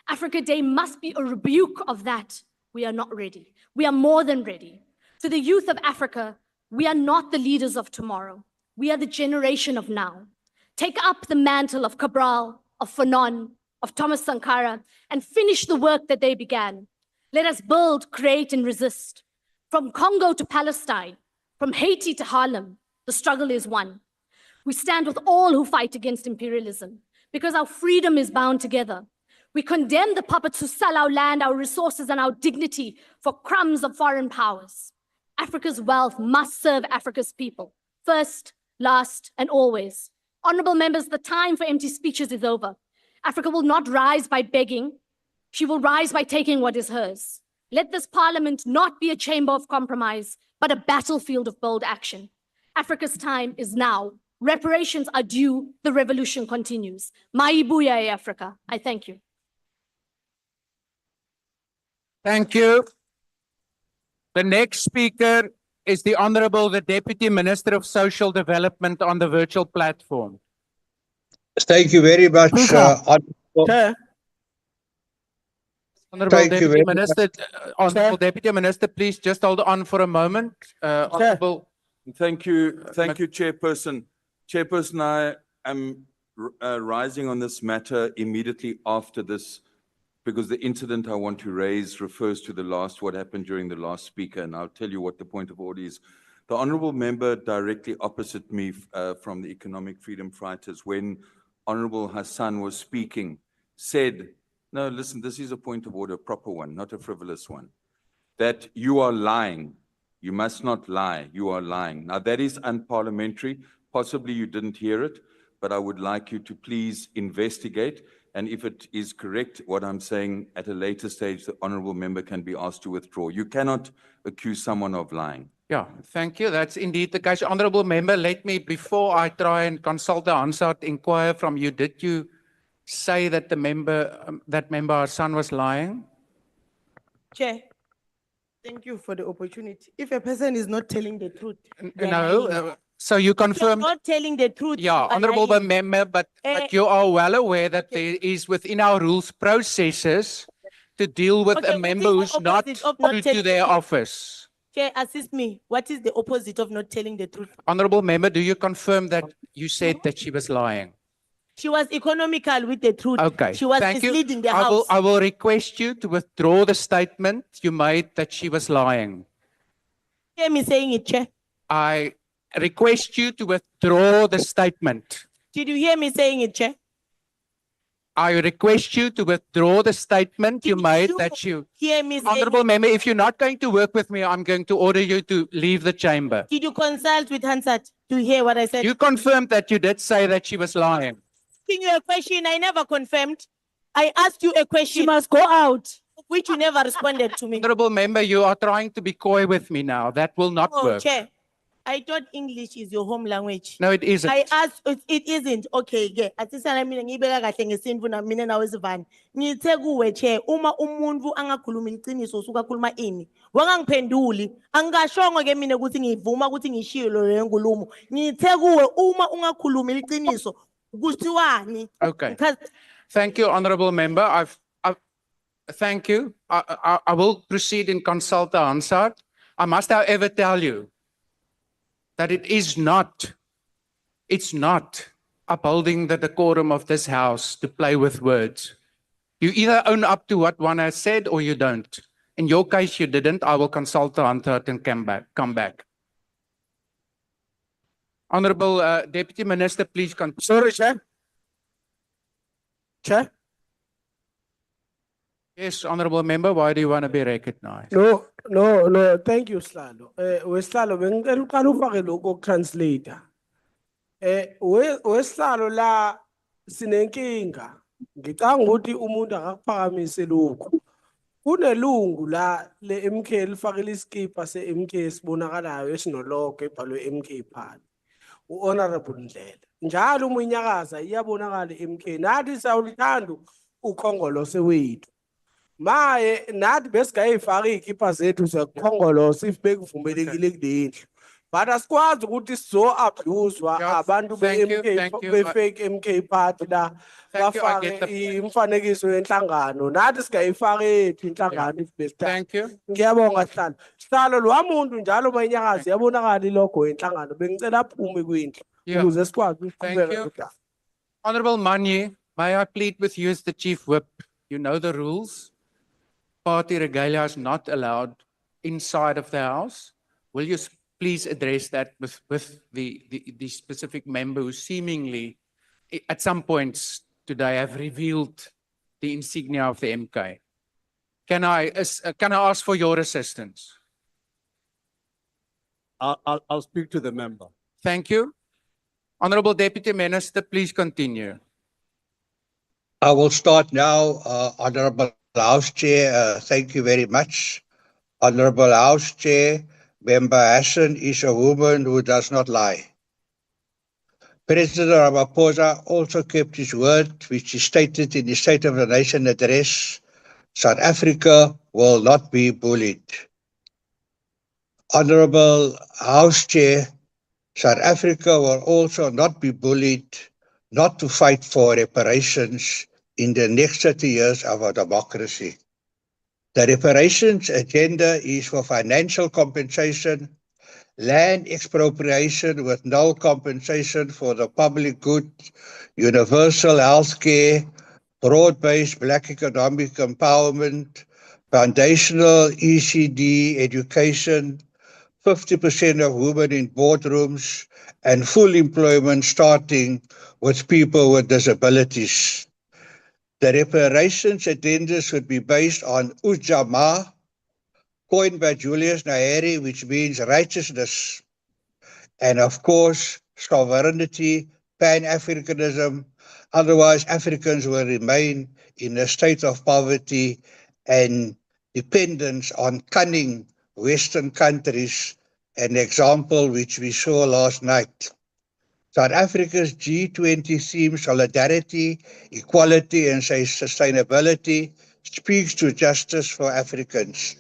Africa Day must be a rebuke of that. We are not ready. We are more than ready. To the youth of Africa, we are not the leaders of tomorrow. We are the generation of now. Take up the mantle of Cabral, of Fanon, of Thomas Sankara, and finish the work that they began. Let us build, create, and resist. From Congo to Palestine, from Haiti to Harlem, the struggle is one. We stand with all who fight against imperialism, because our freedom is bound together. We condemn the puppets who sell our land, our resources, and our dignity for crumbs of foreign powers. Africa's wealth must serve Africa's people, first, last, and always. Honorable members, the time for empty speeches is over. Africa will not rise by begging. She will rise by taking what is hers. Let this parliament not be a chamber of compromise, but a battlefield of bold action. Africa's time is now. Reparations are due. The revolution continues. Maibuya, Africa. I thank you. Thank you. The next speaker is the Honorable, the Deputy Minister of Social Development on the virtual platform. Thank you very much, Honorable. Chair. Honorable Thank you Deputy very Minister, Honorable Deputy Minister, please just hold on for a moment. Honorable. Thank you, Chairperson. Chairperson, I am rising on this matter immediately after this, because the incident I want to raise refers to what happened during the last speaker, and I'll tell you what the point of order is. The honourable member directly opposite me from the Economic Freedom Fighters, when Honourable Hassan was speaking, said, no, listen, this is a point of order, a proper one, not a frivolous one, that you are lying. You must not lie. You are lying. Now, that is unparliamentary. Possibly you didn't hear it, but I would like you to please investigate. And if it is correct, what I'm saying at a later stage, the honourable member can be asked to withdraw. You cannot accuse someone of lying. Yeah, thank you. That's indeed the case. Honourable member, let me, before I try and consult the answer, inquire from you. Did you say that the member, our son was lying? Chair, thank you for the opportunity. If a person is not telling the truth, they're No, lying. so you If you're confirmed. not telling the truth. Yeah, you are honourable lying. member, but you are well aware that there is within our rules processes to deal with Okay, a what member is the who's not opposite of not true to telling their the truth? office. Chair, assist me. What is the opposite of not telling the truth? Honourable member, do you confirm that you said that she was lying? She was economical with the truth. Okay, She was thank you. misleading the house. I will request you to withdraw the statement you made that she was lying. Hear me saying it, Chair. I request you to withdraw the statement. Did you hear me saying it, Chair? I request you to withdraw the statement you made that you... Hear me saying Honourable it. member, if you're not going to work with me, I'm going to order you to leave the chamber. Did you consult with Hansat to hear what I said? You confirmed that you did say that she was lying. Asking you a question, I never confirmed. I asked you a question. She must go out. Which you never responded to me. Honourable member, you are trying to be coy with me now. That will not Oh, work. Chair, I thought English is your home language. No, it isn't. I asked, it isn't. Okay, yeah. Atisana mina ngibeka kahle ngesintu na mina nawe sivani. Ngithe kuwe Chair, uma umuntu angakhuluma iqiniso usuka khuluma ini. Wangangiphenduli. Angikashongo ke mina ukuthi ngivuma ukuthi ngishiye lo lenkulumo. Ngithe kuwe uma ungakhuluma iqiniso kuthiwani? Okay. Because Thank you, honourable member. Thank you. I will proceed and consult the Hansard. I must, however, tell you that it's not upholding the decorum of this house to play with words. You either own up to what one has said or you don't. In your case, you didn't. I will consult the Hansard and come back. Honourable Deputy Minister, please continue. Sorry, Chair. Chair? Yes, honourable member, why do you want to be recognized? No, thank you, Slalo. Weslalo, bengicela uqala ufake lokho translator. Weslalo la sinenkinga. Ngicanga ukuthi umuntu akakuphakamise lokho. Kunelungu la le MK lifakile iskipa se MK sibonakalayo esinologo ebhalwe MK phansi. U-Honourable Ndlela. Njalo uma inyakaza iyabonakala MK. Nathi sawulithanda ukhongolose wethu. Maye nathi besigayifaka izikipa zethu sekukhongolose if bekuvumelekile kulendlu. But asikwazi ukuthi sizo abuswa abantu be-fake MK party la bafake imfanekiso yenhlangano. Nathi sigayifaka ethu inhlangano if besithanda. Ngiyabonga Sihlalo. Sihlalo lo muntu njalo mayinyakazi yabonakala ilogo yenhlangano. Bengicela aphume kwindlu ukuze sikwazi ukuqhubeka kodwa. Honourable Manye, may I plead with you as the Chief Whip? You know the rules. Party regalia is not allowed inside of the house. Will you please address that with the specific member who seemingly, at some points today, have revealed the insignia of the MK? Can I ask for your assistance? I'll speak to the member. Thank you. Honourable Deputy Minister, please continue. I will start now, Honourable House Chair, thank you very much. Honorable House Chair, Member Hassan is a woman who does not lie. President Ramaphosa also kept his word, which he stated in the State of the Nation address: South Africa will not be bullied. Honorable House Chair, South Africa will also not be bullied not to fight for reparations in the next 30 years of our democracy. The reparations agenda is for financial compensation, land expropriation with no compensation for the public good, universal health care, broad-based black economic empowerment, foundational ECD education, 50% of women in boardrooms, and full employment starting with people with disabilities. The reparations agenda should be based on Ujamaa, coined by Julius Nyerere, which means righteousness, and of course, sovereignty, Pan-Africanism. Otherwise, Africans will remain in a state of poverty and dependence on cunning Western countries, an example which we saw last night. South Africa's G20 theme, solidarity, equality, and sustainability, speaks to justice for Africans.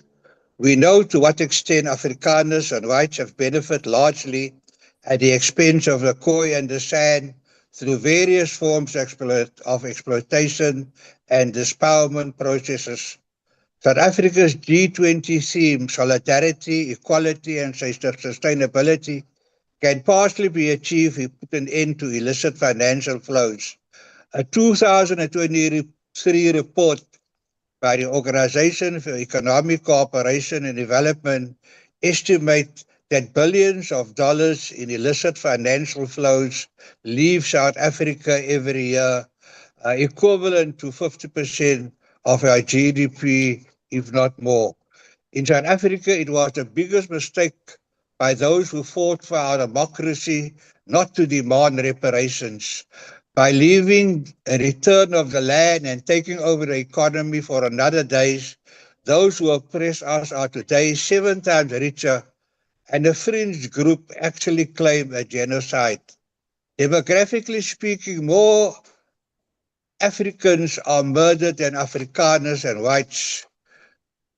We know to what extent Afrikaners and whites have benefited largely at the expense of the Khoi and the San through various forms of exploitation and dispowerment processes. South Africa's G20 theme, solidarity, equality, and sustainability, can partially be achieved if we put an end to illicit financial flows. A 2023 report by the Organization for Economic Cooperation and Development estimates that billions of dollars in illicit financial flows leave South Africa every year, equivalent to 50% of our GDP, if not more. In South Africa, it was the biggest mistake by those who fought for our democracy not to demand reparations. By leaving a return of the land and taking over the economy for another days, those who oppress us are today 7 times richer, and a fringe group actually claim a genocide. Demographically speaking, more Africans are murdered than Afrikaners and whites.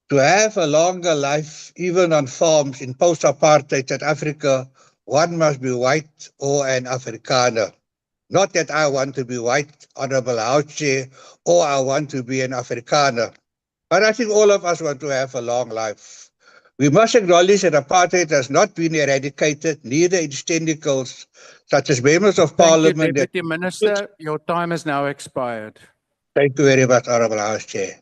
To have a longer life, even on farms in post-apartheid South Africa, one must be white or an Afrikaner. Not that I want to be white, Honorable House Chair, or I want to be an Afrikaner. But I think all of us want to have a long life. We must acknowledge that apartheid has not been eradicated, neither its tentacles, such as members of parliament. Thank you, Deputy Minister. Your time has now expired. Thank you very much, Honorable House Chair.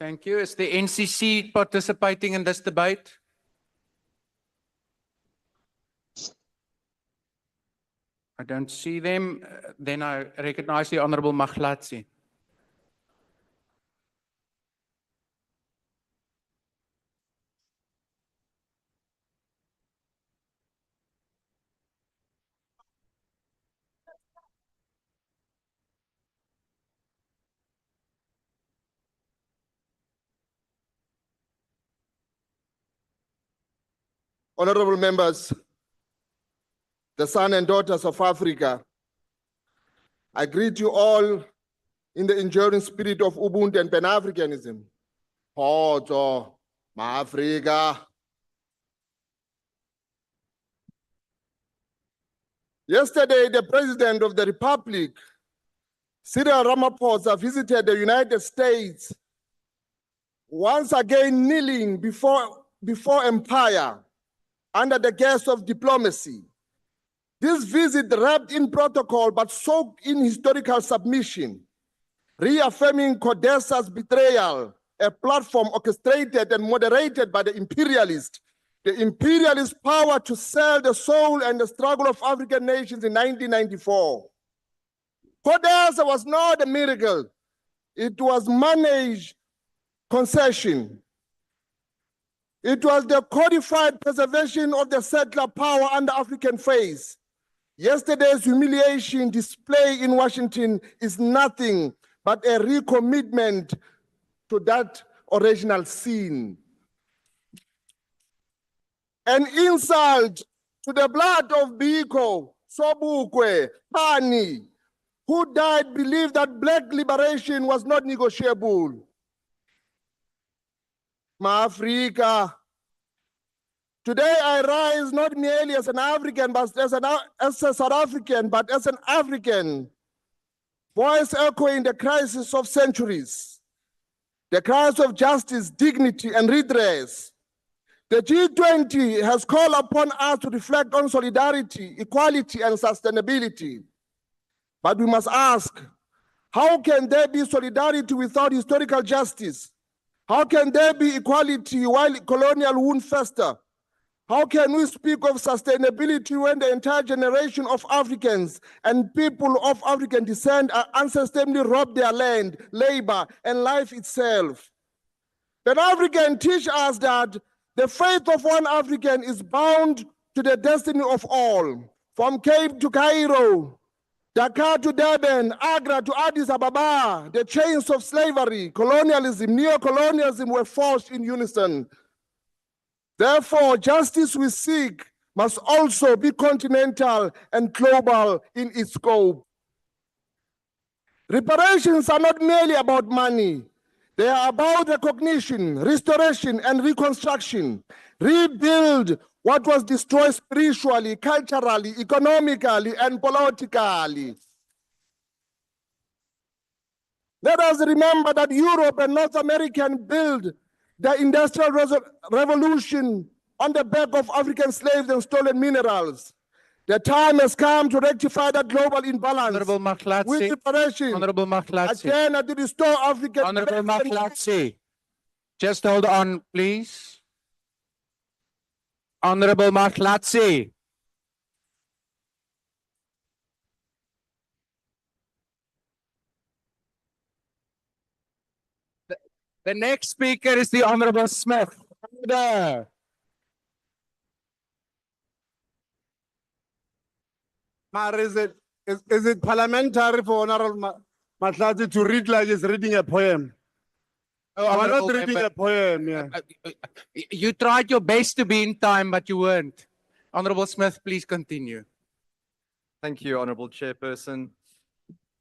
Thank you. Is the NCC participating in this debate? I don't see them. Then I recognize the Honorable Maglatsi. Honorable members, the sons and daughters of Africa, I greet you all in the enduring spirit of Ubuntu and Pan-Africanism. Hoto, Ma-Afrika. Yesterday, the President of the Republic, Cyril Ramaphosa, visited the United States, once again kneeling before empire under the guise of diplomacy. This visit wrapped in protocol but soaked in historical submission, reaffirming CODESA's betrayal, a platform orchestrated and moderated by the imperialist power to sell the soul and the struggle of African nations in 1994. CODESA was not a miracle. It was managed concession. It was the codified preservation of the settler power under African face. Yesterday's humiliation display in Washington is nothing but a recommitment to that original sin. An insult to the blood of Biko, Sobukwe, Pani, who died believed that black liberation was not negotiable. Ma-Afrika, today I rise not merely as an African, but as a South African, but as an African, voice echoing the crisis of centuries, the crisis of justice, dignity, and redress. The G20 has called upon us to reflect on solidarity, equality, and sustainability. But we must ask, how can there be solidarity without historical justice? How can there be equality while colonial wounds fester? How can we speak of sustainability when the entire generation of Africans and people of African descent are unsustainably robbed their land, labor, and life itself? The African teach us that the faith of one African is bound to the destiny of all. From Cape to Cairo, Dakar to Durban, Agra to Addis Ababa, the chains of slavery, colonialism, neo-colonialism were forged in unison. Therefore, justice we seek must also be continental and global in its scope. Reparations are not merely about money. They are about recognition, restoration, and reconstruction. Rebuild what was destroyed spiritually, culturally, economically, and politically. Let us remember that Europe and North America built the Industrial Revolution on the back of African slaves and stolen minerals. The time has come to rectify that global imbalance. Honorable Maklatsi. With reparation. Honorable Maklatsi. Again, to restore African. Honorable Maklatsi. Just hold on, please. Honorable Maklatsi. The next speaker is the Honorable Smith. Order. Is it parliamentary for Honorable Matlati to read like he's reading a poem? Oh, I'm not Honorable reading Member. a poem, yeah. You tried your best to be in time, but you weren't. Honorable Smith, please continue. Thank you, Honorable Chairperson.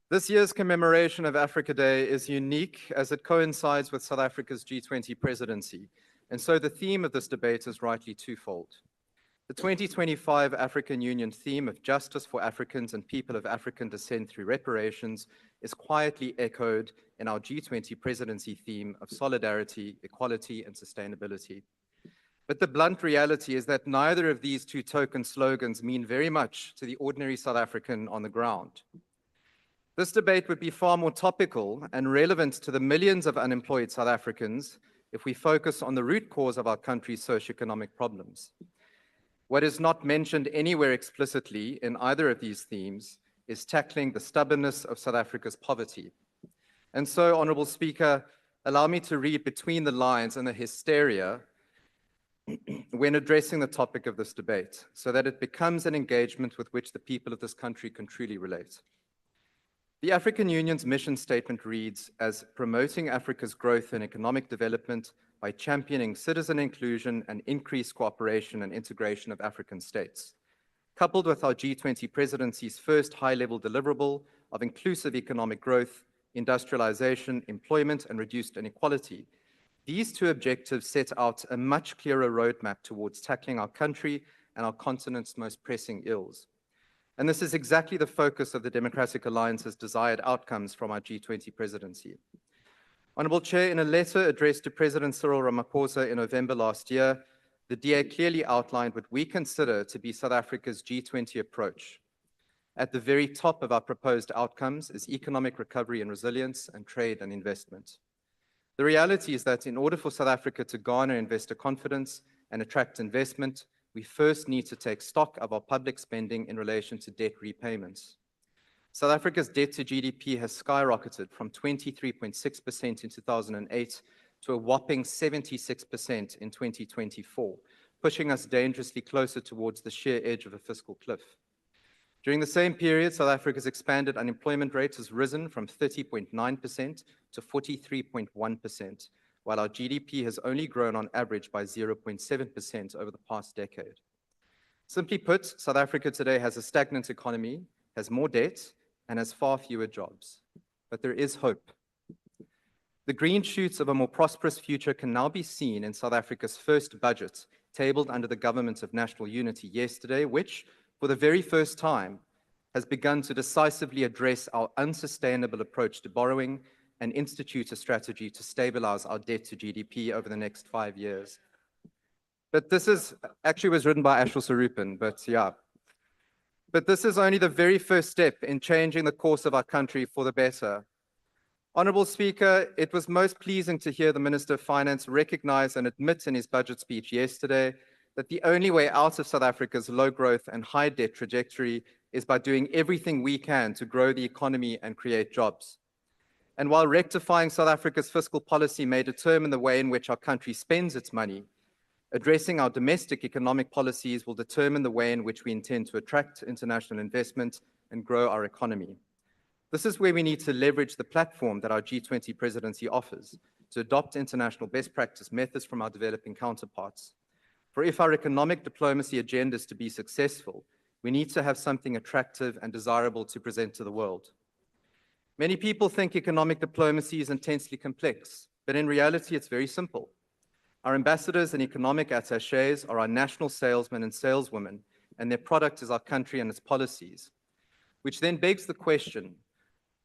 This year's commemoration of Africa Day is unique as it coincides with South Africa's G20 presidency, and so the theme of this debate is rightly twofold. The 2025 African Union theme of justice for Africans and people of African descent through reparations is quietly echoed in our G20 presidency theme of solidarity, equality, and sustainability. But the blunt reality is that neither of these two token slogans mean very much to the ordinary South African on the ground. This debate would be far more topical and relevant to the millions of unemployed South Africans if we focus on the root cause of our country's socioeconomic problems. What is not mentioned anywhere explicitly in either of these themes is tackling the stubbornness of South Africa's poverty. And so, Honorable Speaker, allow me to read between the lines and the hysteria when addressing the topic of this debate, so that it becomes an engagement with which the people of this country can truly relate. The African Union's mission statement reads as promoting Africa's growth and economic development by championing citizen inclusion and increased cooperation and integration of African states. Coupled with our G20 presidency's first high-level deliverable of inclusive economic growth, industrialization, employment, and reduced inequality, these two objectives set out a much clearer roadmap towards tackling our country and our continent's most pressing ills. And this is exactly the focus of the Democratic Alliance's desired outcomes from our G20 presidency. Honorable Chair, in a letter addressed to President Cyril Ramaphosa in November last year, the DA clearly outlined what we consider to be South Africa's G20 approach. At the very top of our proposed outcomes is economic recovery and resilience and trade and investment. The reality is that in order for South Africa to garner investor confidence and attract investment, we first need to take stock of our public spending in relation to debt repayments. South Africa's debt to GDP has skyrocketed from 23.6% in 2008 to a whopping 76% in 2024, pushing us dangerously closer towards the sheer edge of a fiscal cliff. During the same period, South Africa's expanded unemployment rate has risen from 30.9% to 43.1%, while our GDP has only grown on average by 0.7% over the past decade. Simply put, South Africa today has a stagnant economy, has more debt, and has far fewer jobs. But there is hope. The green shoots of a more prosperous future can now be seen in South Africa's first budget, tabled under the Government of National Unity yesterday, which, for the very first time, has begun to decisively address our unsustainable approach to borrowing and institute a strategy to stabilize our debt to GDP over the next 5 years. But this is, actually was written by Ashwin Sarupan, but yeah. But this is only the very first step in changing the course of our country for the better. Honorable Speaker, it was most pleasing to hear the Minister of Finance recognize and admit in his budget speech yesterday that the only way out of South Africa's low growth and high debt trajectory is by doing everything we can to grow the economy and create jobs. And while rectifying South Africa's fiscal policy may determine the way in which our country spends its money, addressing our domestic economic policies will determine the way in which we intend to attract international investment and grow our economy. This is where we need to leverage the platform that our G20 presidency offers to adopt international best practice methods from our developing counterparts. For if our economic diplomacy agenda is to be successful, we need to have something attractive and desirable to present to the world. Many people think economic diplomacy is intensely complex, but in reality, it's very simple. Our ambassadors and economic attachés are our national salesmen and saleswomen, and their product is our country and its policies. Which then begs the question,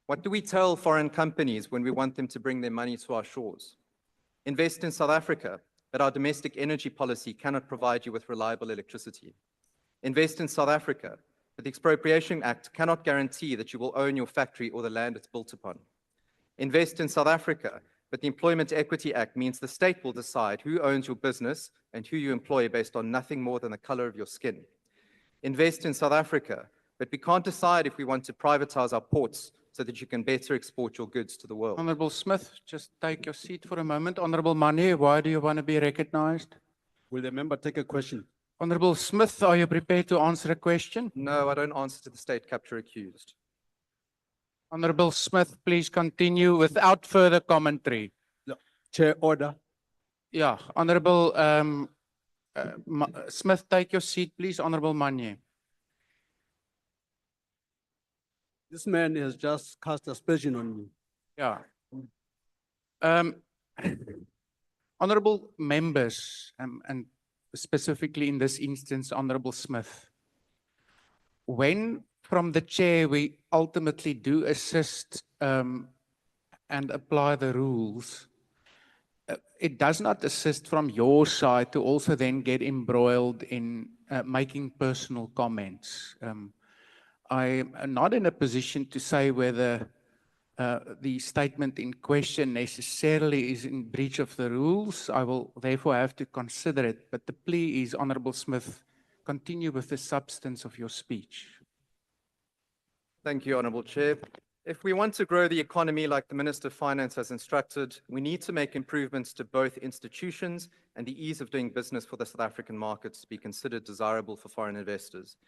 what do we tell foreign companies when we want them to bring their money to our shores? Invest in South Africa, but our domestic energy policy cannot provide you with reliable electricity. Invest in South Africa, but the Expropriation Act cannot guarantee that you will own your factory or the land it's built upon. Invest in South Africa, but the Employment Equity Act means the state will decide who owns your business and who you employ based on nothing more than the color of your skin. Invest in South Africa, but we can't decide if we want to privatize our ports so that you can better export your goods to the world. Honorable Smith, just take your seat for a moment. Honorable Manye, why do you want to be recognized? Will the member take a question? Honorable Smith, are you prepared to answer a question? No, I don't answer to the state capture accused. Honorable Smith, please continue without further commentary. Chair, order. Yeah, Honorable Smith, take your seat, please. Honorable Manye. This man has just cast aspersion on me. Yeah. Honorable members, and specifically in this instance, Honorable Smith, when from the chair we ultimately do assist and apply the rules, it does not assist from your side to also then get embroiled in making personal comments. I'm not in a position to say whether the statement in question necessarily is in breach of the rules. I will therefore have to consider it. But the plea is, Honorable Smith, continue with the substance of your speech. Thank you, Honorable Chair. If we want to grow the economy like the Minister of Finance has instructed, we need to make improvements to both institutions and the ease of doing business for the South African markets to be considered desirable for foreign investors.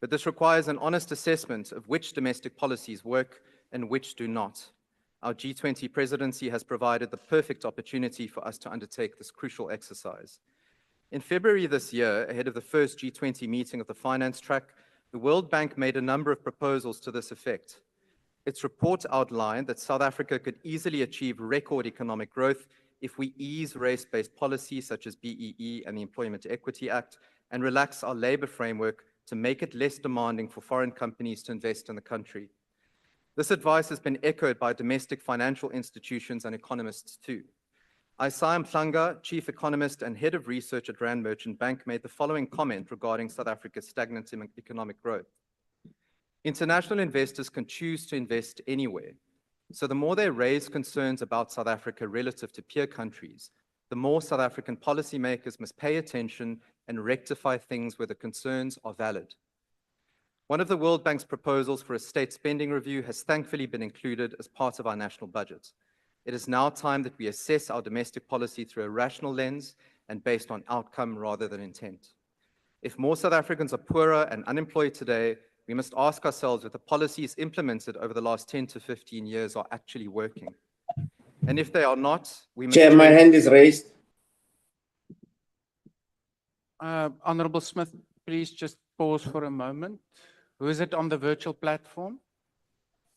But this requires an honest assessment of which domestic policies work and which do not. Our G20 presidency has provided the perfect opportunity for us to undertake this crucial exercise. In February this year, ahead of the first G20 meeting of the finance track, the World Bank made a number of proposals to this effect. Its report outlined that South Africa could easily achieve record economic growth if we ease race-based policies such as BEE and the Employment Equity Act and relax our labor framework to make it less demanding for foreign companies to invest in the country. This advice has been echoed by domestic financial institutions and economists too. Isaiah Mhlanga, Chief Economist and Head of Research at Rand Merchant Bank, made the following comment regarding South Africa's stagnant economic growth. International investors can choose to invest anywhere. So the more they raise concerns about South Africa relative to peer countries, the more South African policymakers must pay attention and rectify things where the concerns are valid. One of the World Bank's proposals for a state spending review has thankfully been included as part of our national budget. It is now time that we assess our domestic policy through a rational lens and based on outcome rather than intent. If more South Africans are poorer and unemployed today, We must ask ourselves if the policies implemented over the last 10 to 15 years are actually working. And if they are not, we must... Chair, my hand is raised. Honorable Smith, please just pause for a moment. Who is it on the virtual platform?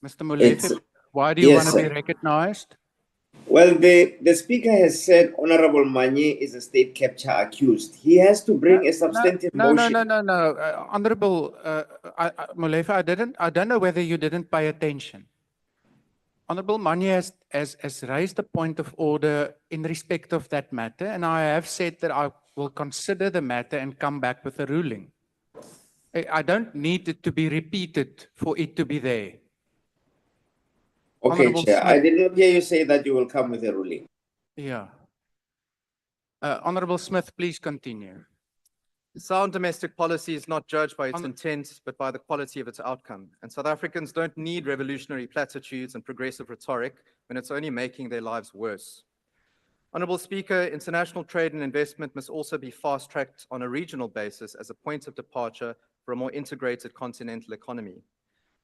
Mr. Molefe, why do you want to be recognized? Well, the speaker has said Honorable Manye is a state capture accused. He has to bring a substantive motion. No. Honorable Molefe, I don't know whether you didn't pay attention. Honorable Manye has raised a point of order in respect of that matter, and I have said that I will consider the matter and come back with a ruling. I don't need it to be repeated for it to be there. Okay, Honorable Chair, I Smith. did not hear you say that you will come with a ruling. Yeah. Honorable Smith, please continue. Sound domestic policy is not judged by its intent, but by the quality of its outcome. And South Africans don't need revolutionary platitudes and progressive rhetoric when it's only making their lives worse. Honorable Speaker, international trade and investment must also be fast-tracked on a regional basis as a point of departure for a more integrated continental economy.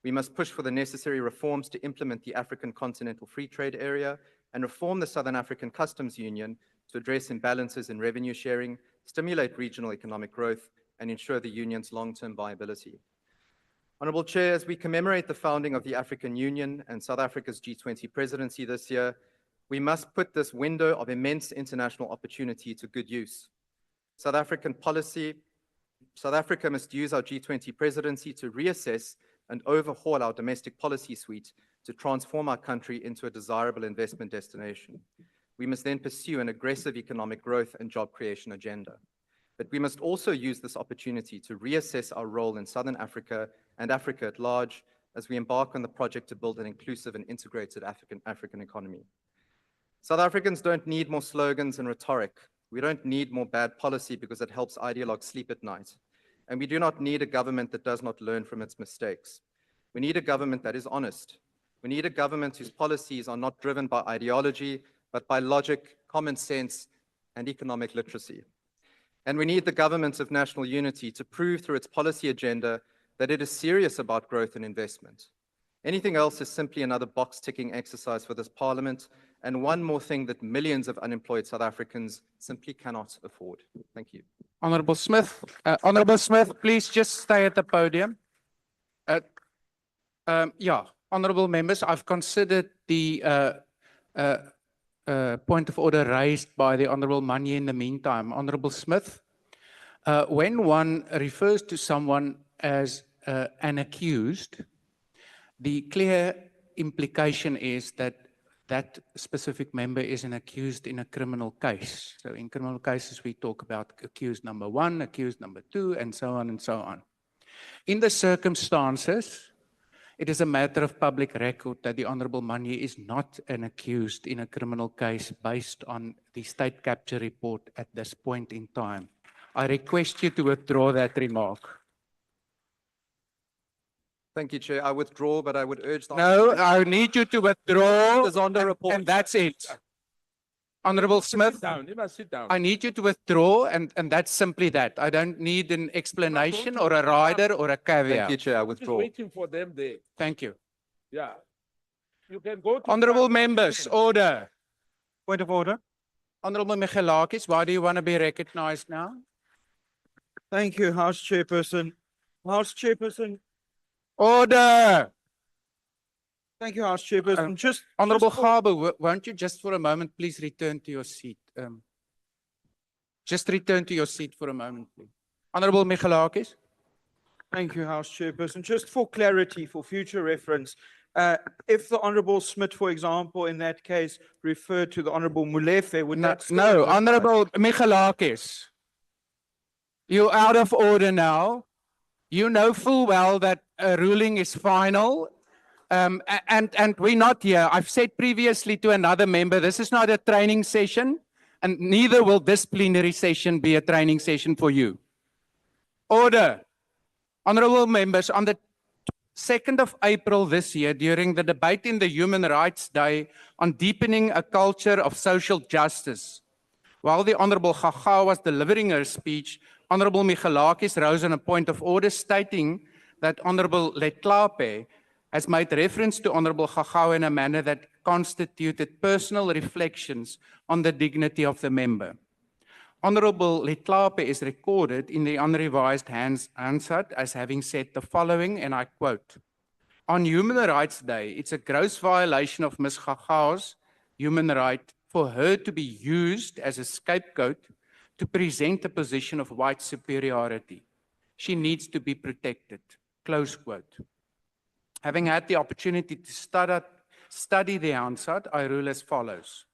We must push for the necessary reforms to implement the African Continental Free Trade Area and reform the Southern African Customs Union to address imbalances in revenue sharing, stimulate regional economic growth, and ensure the Union's long-term viability. Honorable Chair, as we commemorate the founding of the African Union and South Africa's G20 presidency this year, we must put this window of immense international opportunity to good use. South Africa must use our G20 presidency to reassess and overhaul our domestic policy suite to transform our country into a desirable investment destination. We must then pursue an aggressive economic growth and job creation agenda. But we must also use this opportunity to reassess our role in Southern Africa and Africa at large as we embark on the project to build an inclusive and integrated African economy. South Africans don't need more slogans and rhetoric. We don't need more bad policy because it helps ideologues sleep at night. And we do not need a government that does not learn from its mistakes. We need a government that is honest. We need a government whose policies are not driven by ideology, but by logic, common sense, and economic literacy. And we need the government of national unity to prove through its policy agenda that it is serious about growth and investment. Anything else is simply another box-ticking exercise for this parliament, and one more thing that millions of unemployed South Africans simply cannot afford. Thank you. Honorable Smith, please just stay at the podium. Yeah, honorable members, I've considered the point of order raised by the Honorable Manye in the meantime. Honorable Smith, when one refers to someone as an accused, the clear implication is that that specific member is an accused in a criminal case. So in criminal cases, we talk about accused number 1, accused number 2, and so on and so on. In the circumstances, it is a matter of public record that the Honorable Manye is not an accused in a criminal case based on the state capture report at this point in time. I request you to withdraw that remark. Thank you, Chair. I withdraw, but I would urge the... No, I need you to withdraw, report. and that's it. Honorable Smith, sit down. I need you to withdraw, and that's simply that. I don't need an explanation or a rider or a caveat. Thank you, Chair. I withdraw. Waiting for them there. Thank you. Yeah. You can go to... Honorable members, order. Point of order. Honorable Michelakis, why do you want to be recognized now? Thank you, House Chairperson. House Chairperson. Order. Thank you, House Chairperson. Honorable Harbour, won't you just for a moment please return to your seat? Just return to your seat for a moment, please. Honorable Michelakis. Thank you, House Chairperson. Just for clarity, for future reference, if the Honorable Smith, for example, in that case, referred to the Honorable Molefe, would that... No, Honorable Michelakis, you're out of order now. You know full well that a ruling is final, and we're not here. I've said previously to another member, this is not a training session, and neither will this plenary session be a training session for you. Order. Honorable members, on the 2nd of April this year, during the debate in the Human Rights Day on deepening a culture of social justice, while the Honorable Gaga was delivering her speech, Honorable Michelakis rose on a point of order stating that Honorable Letlape has made reference to Honorable Gagau in a manner that constituted personal reflections on the dignity of the member. Honorable Letlape is recorded in the unrevised Hansard as having said the following, and I quote, "On Human Rights Day, it's a gross violation of Ms. Gagau's human right for her to be used as a scapegoat to present a position of white superiority. She needs to be protected." Close quote. Having had the opportunity to study the Hansard, I rule as follows.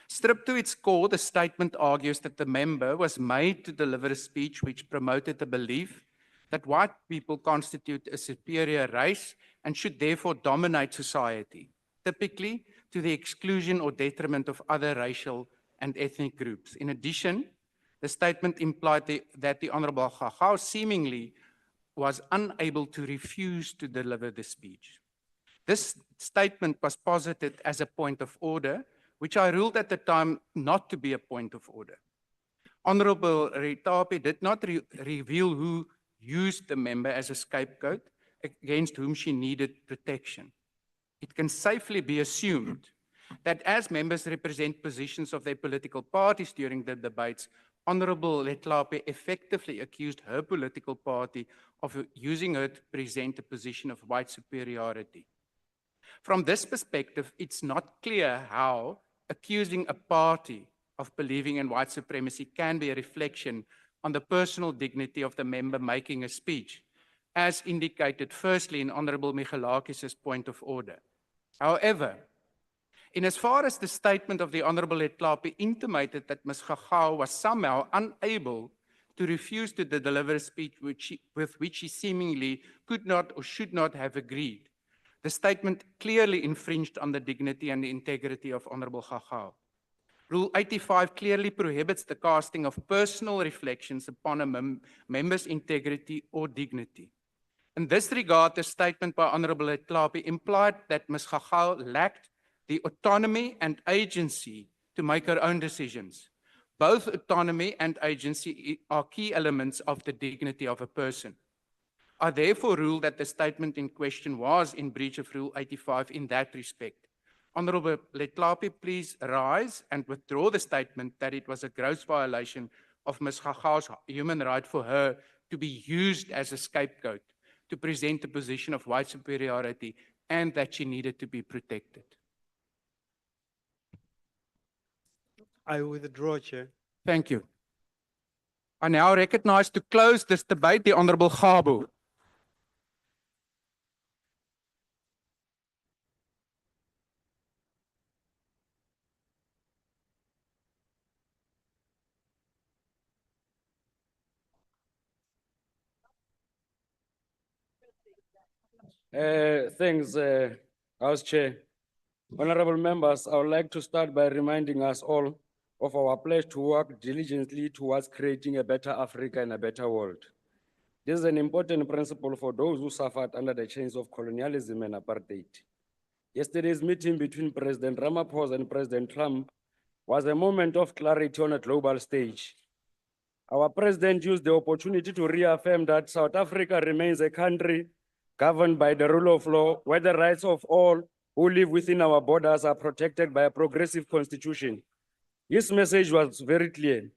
Stripped to its core, the statement argues that the member was made to deliver a speech which promoted the belief that white people constitute a superior race and should therefore dominate society, typically to the exclusion or detriment of other racial and ethnic groups. In addition, the statement implied that the Honorable Gagau seemingly was unable to refuse to deliver the speech. This statement was posited as a point of order, which I ruled at the time not to be a point of order. Honorable Letlape did not reveal who used the member as a scapegoat against whom she needed protection. It can safely be assumed that as members represent positions of their political parties during the debates, Honorable Letlape effectively accused her political party of using her to present a position of white superiority. From this perspective, it's not clear how accusing a party of believing in white supremacy can be a reflection on the personal dignity of the member making a speech, as indicated firstly in Honorable Michalakis' point of order. However, in as far as the statement of the Honorable Letlape intimated that Ms. Gagau was somehow unable to refuse to deliver a speech with which she seemingly could not or should not have agreed, the statement clearly infringed on the dignity and the integrity of Honorable Gagau. Rule 85 clearly prohibits the casting of personal reflections upon a member's integrity or dignity. In this regard, the statement by Honorable Letlape implied that Ms. Gagau lacked the autonomy and agency to make her own decisions. Both autonomy and agency are key elements of the dignity of a person. I therefore rule that the statement in question was in breach of Rule 85 in that respect. Honorable Letlape, please rise and withdraw the statement that it was a gross violation of Ms. Gagau's human right for her to be used as a scapegoat to present a position of white superiority and that she needed to be protected. I withdraw, Chair. Thank you. I now recognize to close this debate the Honorable Gabo. Thanks, House Chair. Honorable members, I would like to start by reminding us all of our pledge to work diligently towards creating a better Africa and a better world. This is an important principle for those who suffered under the chains of colonialism and apartheid. Yesterday's meeting between President Ramaphosa and President Trump was a moment of clarity on a global stage. Our president used the opportunity to reaffirm that South Africa remains a country governed by the rule of law, where the rights of all who live within our borders are protected by a progressive constitution. His message was very clear.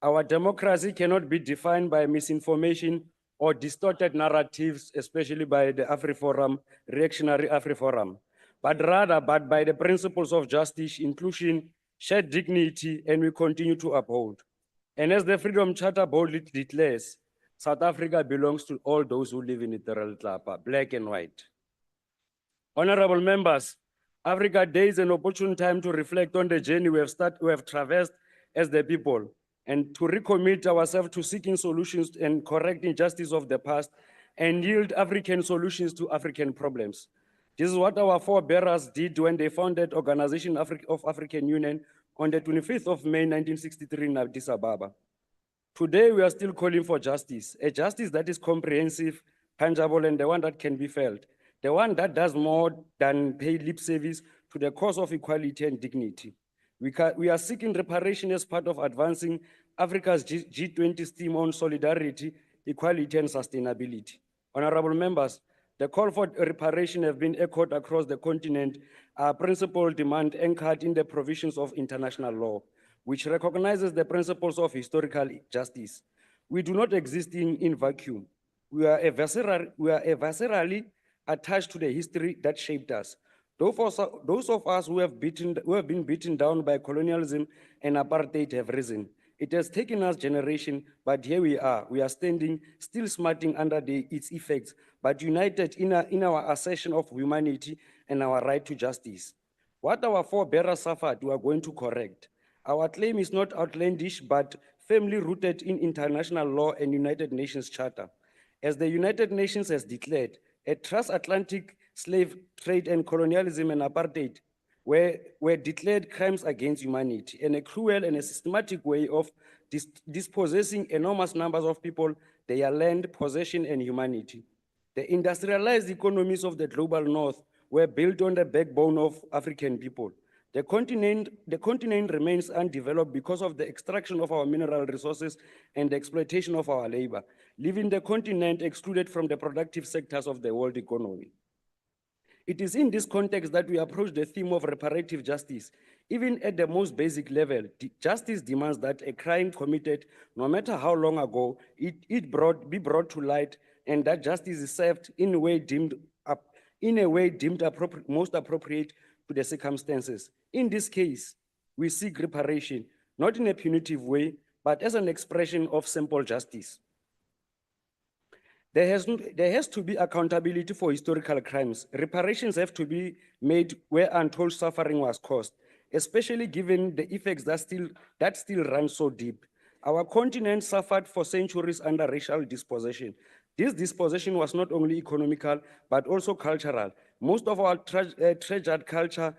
Our democracy cannot be defined by misinformation or distorted narratives, especially by the AfriForum, reactionary AfriForum, but rather by the principles of justice, inclusion, shared dignity, and we continue to uphold. And as the Freedom Charter boldly declares, South Africa belongs to all those who live in Literal Tlapa, black and white. Honorable members, Africa Day is an opportune time to reflect on the journey we have traversed as the people, and to recommit ourselves to seeking solutions and correcting injustice of the past and yield African solutions to African problems. This is what our forebearers did when they founded Organization of African Union on the 25th of May, 1963 in Addis Ababa. Today, we are still calling for justice, a justice that is comprehensive, tangible, and the one that can be felt, the one that does more than pay lip service to the cause of equality and dignity. We are seeking reparation as part of advancing Africa's G20 theme on solidarity, equality, and sustainability. Honorable members, the call for reparation have been echoed across the continent, a principal demand anchored in the provisions of international law, which recognizes the principles of historical justice. We do not exist in vacuum. We are viscerally attached to the history that shaped us. Those of us who have been beaten down by colonialism and apartheid have risen. It has taken us generation, but here we are. We are standing, still smarting under its effects, but united in our assertion of humanity and our right to justice. What our forebearers suffered, we are going to correct. Our claim is not outlandish, but firmly rooted in international law and United Nations Charter. As the United Nations has declared, a transatlantic slave trade and colonialism and apartheid were declared crimes against humanity and a cruel and a systematic way of dispossessing enormous numbers of people, their land, possession, and humanity. The industrialized economies of the global north were built on the backbone of African people. The continent remains undeveloped because of the extraction of our mineral resources and the exploitation of our labor, leaving the continent excluded from the productive sectors of the world economy. It is in this context that we approach the theme of reparative justice. Even at the most basic level, justice demands that a crime committed, no matter how long ago, be brought to light, and that justice is served in a way deemed most appropriate to the circumstances. In this case, we seek reparation, not in a punitive way, but as an expression of simple justice. There has to be accountability for historical crimes. Reparations have to be made where untold suffering was caused, especially given the effects that still run so deep. Our continent suffered for centuries under racial dispossession. This dispossession was not only economical, but also cultural. Most of our treasured culture,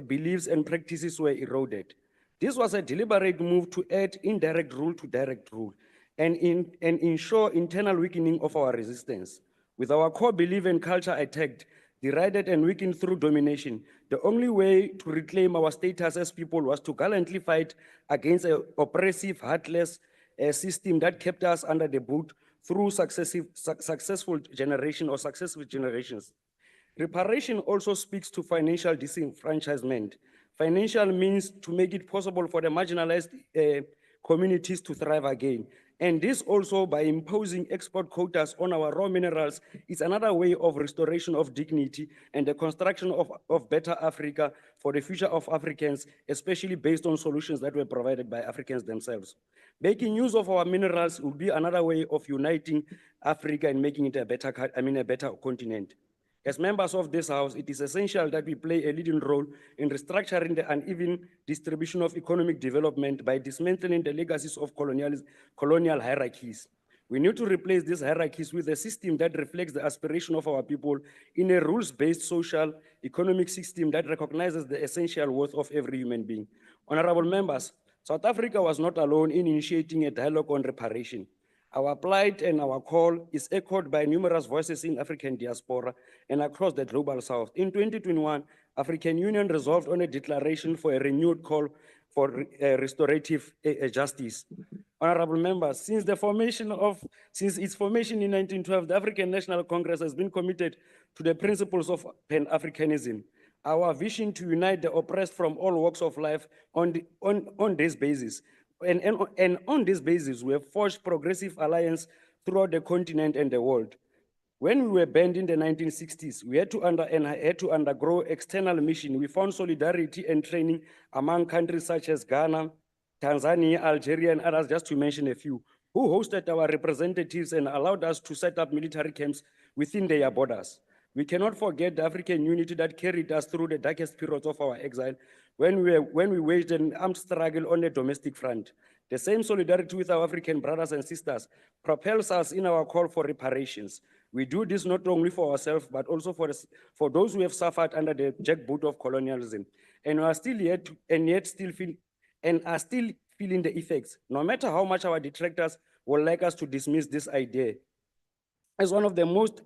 beliefs, and practices were eroded. This was a deliberate move to add indirect rule to direct rule and ensure internal weakening of our resistance. With our core belief and culture attacked, derided and weakened through domination, the only way to reclaim our status as people was to gallantly fight against an oppressive, heartless system that kept us under the boot through successive generations. Reparation also speaks to financial disenfranchisement. Financial means to make it possible for the marginalized communities to thrive again. And this also by imposing export quotas on our raw minerals is another way of restoration of dignity and the construction of better Africa for the future of Africans, especially based on solutions that were provided by Africans themselves. Making use of our minerals would be another way of uniting Africa and making it a better continent. As members of this House, it is essential that we play a leading role in restructuring the uneven distribution of economic development by dismantling the legacies of colonial hierarchies. We need to replace these hierarchies with a system that reflects the aspiration of our people in a rules-based social economic system that recognizes the essential worth of every human being. Honorable members, South Africa was not alone in initiating a dialogue on reparation. Our plight and our call is echoed by numerous voices in African diaspora and across the global South. In 2021, African Union resolved on a declaration for a renewed call for restorative justice. Honorable members, since its formation in 1912, the African National Congress has been committed to the principles of Pan-Africanism. Our vision to unite the oppressed from all walks of life on this basis. And on this basis, we have forged progressive alliance throughout the continent and the world. When we were banned in the 1960s, we had to undergo external mission. We found solidarity and training among countries such as Ghana, Tanzania, Algeria, and others, just to mention a few, who hosted our representatives and allowed us to set up military camps within their borders. We cannot forget the African unity that carried us through the darkest periods of our exile when we waged an armed struggle on the domestic front. The same solidarity with our African brothers and sisters propels us in our call for reparations. We do this not only for ourselves, but also for those who have suffered under the jackboot of colonialism and are still feeling the effects, no matter how much our detractors would like us to dismiss this idea. As one of the most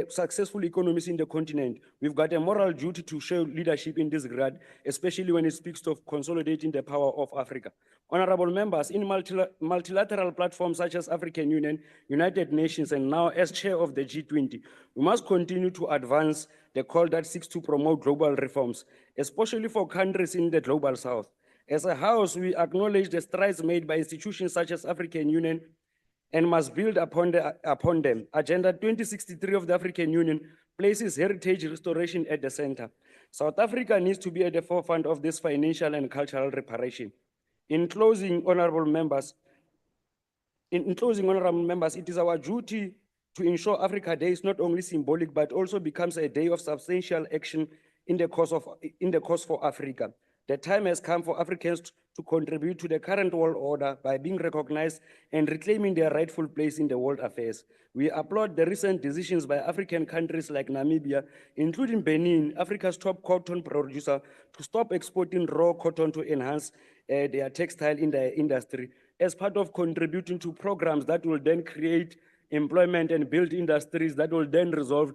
successful economies in the continent, we've got a moral duty to show leadership in this regard, especially when it speaks of consolidating the power of Africa. Honorable members, in multilateral platforms such as African Union, United Nations, and now as chair of the G20, we must continue to advance the call that seeks to promote global reforms, especially for countries in the global south. As a house, we acknowledge the strides made by institutions such as African Union and must build upon them. Agenda 2063 of the African Union places heritage restoration at the center. South Africa needs to be at the forefront of this financial and cultural reparation. In closing, honorable members, it is our duty to ensure Africa Day is not only symbolic, but also becomes a day of substantial action in the cause for Africa. The time has come for Africans to contribute to the current world order by being recognized and reclaiming their rightful place in the world affairs. We applaud the recent decisions by African countries like Namibia, including Benin, Africa's top cotton producer, to stop exporting raw cotton to enhance their textile industry as part of contributing to programs that will then create employment and build industries that will then resolve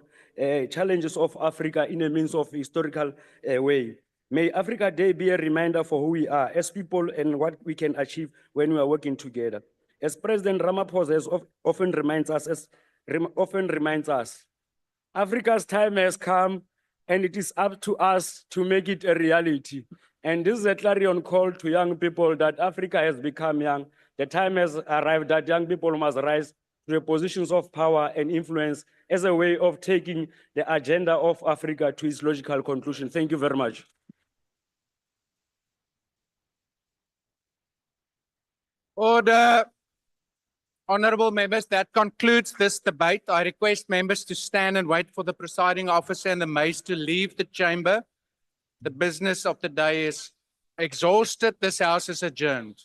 challenges of Africa in a means of historical way. May Africa Day be a reminder for who we are as people and what we can achieve when we are working together. As President Ramaphosa often reminds us, Africa's time has come and it is up to us to make it a reality. And this is a clarion call to young people that Africa has become young. The time has arrived that young people must rise to the positions of power and influence as a way of taking the agenda of Africa to its logical conclusion. Thank you very much. Order. Honorable members, that concludes this debate. I request members to stand and wait for the presiding officer and the mace to leave the chamber. The business of the day is exhausted. This house is adjourned.